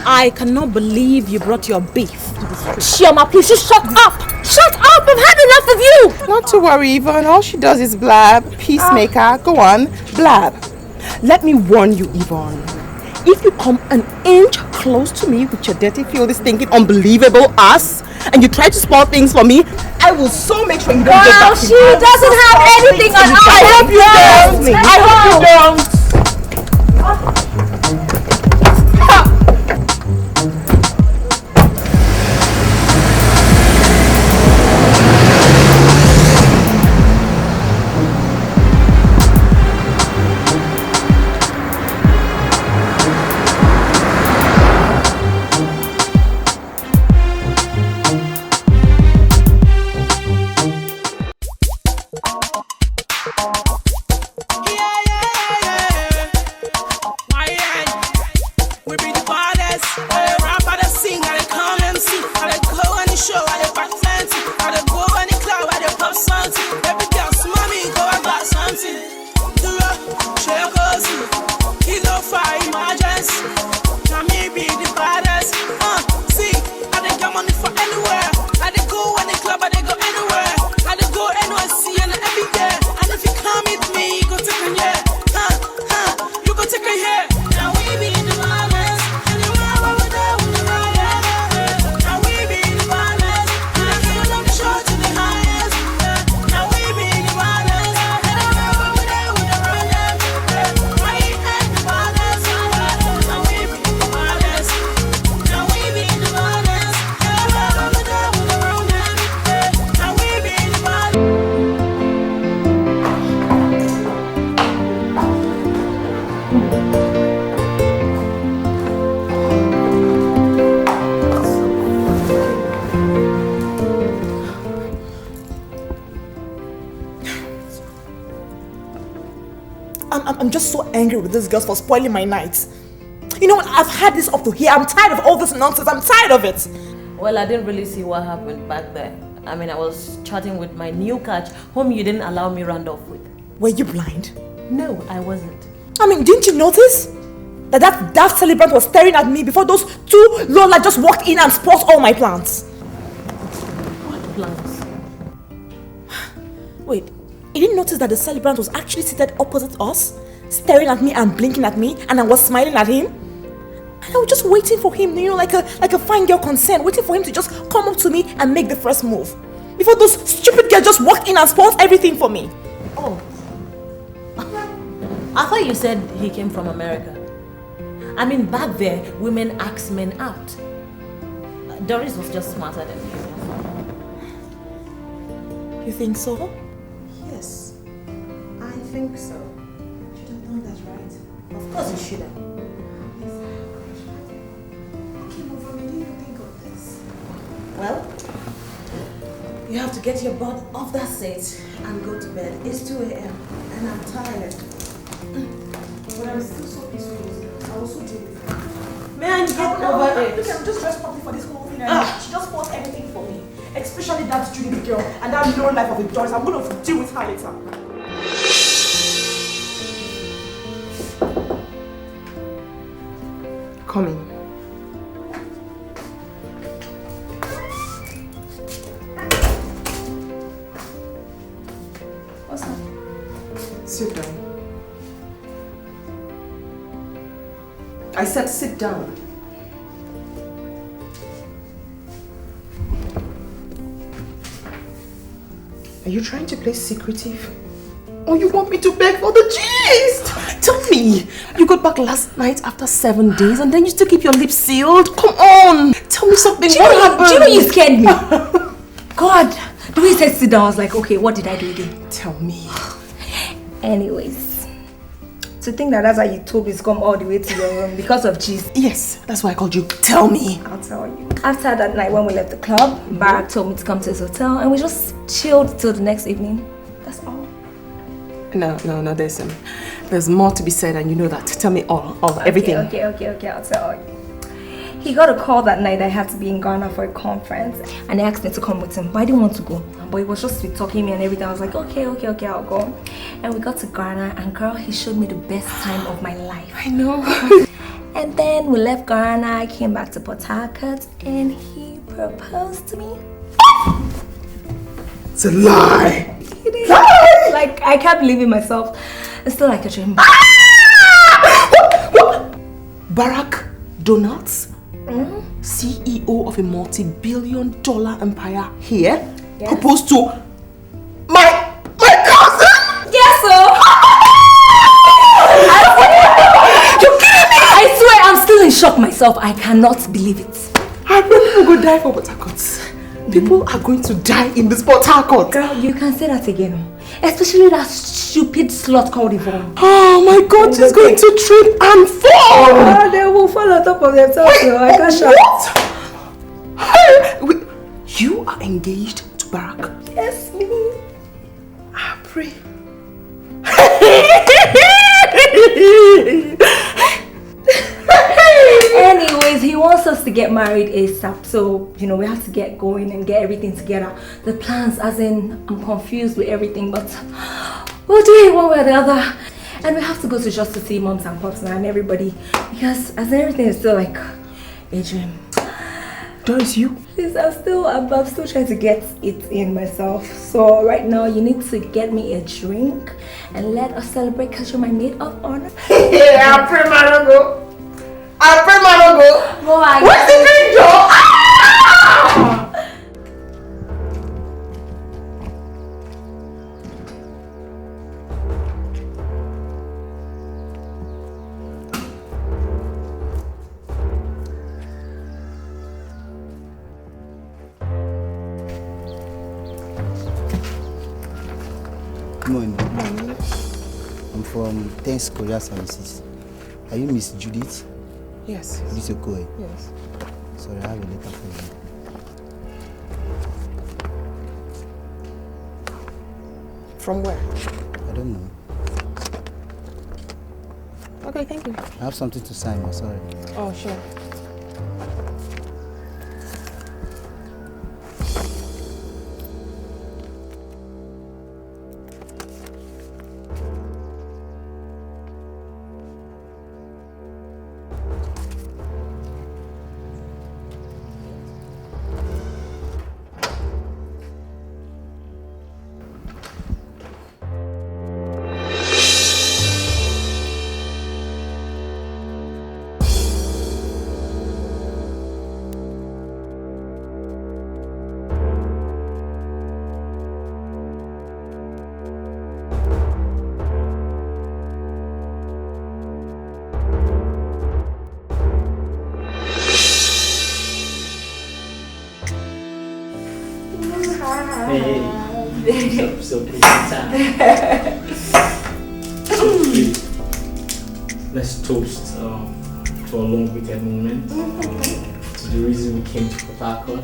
I cannot believe you brought your beef to the street. Chioma, please, just shut up! Shut up! I've had enough of you! Not to worry, Yvonne. All she does is blab. Peacemaker. Go on. Blab. Let me warn you, Yvonne. If you come an inch close to me with your dirty filthy stinking unbelievable ass and you try to spoil things for me, I will so make sure you don't get back to me. She doesn't have anything on us. I hope you don't. I hope you don't. I'm just so angry with these girls for spoiling my night. You know what? I've had this up to here. I'm tired of all this nonsense. I'm tired of it. Well, I didn't really see what happened back there. I mean, I was chatting with my new catch, whom you didn't allow me round off with. Were you blind? No, I wasn't. I mean, didn't you notice that celebrant was staring at me before those two Lola just walked in and spoiled all my plans? What plans? Wait, you didn't notice that the celebrant was actually seated opposite us, staring at me and blinking at me, and I was smiling at him? And I was just waiting for him, you know, like a fine girl concerned, waiting for him to just come up to me and make the first move. Before those stupid girls just walked in and spoiled everything for me. Oh. I thought you said he came from America. I mean, back there, women ask men out. Doris was just smarter than you. You think so? Yes, I think so. Should have done that, right? Of course you should have. Okay, but from you think Well, you have to get your butt off that seat and go to bed. It's 2 a.m. and I'm tired. But I'm still so peaceful. I will also deal with it. May I get over it? Look, I'm just dressed properly for this whole thing. She just bought everything for me. Especially that Judy girl and that low life of a Joyce. I'm going to deal with her later. Come in. What's that? Sit down. I said sit down. Are you trying to play secretive? Or you want me to beg for the gist? Tell me, you got back last night after 7 days and then you still keep your lips sealed? Come on, tell me something. What happened? Do you know you scared me? God, the way you said sit down, I was like, okay, what did I do again? Tell me. Anyways, to think that that's why you told me to come all the way to your room because of cheese. Yes, that's why I called you. Tell me. I'll tell you. After that night when we left the club, Barak told me to come to his hotel and we just chilled till the next evening. That's all. No, there's more to be said and you know that. Tell me all everything. Okay, I'll tell you. He got a call that night that I had to be in Ghana for a conference and he asked me to come with him, but I didn't want to go. But he was just sweet talking me and everything. I was like, okay, I'll go. And we got to Ghana and girl, he showed me the best time of my life. I know. And then we left Ghana, I came back to Port Harcourt and he proposed to me. It's a lie! Like, I can't believe it myself. It's still like a dream. What? Barak Donuts? CEO of a multi-billion-dollar empire here? Yes. Proposed to my cousin? Yes, sir! You're kidding me! I swear I'm still in shock myself. I cannot believe it. I will go die for Port Harcourt. People are going to die in this Port Harcourt. Girl, you can say that again. Especially that stupid slut called Yvonne. Oh my God, she's going to trip and fall. Oh, they will fall on top of themselves. So I can't shout. What? Wait, you are engaged to Barak? Yes, me. I pray. Anyways, he wants us to get married ASAP, so we have to get going and get everything together. The plans, as in, I'm confused with everything, but we'll do it one way or the other. And we have to go to just to see moms and pops and everybody, because as in, everything is still like a dream. Doris, you? Please, I'm still trying to get it in myself. So right now, you need to get me a drink and let us celebrate because you're my maid of honor. Yeah, I'll pray my logo. Where's the drink, Joe? Ah! Good morning. I'm from Thanks Korea Services. Are you Miss Judith? Yes. Judith Okoye? Yes. Sorry, I have a letter for you. From where? I don't know. Okay, thank you. I have something to sign, I'm sorry. Oh, sure. So please, time. Let's toast to a long-awaited moment. To the reason we came to Port Harcourt.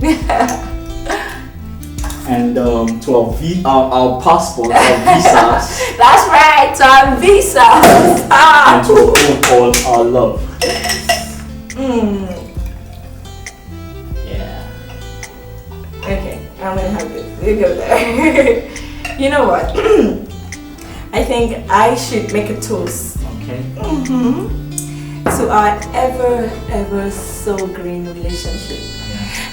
And to our passports, our visas. That's right, to our visas. And to all our love. Yeah. Okay, I'm gonna have this. You go there. You know what? I think I should make a toast. Okay. To our ever so green relationship.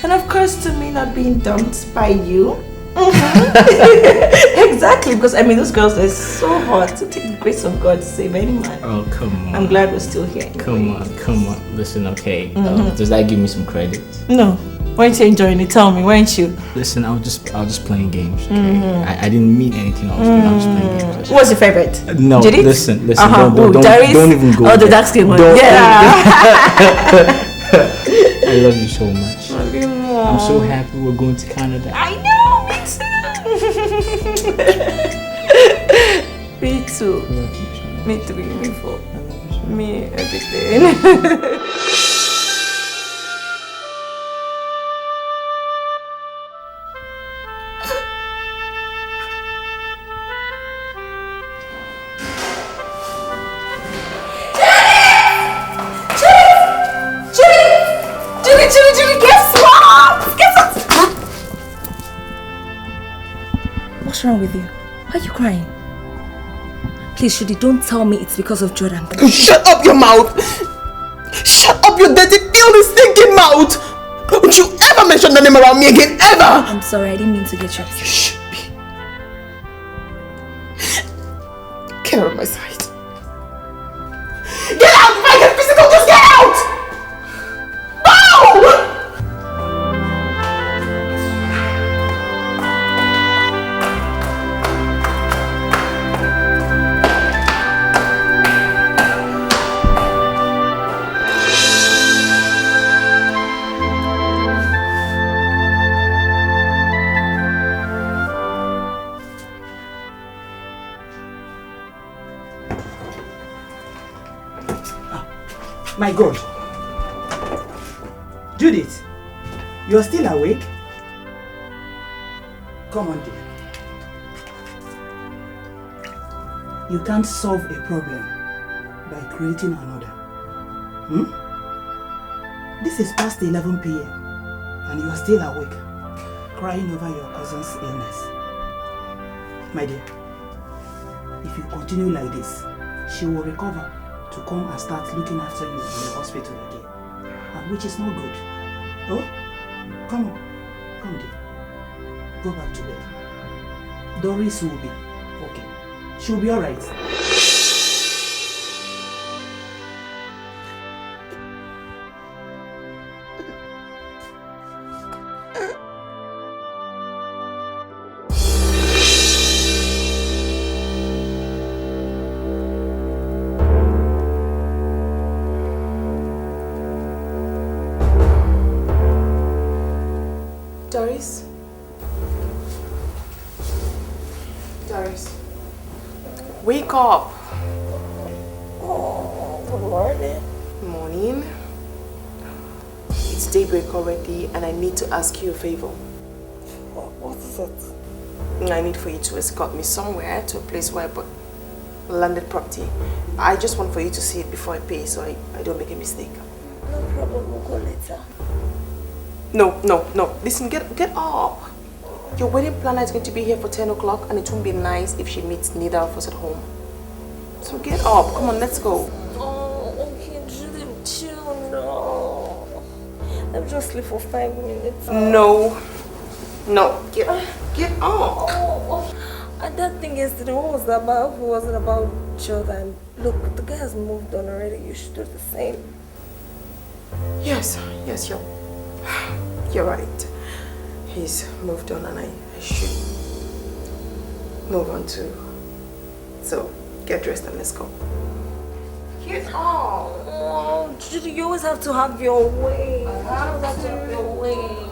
And of course to me not being dumped by you. Exactly, because I mean those girls are so hot to take the grace of God to save any man. Oh, come on. I'm glad we're still here. Come on. Listen, okay. Does that give me some credit? No. Why aren't you enjoying it? Tell me, why aren't you? Listen, I was just playing games. Okay? I didn't mean anything else. I was just playing games. What's your favorite? No, Judith? listen. Darius? Don't even go. Oh, the dark skin one. I love you so much. I'm so happy we're going to Canada. I know, me too. Me too. Me too. Me everything. Judy, guess what? What's wrong with you? Why are you crying? Please, Judy, don't tell me it's because of Jordan. Shut up your mouth! Shut up your dirty, filthy, stinking mouth! Don't you ever mention the name around me again, ever! I'm sorry, I didn't mean to get you upset. You should be. Get out of my sight. Get out! If I get physical, just get out! No! My God. Judith, you're still awake? Come on, dear. You can't solve a problem by creating another. This is past 11 p.m. and you are still awake, crying over your cousin's illness. My dear, if you continue like this, she will recover to come and start looking after you in the hospital again, and which is not good. Oh, come on, come dear, go back to bed. Doris will be okay. She'll be alright. Doris? Doris? Wake up! Oh, good morning. Morning. It's daybreak already and I need to ask you a favor. What is it? I need for you to escort me somewhere to a place where I bought landed property. I just want for you to see it before I pay so I don't make a mistake. No problem, we'll go later. No. Listen, get up. Your wedding planner is going to be here for 10 o'clock and it won't be nice if she meets neither of us at home. So get up. Come on, let's go. Oh, okay, Judy, chill, no. Let me just sleep for 5 minutes. No. Get up. Oh. And that thing yesterday, what was that about? It wasn't about Jordan. Look, the guy has moved on already. You should do the same. Yes, you're right. He's moved on and I should move on too. So, get dressed and let's go. Get on! Oh, Judy, you always have to have your way. You always have to have your way.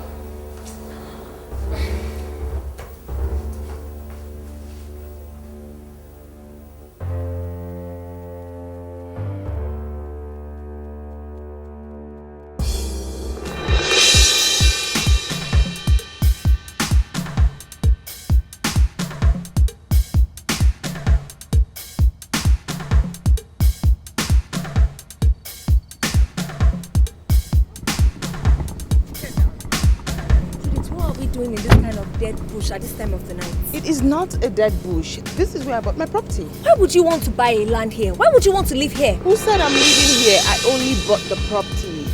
doing in this kind of dead bush at this time of the night? It is not a dead bush. This is where I bought my property. Why would you want to buy a land here? Why would you want to live here? Who said I'm living here? I only bought the property.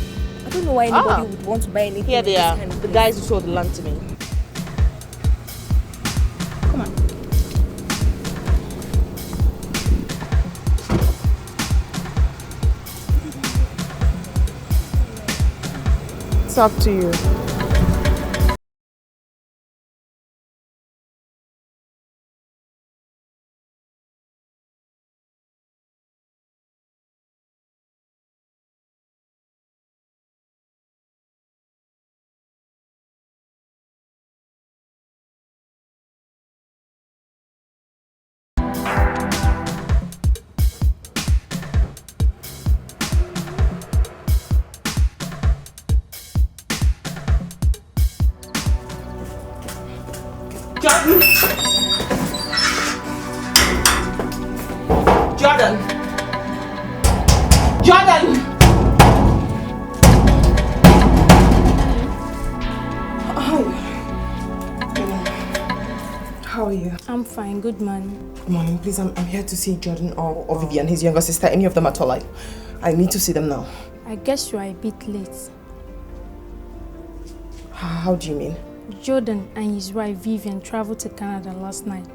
I don't know why anybody would want to buy anything. Here they are, kind of the guys who sold the land to me. Come on. It's up to you. Jordan! Jordan! How are you? I'm fine, good morning. Good morning, please. I'm here to see Jordan or Vivian, his younger sister, any of them at all. I need to see them now. I guess you are a bit late. How do you mean? Jordan and his wife Vivian traveled to Canada last night.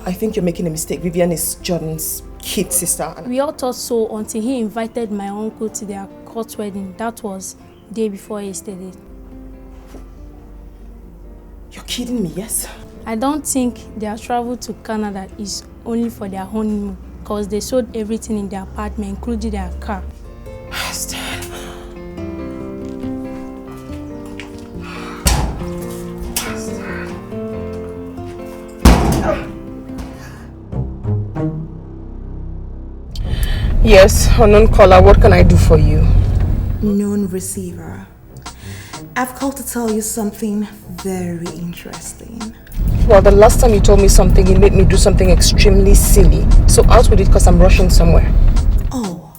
I think you're making a mistake. Vivian is Jordan's kid sister. We all thought so until he invited my uncle to their court wedding. That was the day before yesterday. You're kidding me, yes? I don't think their travel to Canada is only for their honeymoon, because they sold everything in their apartment, including their car. Yes, unknown caller, what can I do for you? Known receiver. I've called to tell you something very interesting. Well, the last time you told me something, you made me do something extremely silly. So out with it because I'm rushing somewhere. Oh,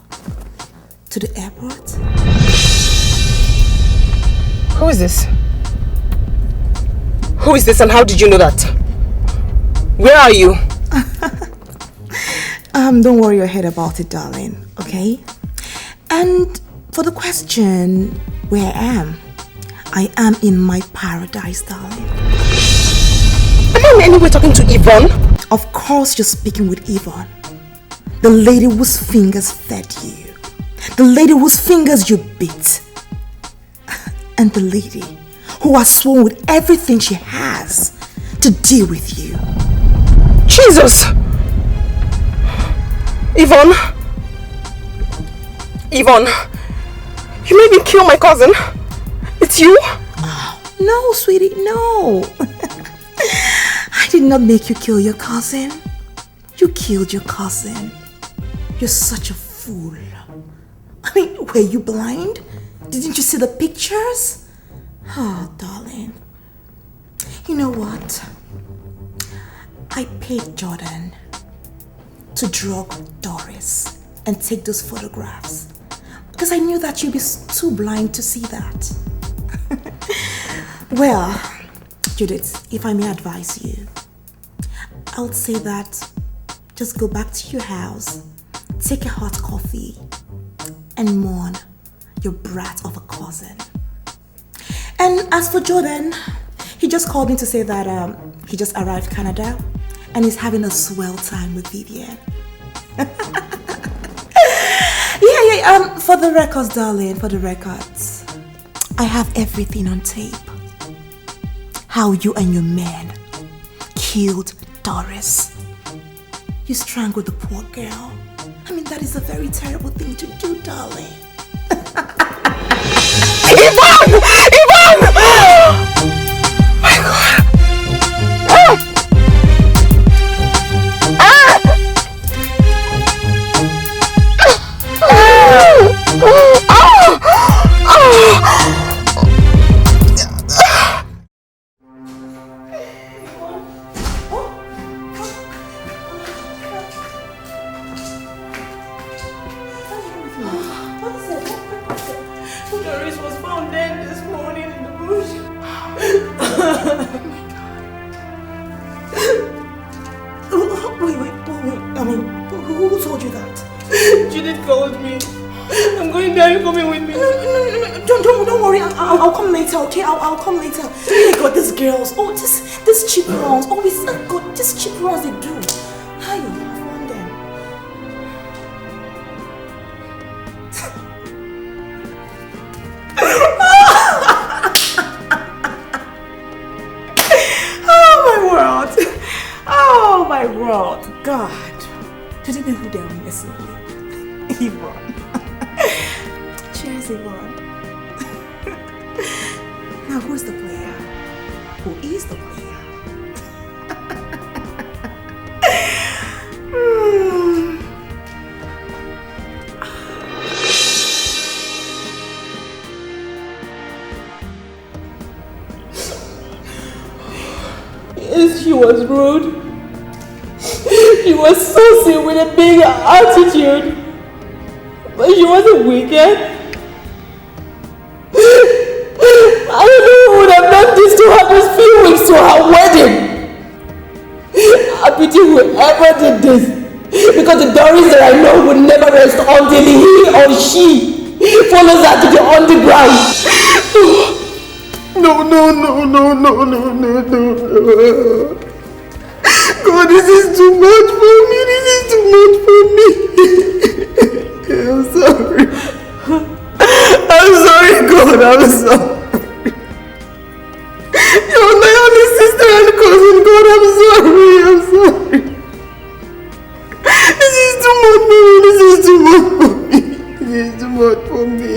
to the airport? Who is this? Who is this and how did you know that? Where are you? Don't worry your head about it, darling, okay? And for the question, where I am in my paradise, darling. Am I in any way talking to Yvonne? Of course you're speaking with Yvonne. The lady whose fingers fed you. The lady whose fingers you beat. And the lady who has sworn with everything she has to deal with you. Jesus! Yvonne? Yvonne, you made me kill my cousin? It's you? No, sweetie, no. I did not make you kill your cousin. You killed your cousin. You're such a fool. I mean, were you blind? Didn't you see the pictures? Oh, darling. You know what? I paid Jordan to drug Doris and take those photographs because I knew that you'd be too blind to see that. Well, Judith, if I may advise you, I would say that just go back to your house, take a hot coffee, and mourn your brat of a cousin. And as for Jordan, he just called me to say that he just arrived Canada and he's having a swell time with Vivian. Yeah, for the records, darling, for the records, I have everything on tape. How you and your man killed Doris. You strangled the poor girl. I mean, that is a very terrible thing to do, darling. Yvonne! Yvonne! My God! Doris was Don't worry. I'll come later, okay? I'll come later. Oh my God, these girls. Oh, this cheap runs. Oh, it's so good. These cheap runs they do. Hi, I found them. Oh my world. God. Do you know who they are messing with? Yvonne. Cheers, Yvonne. Now who's the player? Who is the player? Yes, she was rude. She was saucy with a big attitude. But she wasn't wicked. I don't know who would have done this to her those few weeks to her wedding. I pity whoever did this. Because the Doris that I know would never rest until he or she follows her to the underground. No. God, this is too much for me. I'm sorry. God, I'm sorry. You're my only sister and cousin. God, I'm sorry. This is too much for me. This is too much for me.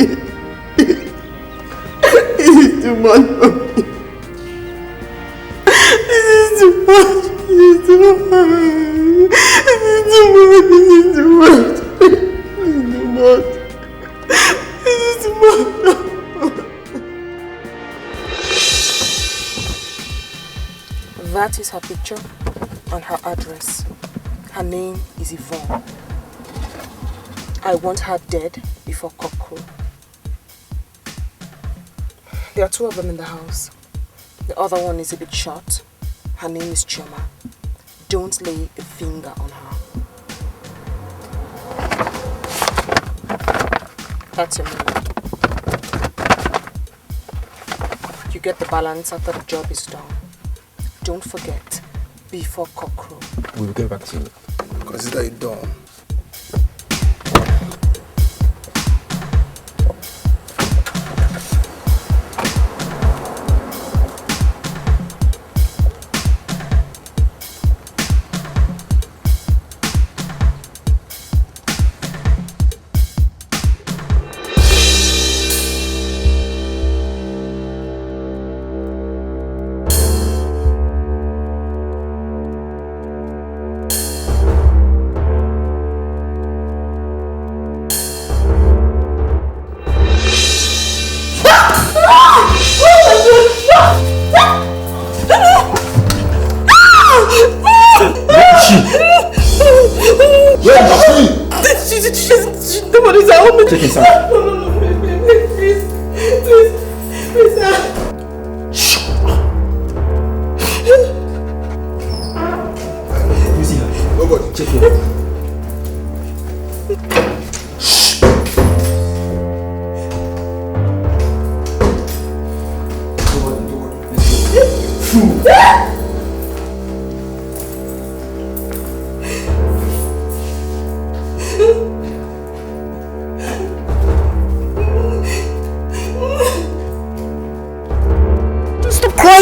That is her picture and her address. Her name is Yvonne. I want her dead before cockcrow. There are two of them in the house. The other one is a bit short. Her name is Chioma. Don't lay a finger on her. That's your money. You get the balance after the job is done. Don't forget, before cockcrow. We'll get back to you. Consider it done. Take his hand. No, please, sir. You see her? Nobody. Check her.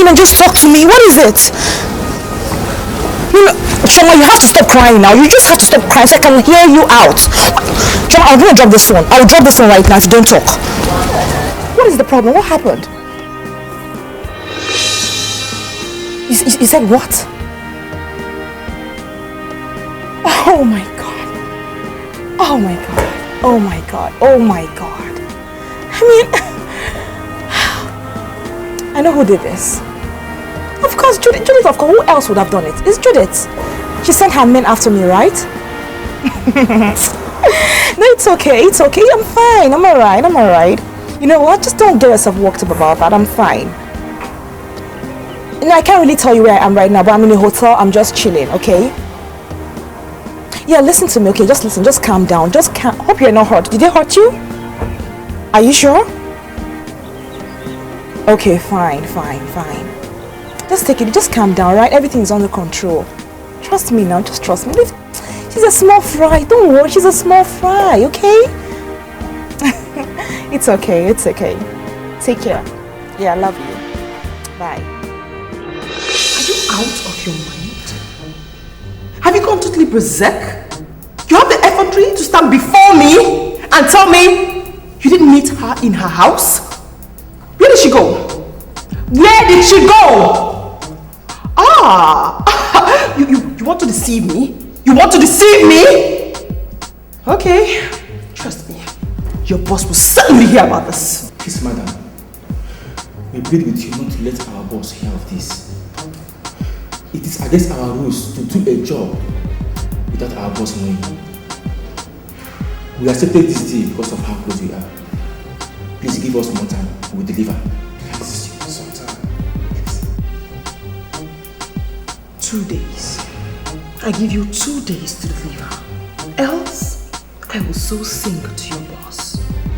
And just talk to me. What is it? Chioma, you have to stop crying now. You just have to stop crying so I can hear you out. Chioma, I'm gonna drop this one. I'll drop this one right now if you don't talk. What is the problem? What happened? You said what? Oh my God. Oh my God. Oh my God. Oh my God. I mean, I know who did this. Of course, Judith, of course. Who else would have done it? It's Judith. She sent her men after me, right? No, it's okay. It's okay. I'm fine. I'm alright. You know what? Just don't get yourself worked up about that. I'm fine. You know, I can't really tell you where I am right now, but I'm in a hotel. I'm just chilling, okay? Yeah, listen to me, okay? Just listen. Just calm down. Hope you're not hurt. Did they hurt you? Are you sure? Okay, fine. Just take it, just calm down, right? Everything's under control. Trust me now, just trust me. She's a small fry, don't worry, she's a small fry, okay? It's okay. Take care. Yeah, I love you. Bye. Are you out of your mind? Have you gone totally berserk? You have the effrontery to stand before me and tell me you didn't meet her in her house? Where did she go? Where did she go? You want to deceive me? You want to deceive me? Okay, trust me. Your boss will certainly hear about this. Please, madam. We plead with you not to let our boss hear of this. It is against our rules to do a job without our boss knowing. We accepted this deal because of how close we are. Please give us more time. We will deliver. Please, some time. Please. 2 days. I give you 2 days to deliver. Else, I will so sink to your boss.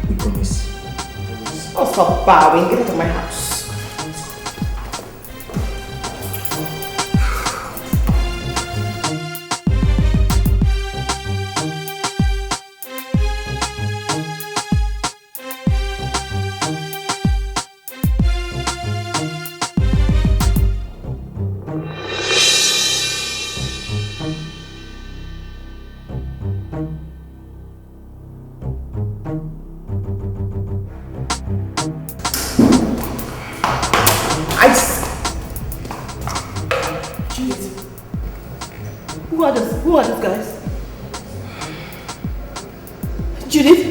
We promise. Oh, stop bowing. Get out of my house. Who are these guys? Judith,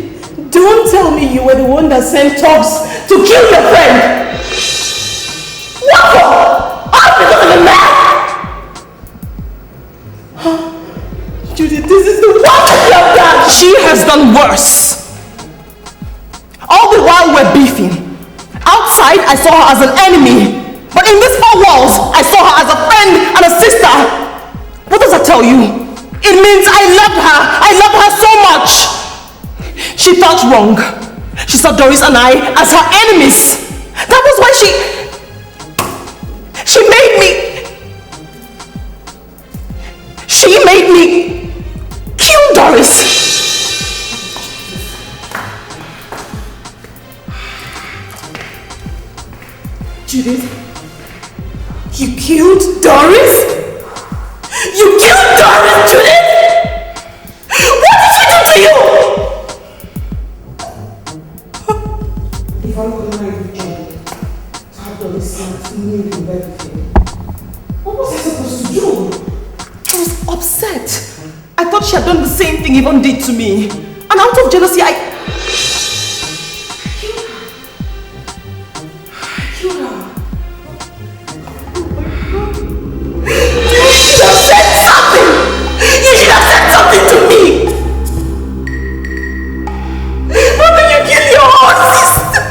don't tell me you were the one that sent Tubbs to kill your friend! What for? All because of the man! Judith, this is the worst that you have done! She has done worse! All the while we're beefing. Outside, I saw her as an enemy. But in these 4 walls, I saw her as a friend and a sister. What does that tell you? It means I loved her. I loved her so much. She felt wrong. She saw Doris and I as her enemies. That was why she made me kill Doris. Judith, you killed Doris? You killed Doris, Judith! What did she do to you? If I'm going to marry you, Judith, to have Doris sent me in everything, what was I supposed to do? I was upset. I thought she had done the same thing Yvonne did to me. And out of jealousy, I killed her. You should have said something! You should have said something to me! How can you kill your own sister?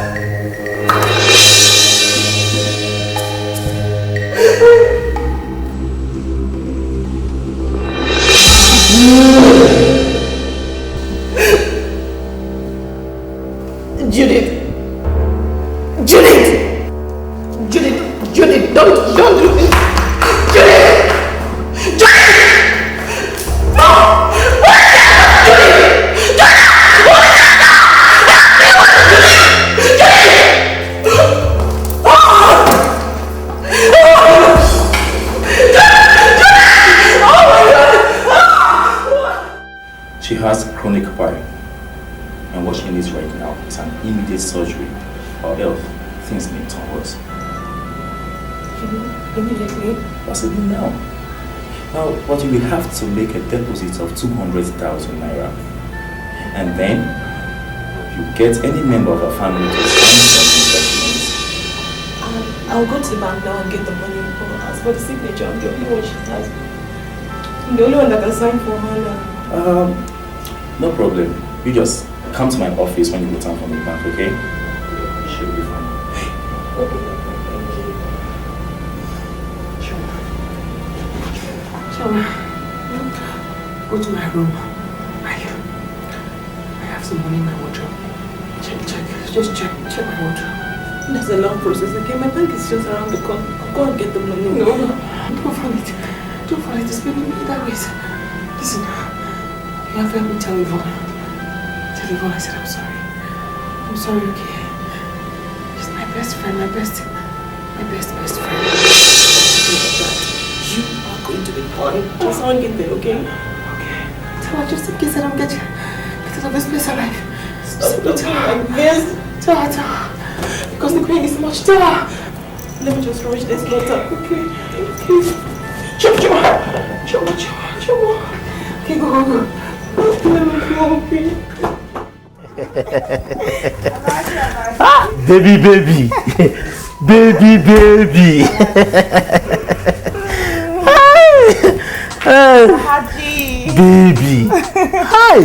Judith, don't do this. Judith! No! She has chronic pie, and what she needs right now is an immediate surgery, or else things may turn worse. Immediately? Possibly now. Now, but you will have to make a deposit of 200,000 naira, and then you get any member of our family to sign some documents. I'll go to the bank now and get the money for her. As for the signature, I'm the only one she has. I'm the only one that can sign for her now. No problem. You just come to my office when you return from the bank, okay? You should be fine. Okay, thank you. Choma, go to my room. I have some money in my wardrobe. Check. just check my wardrobe. That's a long process. Okay, my bank is just around the corner. I'll go and get the money. No, don't fall it. Don't fall it. It's been that way. Listen, you have to help me tell Yvonne. Tell Yvonne I said I'm sorry. I'm sorry, okay? She's my best friend, my best friend. You are going to be fine. Just hang in there, okay? Okay. Tell her just in case I don't get out of this place alive. Stop like this. Tell her. Because the pain is much. Tell her. Let me just rush this letter, okay? Chop. Okay, go. Let me go, okay? Baby. Baby. Hi.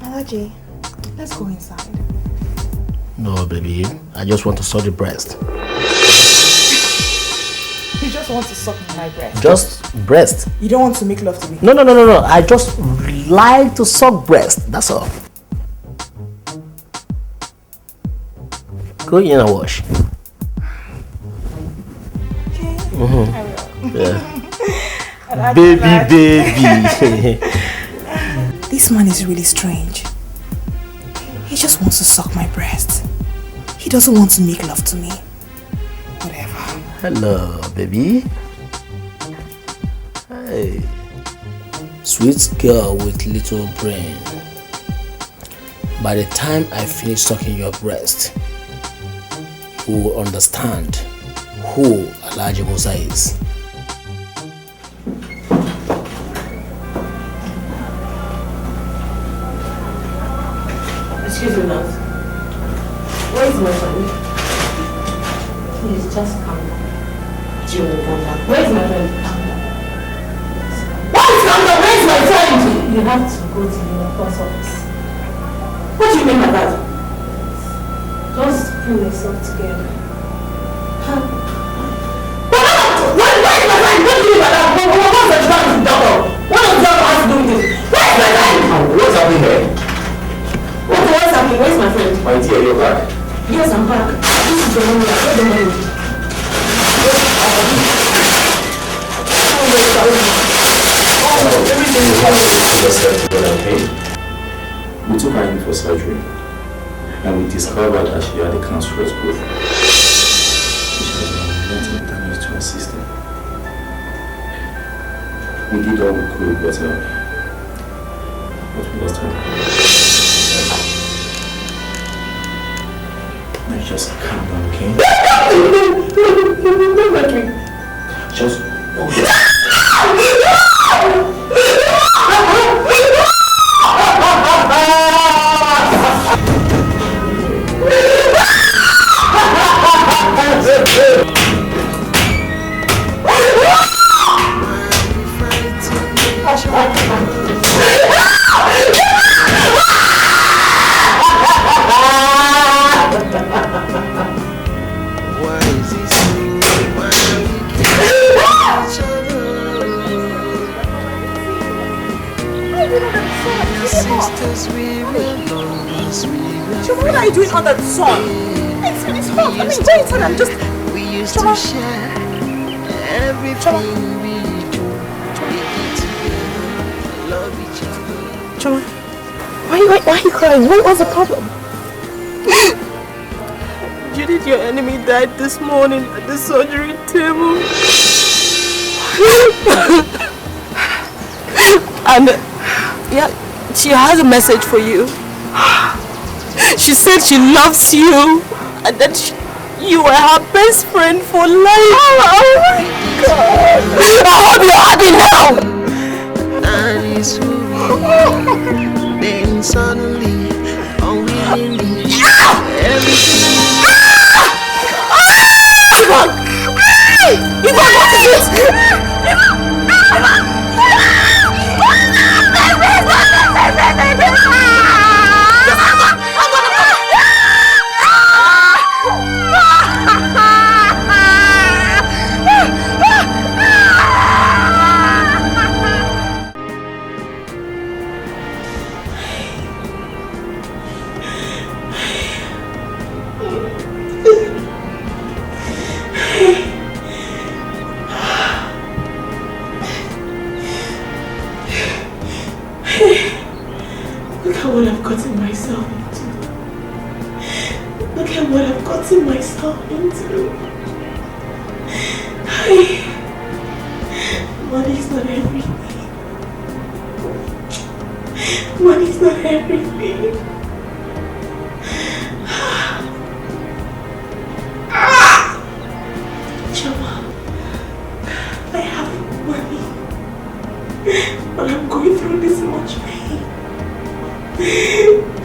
Alaji, let's go inside. No, baby. I just want to suck the breast. You just want to suck my breast? Just breast. You don't want to make love to me? No. I just like to suck breast. That's all. Go in and wash. Okay. Mm-hmm. I will. Yeah. Baby. This man is really strange. He just wants to suck my breast. He doesn't want to make love to me. Whatever. Hello, baby. Hey. Sweet girl with little brain. By the time I finish sucking your breast, you will understand who Alhaji Musa is. Excuse me, love. Where is my friend? Please, just calm down. Where is my friend? What is calm down? Where is my friend? You have to go to your boss office. What do you mean by that? Just pull yourself together. Where is my friend? What do you mean by that? What's the trouble with the doctor? What does the doctor have to do with this? Where is my friend? What's happening here? What's happening? Where's my friend? My dear, you're back. Yes, I'm back. This is the money. Where's the money? Everything you have to put yourself together, okay? We took her in for surgery, and we discovered that she had a cancerous growth, which has mental damage to her system. We did all we could, but we lost her. Let's just calm down, okay? Just... What are you doing on that song? It's hot. I mean, go inside and just... We used to share everything we do. Love each other. Choma, why are you crying? What's the problem? Judith, your enemy died this morning at the surgery table. And yeah, she has a message for you. She said she loves you and that you are her best friend for life. Oh my God! I hope you're happy now. That is who we are. Then suddenly, unwillingly, everything. Yvonne, what is this? Look at what I've gotten myself into. Money's not everything. Money's not everything. Chama, I have money, but I'm going through this much pain.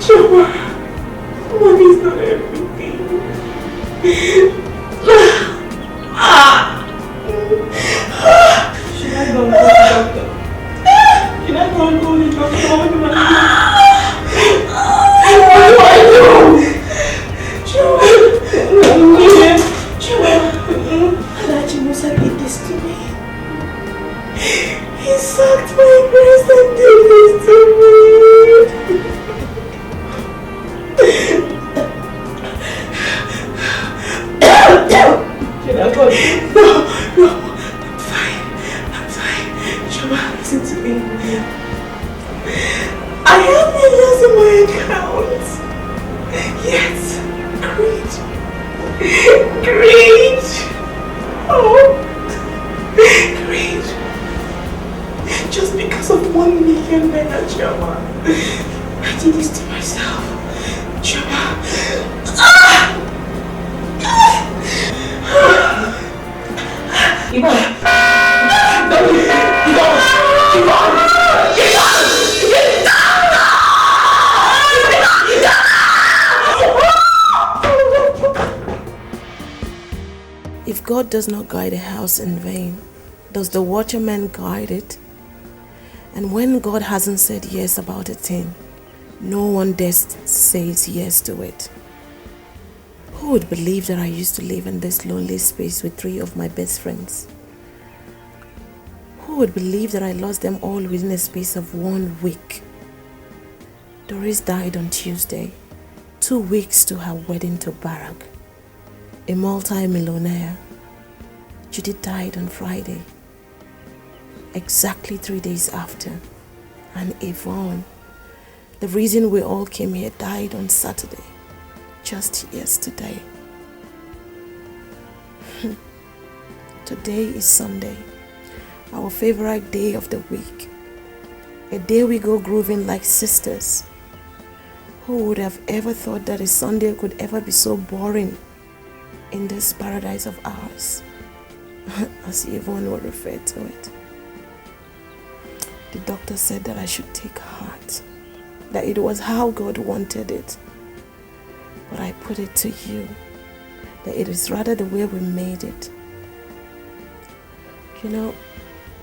Chama, money's not everything. Should I go and call the doctor? Should I go and call the doctor? What do I do? Chua, Alaji Musa did this to me. He sucked my breast and did this to me. Should I go? No, I'm fine. Chuma, listen to me. I have millions in my account. Yes, great. Oh, great. Just because of 1 million naira, Chuma. I did this to myself. Chuma. If God does not guide a house in vain, does the watchman guide it? And when God hasn't said yes about a thing, no one dares says yes to it. Who would believe that I used to live in this lonely space with 3 of my best friends? Who would believe that I lost them all within a space of 1 week? Doris died on Tuesday, 2 weeks to her wedding to Barack, a multi-millionaire. Judith died on Friday, exactly 3 days after. And Yvonne, the reason we all came here, died on Saturday, just yesterday. Today is Sunday, our favorite day of the week. A day we go grooving like sisters. Who would have ever thought that a Sunday could ever be so boring in this paradise of ours, as Yvonne would refer to it. The doctor said that I should take heart, that it was how God wanted it. But I put it to you, that it is rather the way we made it. You know,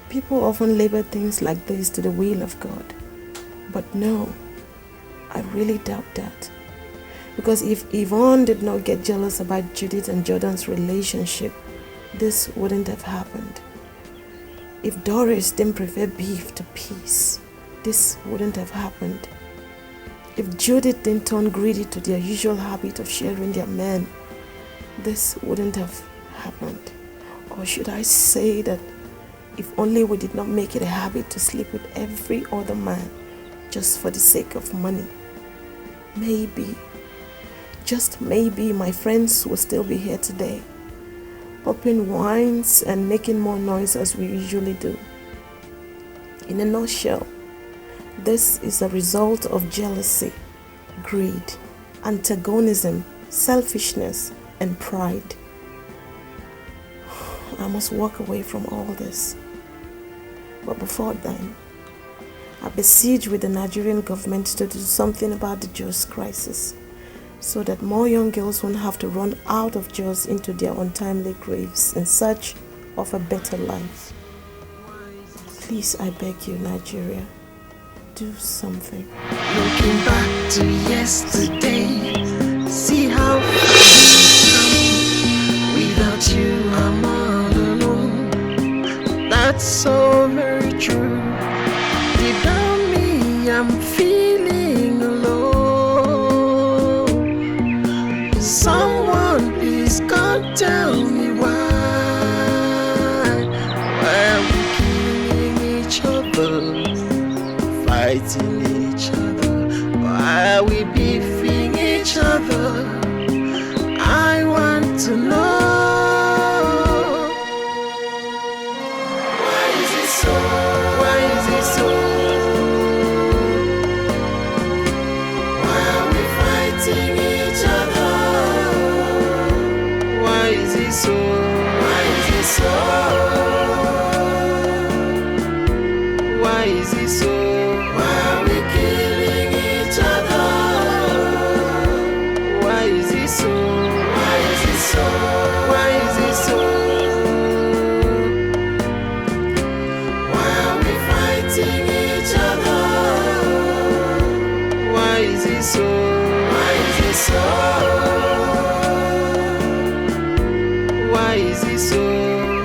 people often label things like this to the will of God. But no, I really doubt that. Because if Yvonne did not get jealous about Judith and Jordan's relationship, this wouldn't have happened. If Doris didn't prefer beef to peace, this wouldn't have happened. If Judith didn't turn greedy to their usual habit of sharing their men, this wouldn't have happened. Or should I say that if only we did not make it a habit to sleep with every other man just for the sake of money, maybe, just maybe, my friends will still be here today, popping wines and making more noise as we usually do. In a nutshell, this is a result of jealousy, greed, antagonism, selfishness, and pride. I must walk away from all this. But before then, I beseech with the Nigerian government to do something about the Jos crisis, so that more young girls won't have to run out of Jos into their untimely graves in search of a better life. Please, I beg you, Nigeria, do something. Looking back to yesterday, see how without you I'm all alone. That's so very true. Deep down me, I'm feeling alone. Someone please come tell me why are we killing each other, fighting each other? Why are we beefing each other? it so? Why is it so? Why is it so? Why are we fighting each other? Why is it so? Why is it so? Why is it so?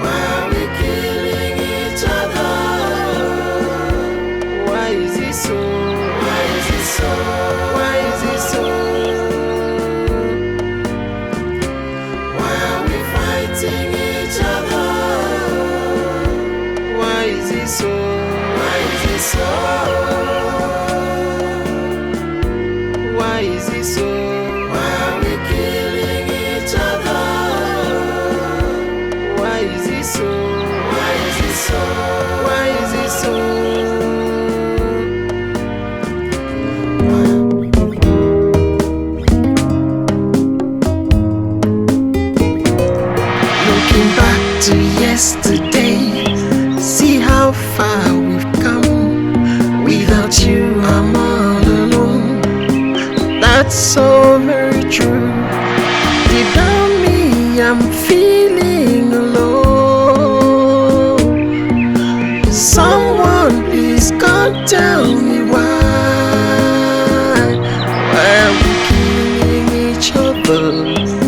Why are we killing each other? Why is it so? Why is it so? Why is it so? Why are we fighting each other? Why is it so? Why is it so? Why is it so? Why are we killing each other? Why is it so? Why is it so? Why is it so? Looking back to yesterday, see how far we've come. Without you, I'm all alone. That's so very true. Without me, I'm feeling alone. Someone please come tell me why. Why are we killing each other?